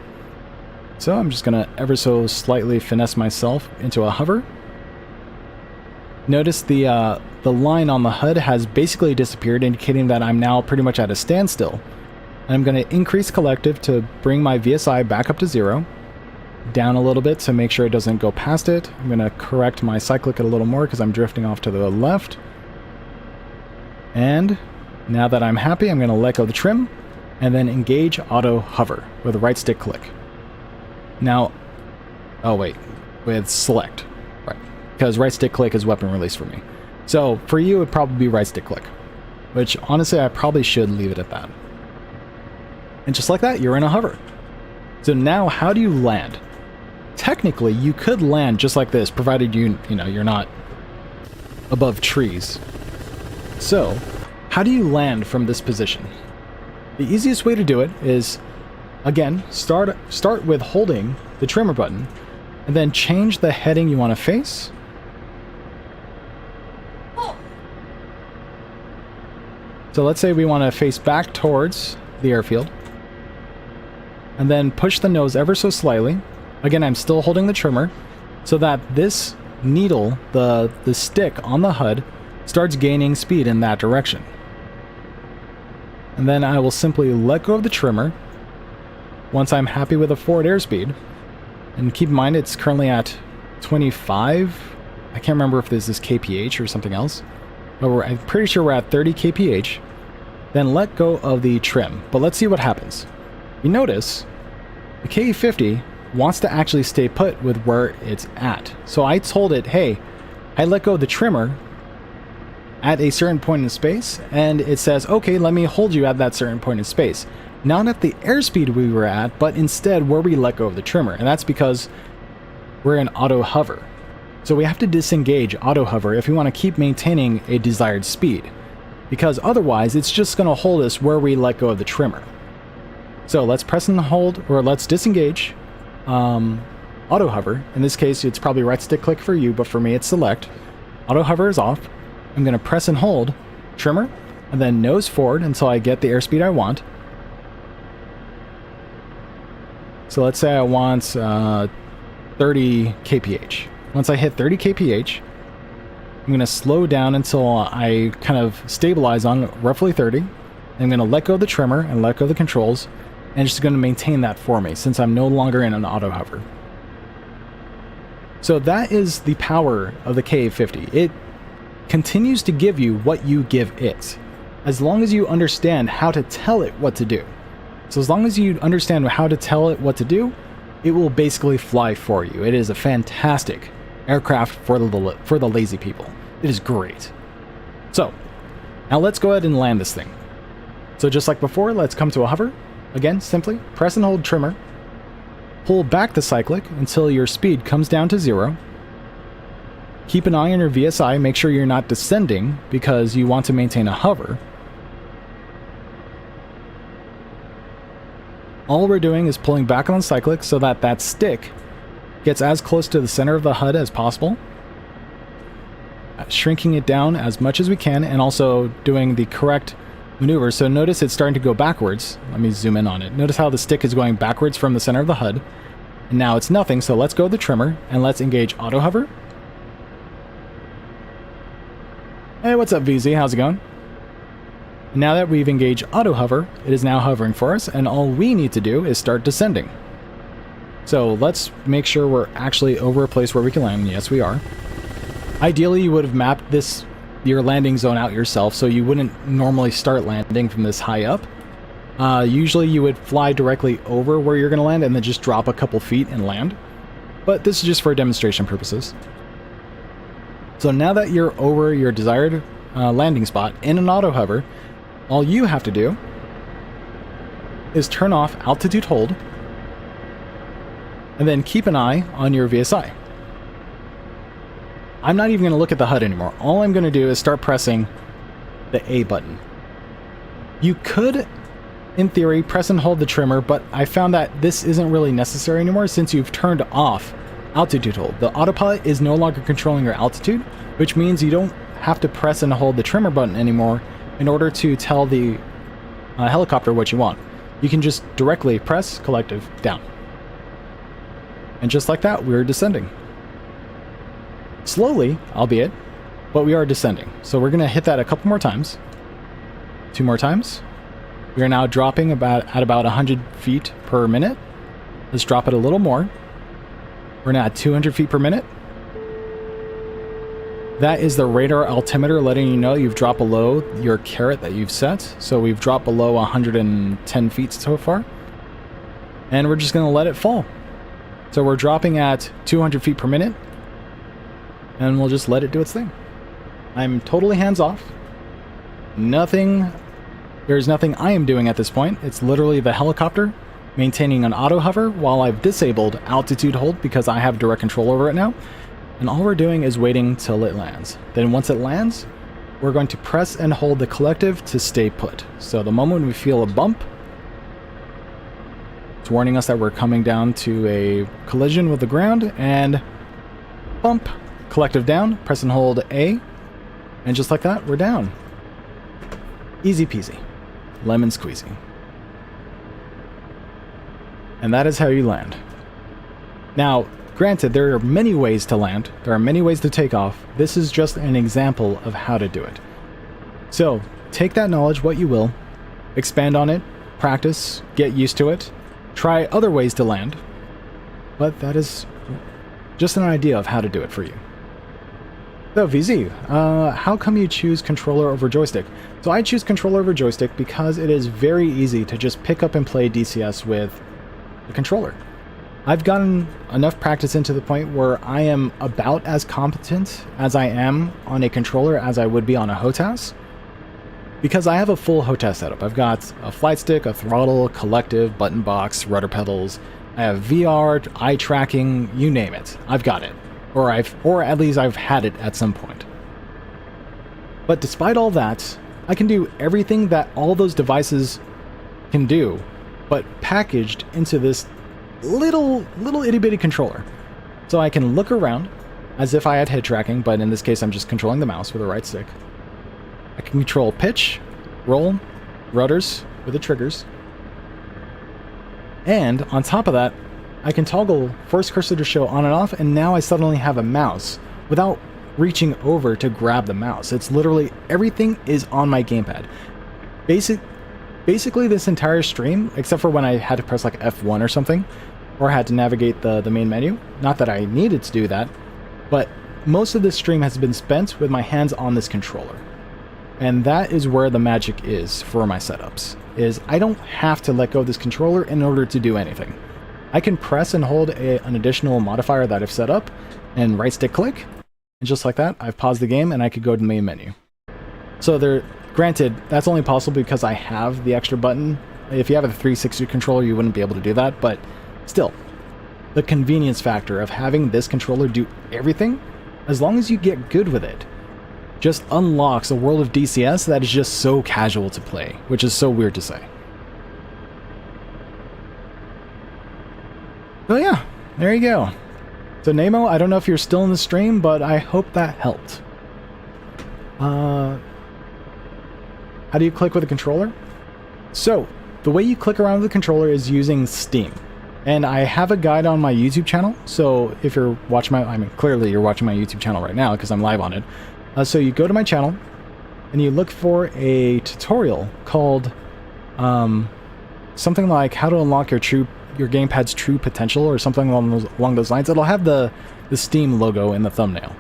So I'm just going to ever so slightly finesse myself into a hover. Notice the line on the HUD has basically disappeared, indicating that I'm now pretty much at a standstill. And I'm going to increase collective to bring my VSI back up to 0. Down a little bit to make sure it doesn't go past it. I'm going to correct my cyclic a little more because I'm drifting off to the left. And now that I'm happy, I'm going to let go of the trim and then engage auto hover with a right stick click. Now, oh wait, with select, right? Because right stick click is weapon release for me. So for you, it'd probably be right stick click, which honestly, I probably should leave it at that. And just like that, you're in a hover. So now how do you land? Technically, you could land just like this, provided you're not above trees. So, how do you land from this position? The easiest way to do it is, again, start with holding the trimmer button, and then change the heading you want to face. So let's say we want to face back towards the airfield, and then push the nose ever so slightly. Again, I'm still holding the trimmer, so that this needle, the stick on the HUD, starts gaining speed in that direction. And then I will simply let go of the trimmer once I'm happy with the forward airspeed. And keep in mind, it's currently at 25. I can't remember if this is kph or something else, but I'm pretty sure we're at 30 kph. Then let go of the trim. But let's see what happens. You notice the K-50 wants to actually stay put with where it's at. So I told it, hey, I let go of the trimmer, at a certain point in space, and it says, okay, let me hold you at that certain point in space. Not at the airspeed we were at, but instead where we let go of the trimmer, and that's because we're in auto hover. So we have to disengage auto hover if we want to keep maintaining a desired speed, because otherwise it's just going to hold us where we let go of the trimmer. So let's press and hold, or let's disengage auto hover. In this case, it's probably right stick click for you, but for me it's select. Auto hover is off. I'm going to press and hold trimmer, and then nose forward until I get the airspeed I want. So let's say I want 30 kph. Once I hit 30 kph, I'm going to slow down until I kind of stabilize on roughly 30. I'm going to let go of the trimmer and let go of the controls, and it's just going to maintain that for me since I'm no longer in an auto hover. So that is the power of the KA-50. It continues to give you what you give it, as long as you understand how to tell it what to do. So as long as you understand how to tell it what to do, it will basically fly for you. It is a fantastic aircraft for the lazy people. It is great. So now let's go ahead and land this thing. So just like before, let's come to a hover. Again, simply press and hold trimmer. Pull back the cyclic until your speed comes down to 0. Keep an eye on your VSI, make sure you're not descending because you want to maintain a hover. All we're doing is pulling back on the cyclic so that that stick gets as close to the center of the HUD as possible. Shrinking it down as much as we can and also doing the correct maneuver. So notice it's starting to go backwards. Let me zoom in on it. Notice how the stick is going backwards from the center of the HUD. And now it's nothing, so let's go to the trimmer and let's engage auto hover. Hey, what's up, VZ? How's it going? Now that we've engaged auto hover, it is now hovering for us, and all we need to do is start descending. So let's make sure we're actually over a place where we can land. Yes, we are. Ideally, you would have mapped your landing zone out yourself, so you wouldn't normally start landing from this high up. Usually you would fly directly over where you're going to land and then just drop a couple feet and land. But this is just for demonstration purposes. So now that you're over your desired landing spot in an auto hover, all you have to do is turn off altitude hold and then keep an eye on your VSI. I'm not even going to look at the HUD anymore. All I'm going to do is start pressing the A button. You could, in theory, press and hold the trimmer, but I found that this isn't really necessary anymore since you've turned off altitude hold. The autopilot is no longer controlling your altitude, which means you don't have to press and hold the trimmer button anymore in order to tell the helicopter what you want. You can just directly press collective down. And just like that, we're descending. Slowly, albeit, but we are descending. So we're going to hit that a couple more times. 2 more times. We are now dropping at about 100 feet per minute. Let's drop it a little more. We're now at 200 feet per minute. That is the radar altimeter letting you know you've dropped below your carrot that you've set. So we've dropped below 110 feet so far. And we're just going to let it fall. So we're dropping at 200 feet per minute. And we'll just let it do its thing. I'm totally hands off. There's nothing I am doing at this point. It's literally the helicopter maintaining an auto hover while I've disabled altitude hold because I have direct control over it now. And all we're doing is waiting till it lands. Then once it lands, we're going to press and hold the collective to stay put. So the moment we feel a bump, it's warning us that we're coming down to a collision with the ground, and bump, collective down, press and hold A, and just like that, we're down. Easy peasy. Lemon squeezy. And that is how you land. Now, granted, there are many ways to land. There are many ways to take off. This is just an example of how to do it. So, take that knowledge, what you will, expand on it, practice, get used to it, try other ways to land. But that is just an idea of how to do it for you. So, VZ, how come you choose controller over joystick? So I choose controller over joystick because it is very easy to just pick up and play DCS with the controller. I've gotten enough practice into the point where I am about as competent as I am on a controller as I would be on a HOTAS. Because I have a full HOTAS setup. I've got a flight stick, a throttle, collective, button box, rudder pedals. I have VR, eye tracking, you name it. I've got it. Or at least I've had it at some point. But despite all that, I can do everything that all those devices can do, but packaged into this little itty bitty controller. So I can look around as if I had head tracking, but in this case I'm just controlling the mouse with the right stick. I can control pitch, roll, rudders with the triggers. And on top of that, I can toggle force cursor to show on and off, and now I suddenly have a mouse without reaching over to grab the mouse. It's literally everything is on my gamepad. Basically this entire stream, except for when I had to press like F1 or something, or had to navigate the main menu. Not that I needed to do that, but most of this stream has been spent with my hands on this controller. And that is where the magic is for my setups, is I don't have to let go of this controller in order to do anything. I can press and hold an additional modifier that I've set up, and right stick click, and just like that, I've paused the game and I could go to the main menu. So granted, that's only possible because I have the extra button. If you have a 360 controller, you wouldn't be able to do that, but still, the convenience factor of having this controller do everything, as long as you get good with it, just unlocks a world of DCS that is just so casual to play, which is so weird to say. So yeah, there you go. So Nemo, I don't know if you're still in the stream, but I hope that helped. How do you click with a controller? So, the way you click around with the controller is using Steam. And I have a guide on my YouTube channel, so if you're watching clearly you're watching my YouTube channel right now because I'm live on it. So you go to my channel, and you look for a tutorial called something like how to unlock your gamepad's true potential, or something along those lines. It'll have the Steam logo in the thumbnail.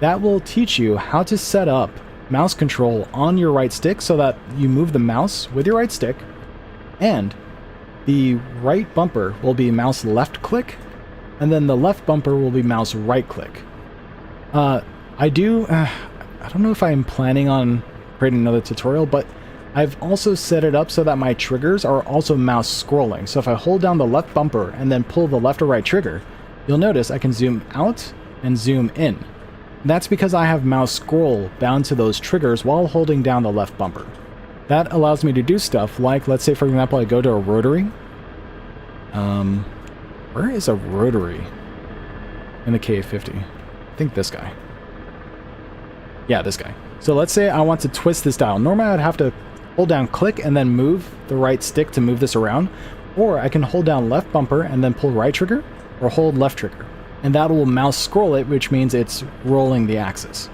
That will teach you how to set up mouse control on your right stick so that you move the mouse with your right stick, and the right bumper will be mouse left click, and then the left bumper will be mouse right click. I don't know if I'm planning on creating another tutorial, but I've also set it up so that my triggers are also mouse scrolling. So if I hold down the left bumper and then pull the left or right trigger, you'll notice I can zoom out and zoom in. That's because I have mouse scroll bound to those triggers while holding down the left bumper. That allows me to do stuff like, let's say for example, I go to a rotary. Where is a rotary in the KA50? I think this guy. Yeah, this guy. So let's say I want to twist this dial. Normally I'd have to hold down click and then move the right stick to move this around. Or I can hold down left bumper and then pull right trigger, or hold left trigger. And that will mouse scroll it, which means it's rolling the axis.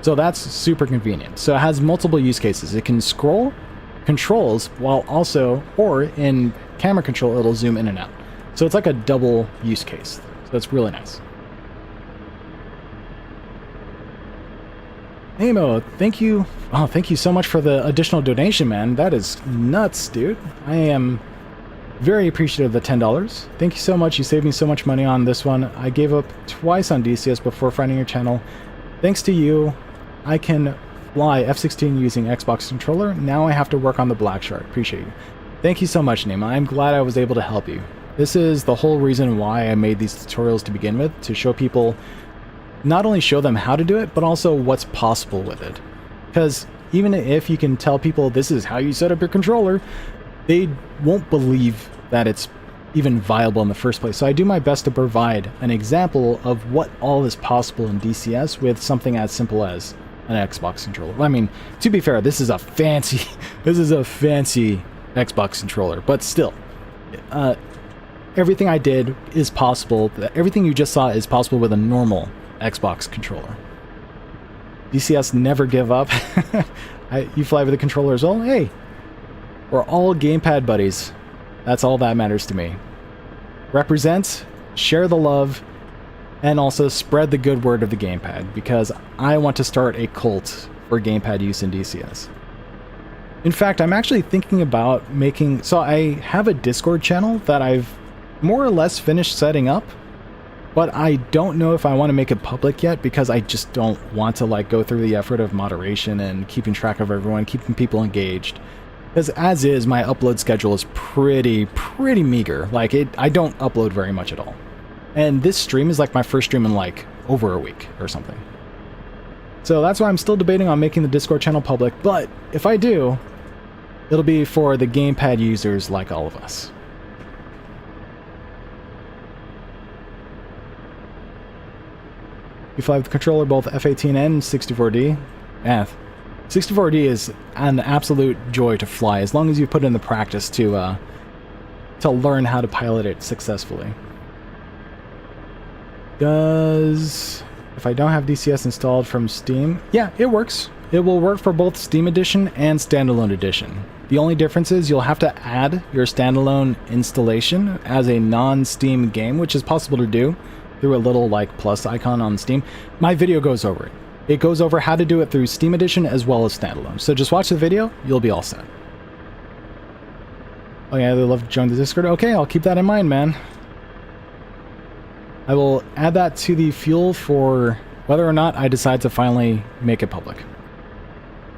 So that's super convenient. So it has multiple use cases. It can scroll controls while also, or in camera control, it'll zoom in and out. So it's like a double use case. So it's really nice. Nemo, thank you. Oh, thank you so much for the additional donation, man. That is nuts, dude. I am very appreciative of the $10. Thank you so much. You saved me so much money on this one. I gave up twice on DCS before finding your channel. Thanks to you, I can fly F-16 using Xbox controller. Now I have to work on the Black Shark. Appreciate you. Thank you so much, Nemo. I'm glad I was able to help you. This is the whole reason why I made these tutorials to begin with, to show people, not only show them how to do it, but also what's possible with it. Because even if you can tell people this is how you set up your controller, they won't believe that it's even viable in the first place. So I do my best to provide an example of what all is possible in DCS with something as simple as an Xbox controller. I mean, to be fair, this is a fancy Xbox controller, but still, everything I did is possible. Everything you just saw is possible with a normal Xbox controller. DCS never give up. You fly with a controller as well? Hey, we're all gamepad buddies. That's all that matters to me. Represent, share the love, and also spread the good word of the gamepad, because I want to start a cult for gamepad use in DCS. In fact, I'm actually thinking about making... So I have a Discord channel that I've more or less finished setting up, but I don't know if I want to make it public yet because I just don't want to like go through the effort of moderation and keeping track of everyone, keeping people engaged. Because as is, my upload schedule is pretty meager. Like I don't upload very much at all. And this stream is like my first stream in like over a week or something. So that's why I'm still debating on making the Discord channel public, but if I do, it'll be for the Gamepad users like all of us. You fly with the controller both F-18 and 64D. 64D is an absolute joy to fly as long as you put in the practice to learn how to pilot it successfully. If I don't have DCS installed from Steam, yeah, it works. It will work for both Steam Edition and Standalone Edition. The only difference is you'll have to add your standalone installation as a non-Steam game, which is possible to do through a little like plus icon on Steam. My video goes over it. It goes over how to do it through Steam Edition as well as standalone. So just watch the video, you'll be all set. Oh yeah, they love to join the Discord. Okay, I'll keep that in mind, man. I will add that to the fuel for whether or not I decide to finally make it public.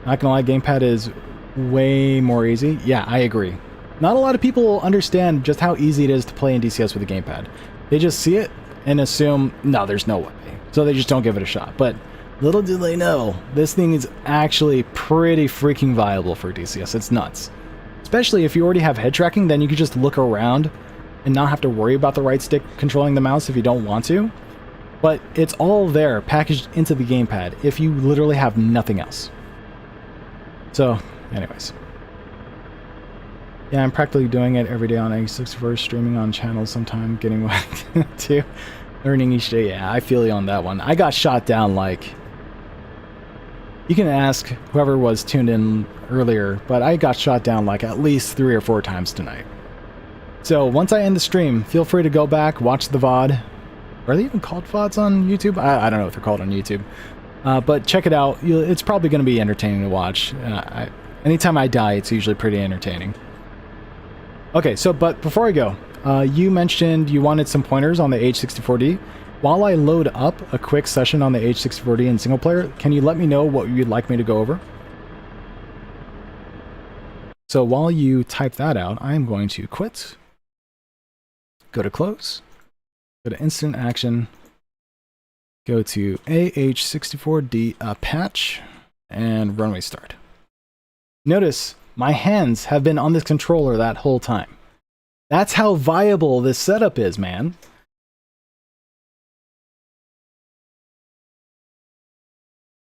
Not gonna lie, Gamepad is way more easy. Yeah, I agree. Not a lot of people understand just how easy it is to play in DCS with a Gamepad. They just see it and assume, no, there's no way. So they just don't give it a shot. But little do they know, this thing is actually pretty freaking viable for DCS. It's nuts. Especially if you already have head tracking, then you can just look around and not have to worry about the right stick controlling the mouse if you don't want to. But it's all there, packaged into the Gamepad, if you literally have nothing else. So, anyways. Yeah, I'm practically doing it every day on AH-64, streaming on channels sometime, getting whacked too. Learning each day. Yeah, I feel you on that one. I got shot down like... You can ask whoever was tuned in earlier, but I got shot down like at least 3 or 4 times tonight. So once I end the stream, feel free to go back, watch the VOD. Are they even called VODs on YouTube? I don't know if they're called on YouTube. But check it out. It's probably going to be entertaining to watch. Anytime I die, it's usually pretty entertaining. Okay, so but before I go, you mentioned you wanted some pointers on the AH-64D. While I load up a quick session on the AH-64D in single player, can you let me know what you'd like me to go over? So while you type that out, I'm going to quit. Go to close, go to instant action, go to AH-64D Apache, and runway start. Notice my hands have been on this controller that whole time. That's how viable this setup is, man.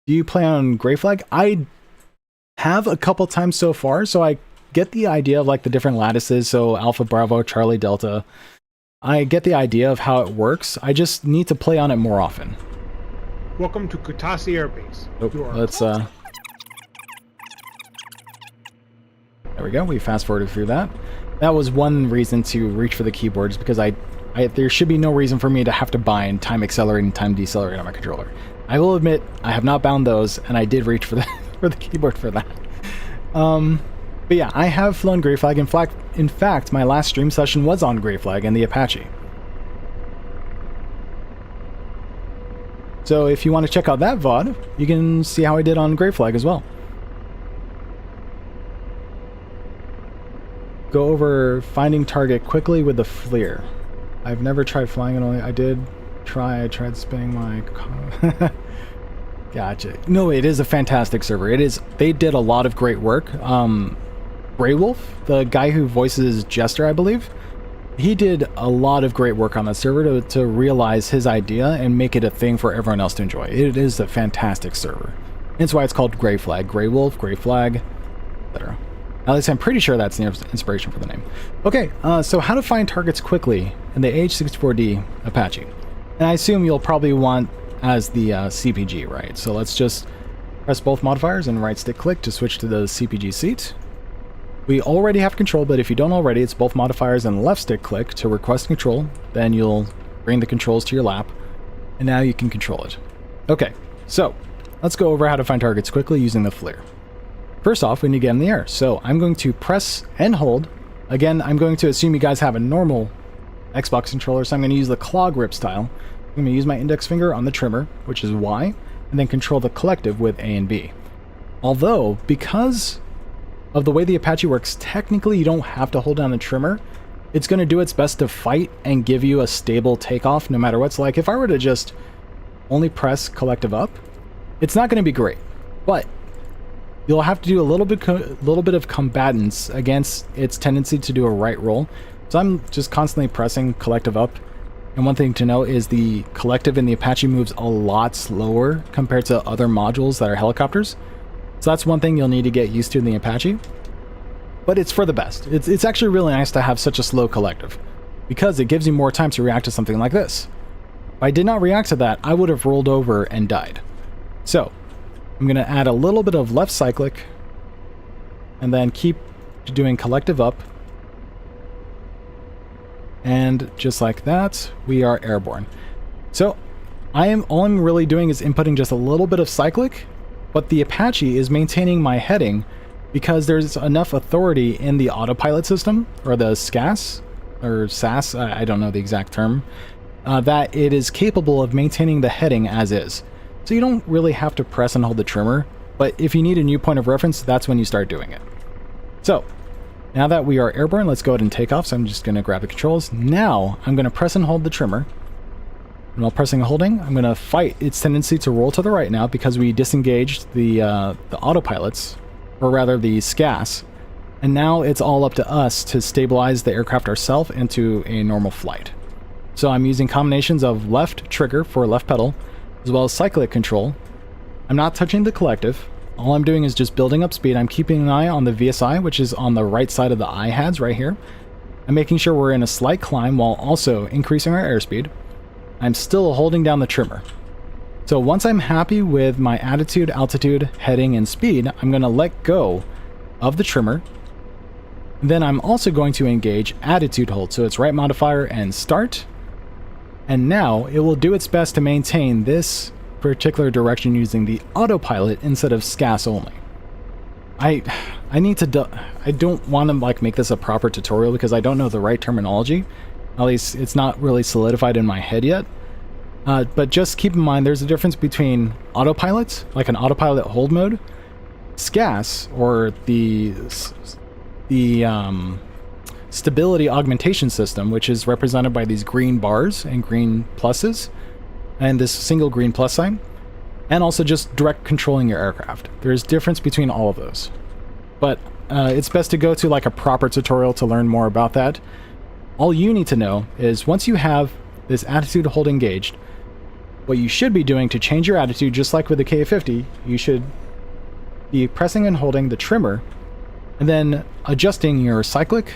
Do you play on Gray Flag? I have a couple times so far, so I get the idea of like the different lattices, so Alpha, Bravo, Charlie, Delta. I get the idea of how it works. I just need to play on it more often. Welcome to Kutaisi Air Base. Oh, let's there we go. We fast forwarded through that. That was one reason to reach for the keyboards, because there should be no reason for me to have to bind time accelerate and time decelerate on my controller. I will admit I have not bound those, and I did reach for the for the keyboard for that. But yeah, I have flown Gray Flag. In fact, my last stream session was on Gray Flag and the Apache. So if you want to check out that VOD, you can see how I did on Gray Flag as well. Go over finding target quickly with the FLIR. I've never tried flying it, I tried spinning my... Gotcha. No, it is a fantastic server. They did a lot of great work. Grey Wolf, the guy who voices Jester, I believe, he did a lot of great work on that server to realize his idea and make it a thing for everyone else to enjoy. It is a fantastic server. That's why it's called Grey Flag. Grey Wolf, Grey Flag, etc. At least I'm pretty sure that's the inspiration for the name. Okay, so how to find targets quickly in the AH-64D Apache. And I assume you'll probably want as the CPG, right? So let's just press both modifiers and right stick click to switch to the CPG seat. We already have control, but if you don't already, it's both modifiers and left stick click to request control. Then you'll bring the controls to your lap, and now you can control it. Okay, so let's go over how to find targets quickly using the FLIR. First off, we need to get in the air. So I'm going to press and hold. Again, I'm going to assume you guys have a normal Xbox controller, so I'm going to use the Clawgrip style. I'm going to use my index finger on the trimmer, which is Y, and then control the collective with A and B. Although, because of the way the Apache works, technically you don't have to hold down the trimmer. It's going to do its best to fight and give you a stable takeoff no matter what. So like if I were to just only press collective up, it's not going to be great. But you'll have to do a little bit of combatants against its tendency to do a right roll. So I'm just constantly pressing collective up. And one thing to note is the collective in the Apache moves a lot slower compared to other modules that are helicopters. So that's one thing you'll need to get used to in the Apache. But it's for the best. It's actually really nice to have such a slow collective, because it gives you more time to react to something like this. If I did not react to that, I would have rolled over and died. So I'm going to add a little bit of left cyclic, and then keep doing collective up. And just like that, we are airborne. So all I'm really doing is inputting just a little bit of cyclic, but the Apache is maintaining my heading because there's enough authority in the autopilot system, or the SCAS, or SAS, I don't know the exact term, that it is capable of maintaining the heading as is. So you don't really have to press and hold the trimmer, but if you need a new point of reference, that's when you start doing it. So now that we are airborne, let's go ahead and take off. So I'm just going to grab the controls. Now I'm going to press and hold the trimmer. And while pressing and holding, I'm going to fight its tendency to roll to the right now because we disengaged the autopilots, or rather the SCAS. And now it's all up to us to stabilize the aircraft ourselves into a normal flight. So I'm using combinations of left trigger for left pedal, as well as cyclic control. I'm not touching the collective. All I'm doing is just building up speed. I'm keeping an eye on the VSI, which is on the right side of the IHADS right here. I'm making sure we're in a slight climb while also increasing our airspeed. I'm still holding down the trimmer. So once I'm happy with my attitude, altitude, heading, and speed, I'm going to let go of the trimmer. Then I'm also going to engage attitude hold. So it's right modifier and start. And now it will do its best to maintain this particular direction using the autopilot instead of SCAS only. I don't want to like make this a proper tutorial because I don't know the right terminology. At least it's not really solidified in my head yet. But just keep in mind there's a difference between autopilot, like an autopilot hold mode, SCAS, or the stability augmentation system, which is represented by these green bars and green pluses, and this single green plus sign, and also just direct controlling your aircraft. There's difference between all of those. But it's best to go to like a proper tutorial to learn more about that. All you need to know is once you have this attitude hold engaged, what you should be doing to change your attitude, just like with the K50, you should be pressing and holding the trimmer, and then adjusting your cyclic,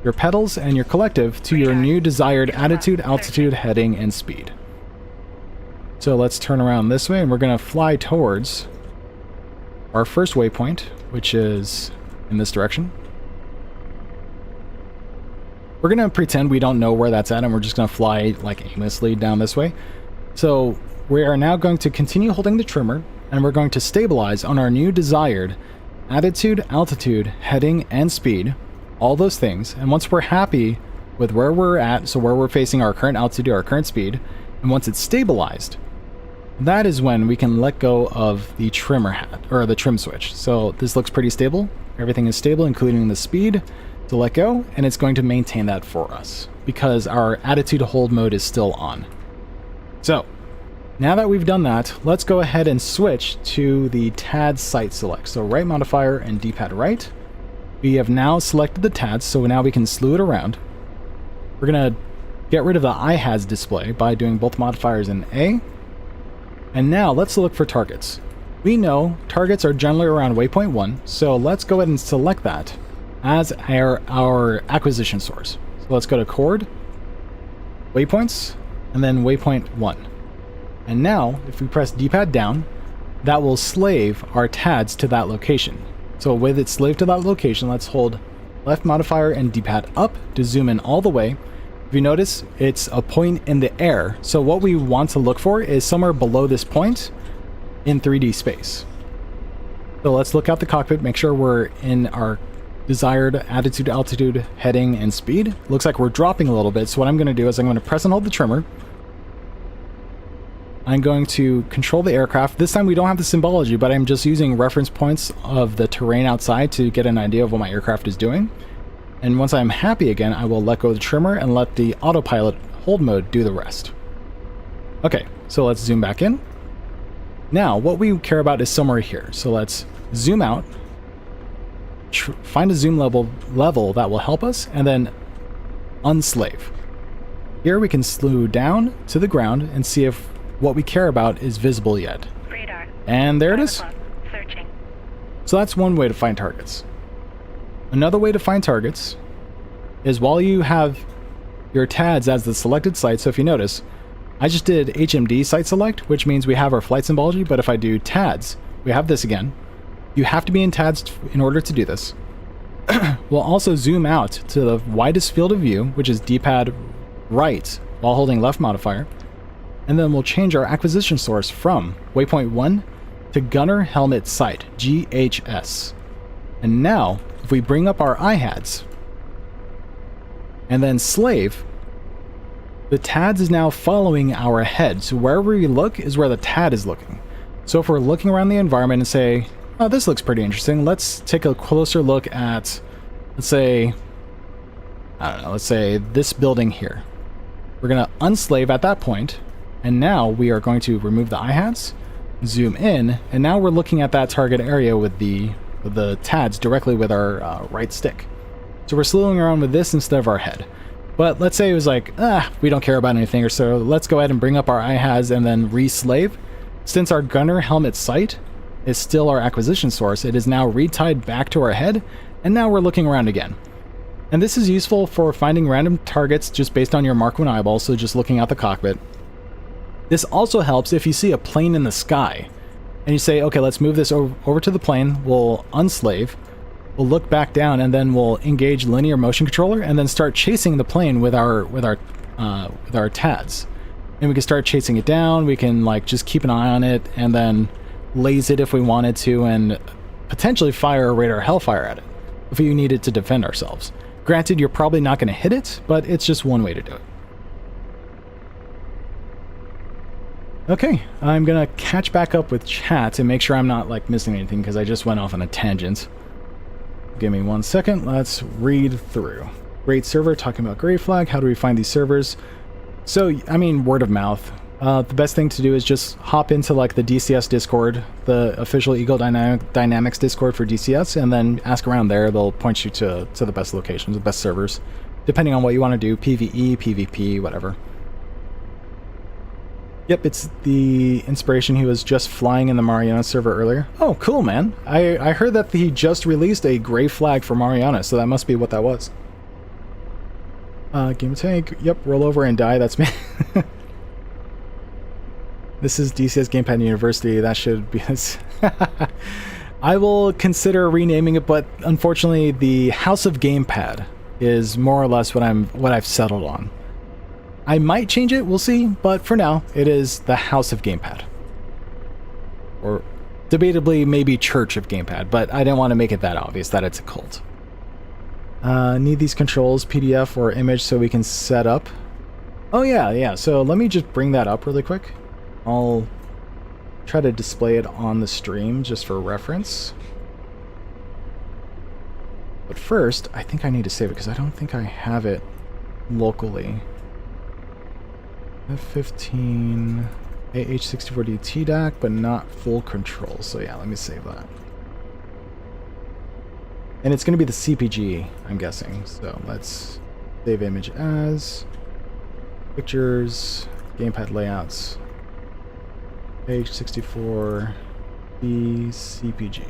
your pedals, and your collective to your new desired attitude, altitude, heading, and speed. So let's turn around this way, and we're going to fly towards our first waypoint, which is in this direction. We're going to pretend we don't know where that's at, and we're just going to fly like aimlessly down this way. So we are now going to continue holding the trimmer, and we're going to stabilize on our new desired attitude, altitude, heading, and speed, all those things. And once we're happy with where we're at, so where we're facing our current altitude, our current speed, and once it's stabilized, that is when we can let go of the trimmer hat, or the trim switch. So this looks pretty stable. Everything is stable, including the speed, to let go, and it's going to maintain that for us because our attitude hold mode is still on. So now that we've done that, let's go ahead and switch to the TAD sight select. So right modifier and D-pad right. We have now selected the TADs, so now we can slew it around. We're going to get rid of the IHADS display by doing both modifiers in A. And now let's look for targets. We know targets are generally around waypoint 1, so let's go ahead and select that as our acquisition source. So let's go to Chord, Waypoints, and then Waypoint 1. And now, if we press D-pad down, that will slave our TADs to that location. So with it slaved to that location, let's hold left modifier and D-pad up to zoom in all the way. If you notice, it's a point in the air. So what we want to look for is somewhere below this point in 3D space. So let's look out the cockpit, make sure we're in our desired attitude, altitude, heading, and speed. Looks like we're dropping a little bit, so what I'm going to do is I'm going to press and hold the trimmer. I'm going to control the aircraft. This time we don't have the symbology, but I'm just using reference points of the terrain outside to get an idea of what my aircraft is doing. And once I'm happy again, I will let go of the trimmer and let the autopilot hold mode do the rest. Okay, so let's zoom back in. Now, what we care about is somewhere here. So let's zoom out, find a zoom level that will help us, and then unslave. Here we can slow down to the ground and see if what we care about is visible yet. Radar. And there it is. 5 o'clock. Searching. So that's one way to find targets. Another way to find targets is while you have your TADs as the selected site. So if you notice, I just did HMD site select, which means we have our flight symbology, but if I do TADs, we have this again. You have to be in TADs in order to do this. We'll also zoom out to the widest field of view, which is D-pad right while holding left modifier. And then we'll change our acquisition source from waypoint 1 to gunner helmet sight, GHS. And now, if we bring up our IHADs and then slave, the TADS is now following our head. So wherever we look is where the TAD is looking. So if we're looking around the environment and say, oh, this looks pretty interesting, let's take a closer look at, let's say, I don't know, let's say this building here. We're going to unslave at that point. And now we are going to remove the IHADs, zoom in, and now we're looking at that target area with the TADs directly with our right stick. So we're slewing around with this instead of our head. But let's say it was like, we don't care about anything, or so let's go ahead and bring up our IHADs and then re-slave. Since our gunner helmet sight is still our acquisition source, it is now retied back to our head, and now we're looking around again. And this is useful for finding random targets just based on your Mark 1 eyeball, so just looking out the cockpit. This also helps if you see a plane in the sky and you say, okay, let's move this over to the plane. We'll unslave, we'll look back down, and then we'll engage linear motion controller and then start chasing the plane with our TADs. And we can start chasing it down. We can like just keep an eye on it and then laze it if we wanted to, and potentially fire a radar hellfire at it if you needed to defend ourselves. Granted, you're probably not going to hit it, but it's just one way to do it. Okay, I'm gonna catch back up with chat and make sure I'm not like missing anything because I just went off on a tangent. Give me 1 second, let's read through. Great server, talking about Gray Flag, how do we find these servers? So, I mean, word of mouth. The best thing to do is just hop into like the DCS Discord, the official Eagle Dynamics Discord for DCS, and then ask around there. They'll point you to the best locations, the best servers, depending on what you want to do, PvE, PvP, whatever. Yep, it's the inspiration. He was just flying in the Mariana server earlier. Oh, cool, man. I heard that he just released a gray flag for Mariana, so that must be what that was. Game tank. Yep, roll over and die. That's me. This is DCS Gamepad University. That should be this. I will consider renaming it, but unfortunately, the House of Gamepad is more or less what I've settled on. I might change it, we'll see, but for now, it is the House of Gamepad. Or debatably, maybe Church of Gamepad, but I didn't want to make it that obvious that it's a cult. Need these controls, PDF or image, so we can set up. Oh yeah, so let me just bring that up really quick. I'll try to display it on the stream just for reference. But first, I think I need to save it because I don't think I have it locally. F-15 AH-64D TDAC, but not full control. So yeah, let me save that. And it's going to be the CPG, I'm guessing. So let's save image as pictures, gamepad layouts, AH-64D CPG.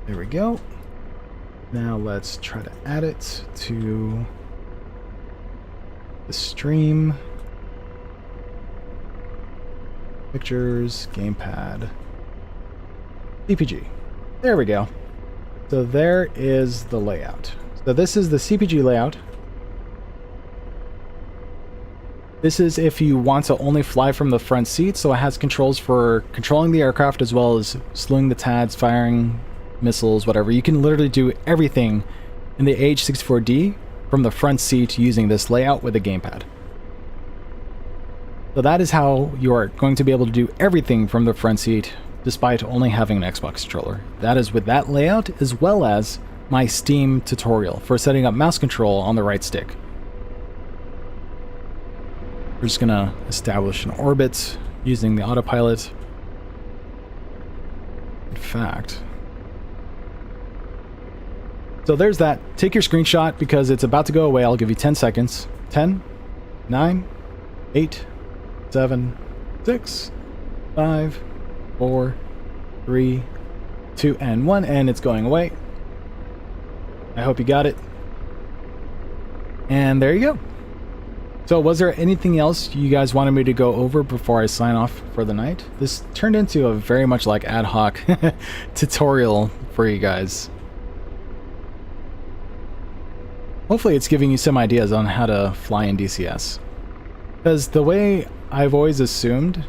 There we go. Now let's try to add it to the stream. Pictures, gamepad, CPG. There we go. So there is the layout. So this is the CPG layout. This is if you want to only fly from the front seat, so it has controls for controlling the aircraft as well as slewing the TADs, firing missiles, whatever. You can literally do everything in the AH-64D from the front seat using this layout with a gamepad. So that is how you are going to be able to do everything from the front seat despite only having an Xbox controller. That is with that layout as well as my Steam tutorial for setting up mouse control on the right stick. We're just gonna establish an orbit using the autopilot. In fact, so there's that. Take your screenshot because it's about to go away. I'll give you 10 seconds. 10, 9, 8, 7, 6, 5, 4, 3, 2, and 1, and it's going away. I hope you got it. And there you go. So was there anything else you guys wanted me to go over before I sign off for the night? This turned into a very much like ad hoc tutorial for you guys. Hopefully it's giving you some ideas on how to fly in DCS. Because the way I've always assumed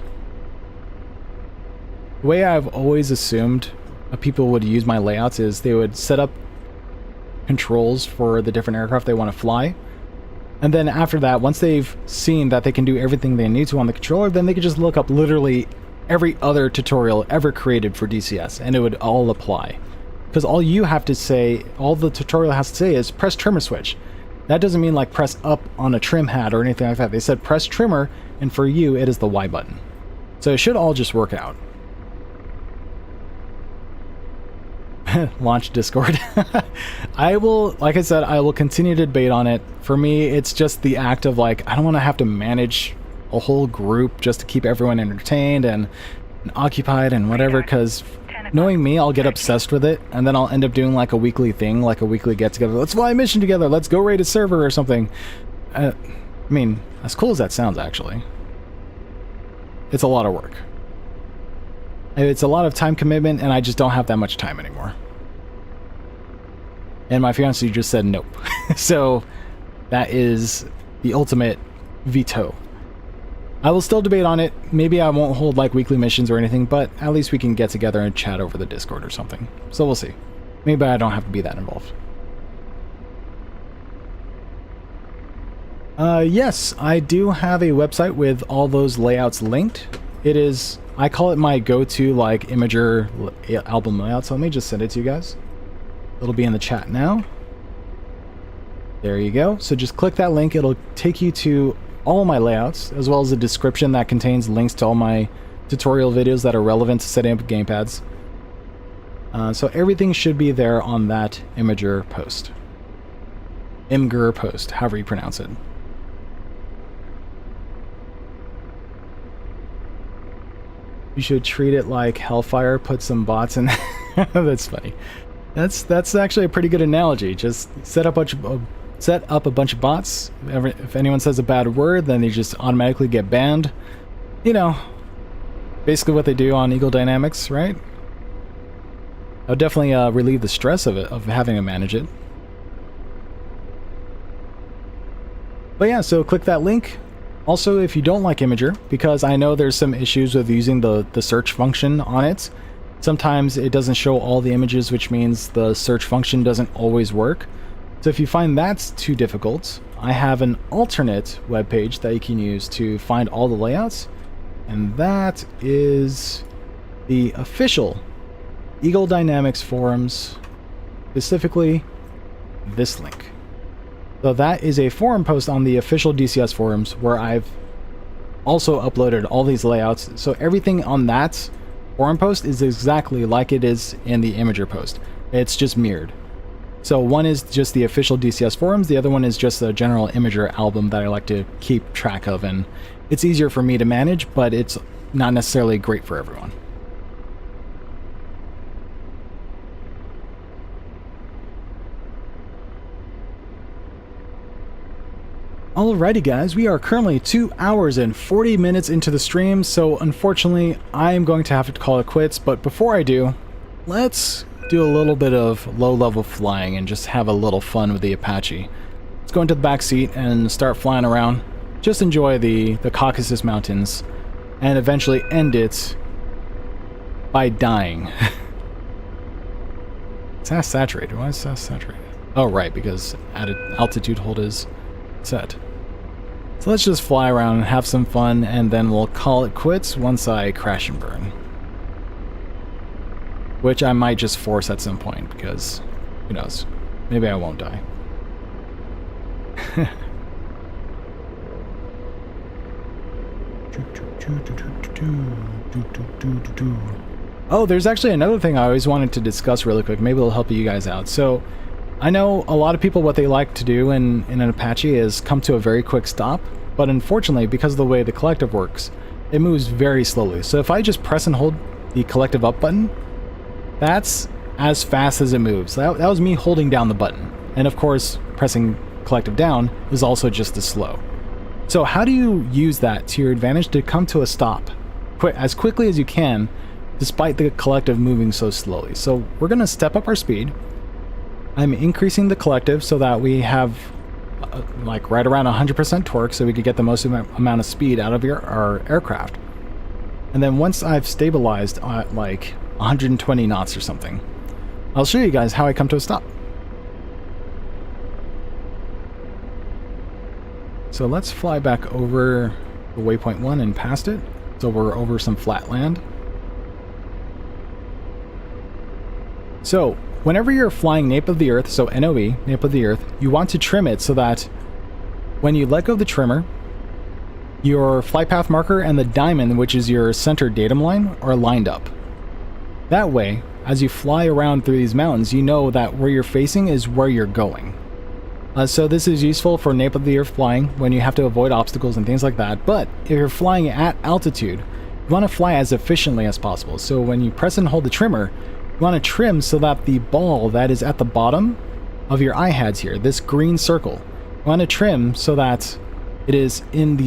people would use my layouts is they would set up controls for the different aircraft they want to fly. And then after that, once they've seen that they can do everything they need to on the controller, then they could just look up literally every other tutorial ever created for DCS, and it would all apply. Because all you have to say, all the tutorial has to say is press trimmer switch. That doesn't mean like press up on a trim hat or anything like that. They said press trimmer, and for you, it is the Y button. So it should all just work out. Launch Discord. I will, like I said, I will continue to debate on it. For me, it's just the act of like, I don't want to have to manage a whole group just to keep everyone entertained and occupied and whatever, because knowing me, I'll get obsessed with it, and then I'll end up doing like a weekly thing, like a weekly get-together. Let's fly a mission together, let's go raid a server or something. I mean, as cool as that sounds, actually, it's a lot of work. It's a lot of time commitment, and I just don't have that much time anymore. And my fiance just said nope. So that is the ultimate veto. I will still debate on it. Maybe I won't hold like weekly missions or anything, but at least we can get together and chat over the Discord or something. So we'll see. Maybe I don't have to be that involved. Yes, I do have a website with all those layouts linked. It is, I call it my go-to like Imager album layout, so let me just send it to you guys. It'll be in the chat now. There you go. So just click that link. It'll take you to all my layouts, as well as a description that contains links to all my tutorial videos that are relevant to setting up gamepads. So everything should be there on that Imager post. Imgur post, however you pronounce it. You should treat it like Hellfire, put some bots in. That's funny. That's actually a pretty good analogy. Just set up a bunch of bots. If anyone says a bad word, then they just automatically get banned. You know, basically what they do on Eagle Dynamics, right? I'll definitely relieve the stress of it, of having to manage it. But yeah, so click that link. Also, if you don't like Imager, because I know there's some issues with using the search function on it, sometimes it doesn't show all the images, which means the search function doesn't always work. So if you find that's too difficult, I have an alternate webpage that you can use to find all the layouts, and that is the official Eagle Dynamics forums, specifically this link. So that is a forum post on the official DCS forums where I've also uploaded all these layouts. So everything on that forum post is exactly like it is in the Imager post. It's just mirrored. So one is just the official DCS forums, the other one is just a general Imager album that I like to keep track of, and it's easier for me to manage, but it's not necessarily great for everyone. Alrighty guys, we are currently 2 hours and 40 minutes into the stream, so unfortunately I am going to have to call it quits, but before I do, let's do a little bit of low-level flying and just have a little fun with the Apache. Let's go into the back seat and start flying around. just enjoy the Caucasus Mountains and eventually end it by dying. SAS saturated. Why is SAS saturated? Oh, right, because altitude hold is set. So let's just fly around and have some fun, and then we'll call it quits once I crash and burn. Which I might just force at some point, because, who knows, maybe I won't die. Oh, there's actually another thing I always wanted to discuss really quick. Maybe it'll help you guys out. So, I know a lot of people, what they like to do in an Apache is come to a very quick stop, but unfortunately, because of the way the collective works, it moves very slowly. So if I just press and hold the collective up button, that's as fast as it moves. That was me holding down the button. And of course, pressing collective down is also just as slow. So how do you use that to your advantage to come to a stop as quickly as you can, despite the collective moving so slowly? So we're going to step up our speed. I'm increasing the collective so that we have like right around 100% torque, so we could get the most amount of speed out of our aircraft. And then once I've stabilized at like 120 knots or something, I'll show you guys how I come to a stop. So let's fly back over the waypoint 1 and past it. So we're over some flat land. So whenever you're flying nape of the earth, so NOE, nape of the earth, you want to trim it so that when you let go of the trimmer, your flight path marker and the diamond, which is your center datum line, are lined up. That way, as you fly around through these mountains, you know that where you're facing is where you're going. So this is useful for nape of the earth flying when you have to avoid obstacles and things like that. But if you're flying at altitude, you want to fly as efficiently as possible. So when you press and hold the trimmer, you want to trim so that the ball that is at the bottom of your IHADS here, this green circle, you want to trim so that it is in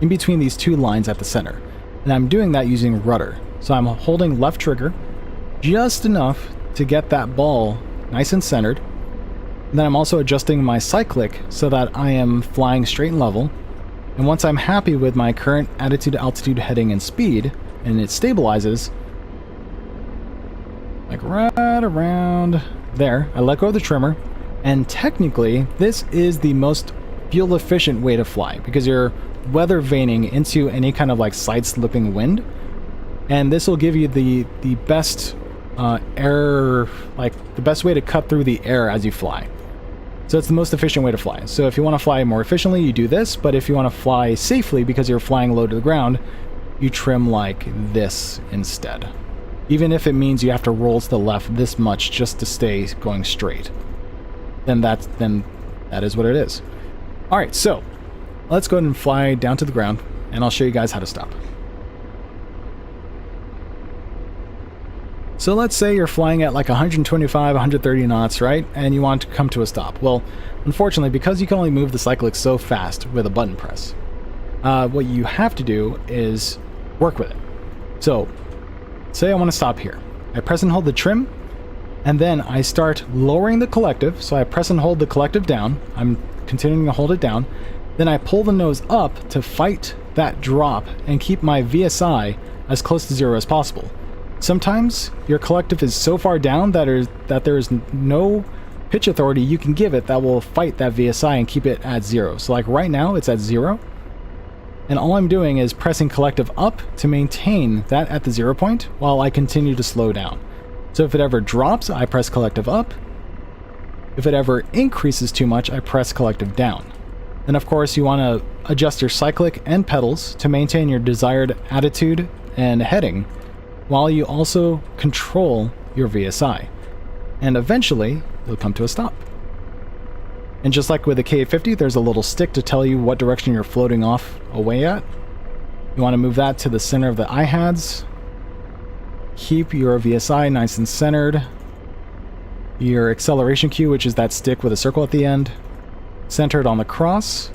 between these two lines at the center. And I'm doing that using rudder. So I'm holding left trigger just enough to get that ball nice and centered. And then I'm also adjusting my cyclic so that I am flying straight and level. And once I'm happy with my current attitude, altitude, heading, and speed, and it stabilizes, like right around there, I let go of the trimmer, and technically this is the most fuel efficient way to fly because you're weather vaning into any kind of like side slipping wind, and this will give you the best air, like the best way to cut through the air as you fly. So it's the most efficient way to fly. So if you want to fly more efficiently, you do this, but if you want to fly safely because you're flying low to the ground, you trim like this instead. Even if it means you have to roll to the left this much just to stay going straight, then that is what it is. All right, so let's go ahead and fly down to the ground, and I'll show you guys how to stop. So let's say you're flying at like 125, 130 knots, right? And you want to come to a stop. Well, unfortunately, because you can only move the cyclic so fast with a button press, what you have to do is work with it. So say I want to stop here. I press and hold the trim, and then I start lowering the collective. So I press and hold the collective down. I'm continuing to hold it down. Then I pull the nose up to fight that drop and keep my VSI as close to zero as possible. Sometimes your collective is so far down that there is no pitch authority you can give it that will fight that VSI and keep it at zero. So like right now it's at zero, and all I'm doing is pressing collective up to maintain that at the 0 point while I continue to slow down. So if it ever drops, I press collective up. If it ever increases too much, I press collective down. And of course you want to adjust your cyclic and pedals to maintain your desired attitude and heading, while you also control your VSI. And eventually, you'll come to a stop. And just like with the K-50, there's a little stick to tell you what direction you're floating off away at. You want to move that to the center of the IHADS. Keep your VSI nice and centered. Your acceleration cue, which is that stick with a circle at the end, centered on the cross.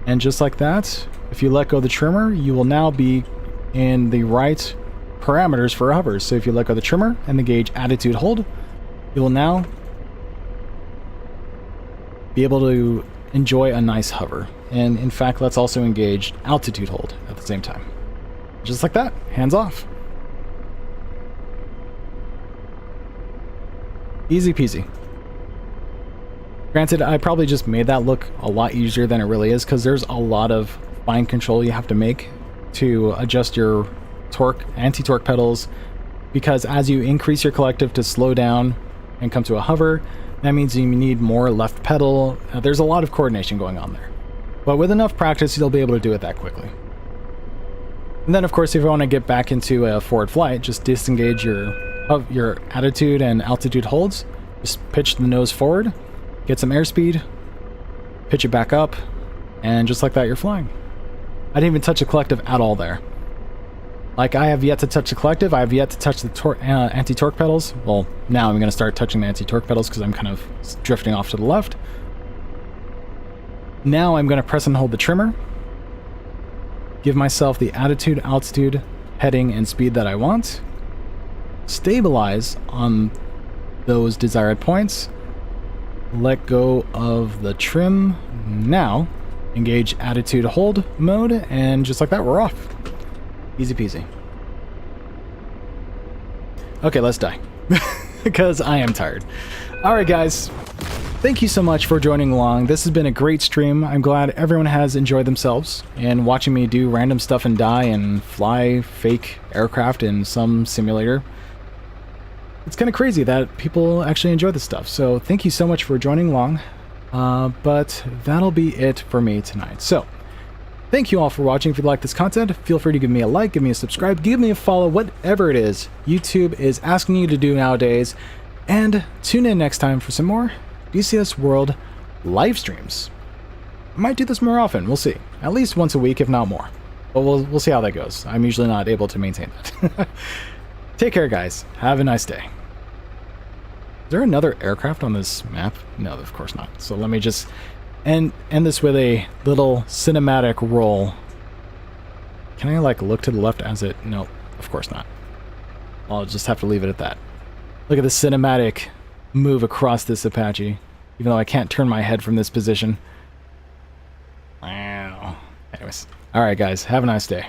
And just like that, if you let go of the trimmer, you will now be in the right parameters for a hover. So if you let go of the trimmer and the gauge attitude hold, you will now be able to enjoy a nice hover. And in fact, let's also engage altitude hold at the same time. Just like that, hands off. Easy peasy. Granted, I probably just made that look a lot easier than it really is, because there's a lot of fine control you have to make to adjust your torque, anti-torque pedals, because as you increase your collective to slow down and come to a hover, that means you need more left pedal. There's a lot of coordination going on there. But with enough practice, you'll be able to do it that quickly. And then, of course, if you want to get back into a forward flight, just disengage your attitude and altitude holds. Just pitch the nose forward, get some airspeed, pitch it back up, and just like that, you're flying. I didn't even touch the collective at all there. Like, I have yet to touch the collective, I have yet to touch the anti-torque pedals. Well, now I'm going to start touching the anti-torque pedals because I'm kind of drifting off to the left. Now I'm going to press and hold the trimmer, give myself the attitude, altitude, heading, and speed that I want, stabilize on those desired points, let go of the trim, now engage attitude hold mode, and just like that, we're off. Easy peasy. Okay, let's die. Because I am tired. Alright guys, thank you so much for joining along. This has been a great stream. I'm glad everyone has enjoyed themselves and watching me do random stuff and die and fly fake aircraft in some simulator. It's kind of crazy that people actually enjoy this stuff. So thank you so much for joining along. But that'll be it for me tonight. So thank you all for watching. If you like this content, feel free to give me a like, give me a subscribe, give me a follow, whatever it is YouTube is asking you to do nowadays. And tune in next time for some more DCS World live streams. I might do this more often, we'll see. At least once a week, if not more. But we'll see how that goes. I'm usually not able to maintain that. Take care, guys. Have a nice day. Is there another aircraft on this map? No, of course not. So let me just end this with a little cinematic roll. Can I, like, look to the left as it... No, of course not. I'll just have to leave it at that. Look at the cinematic move across this Apache, even though I can't turn my head from this position. Wow. Anyways. Alright, guys. Have a nice day.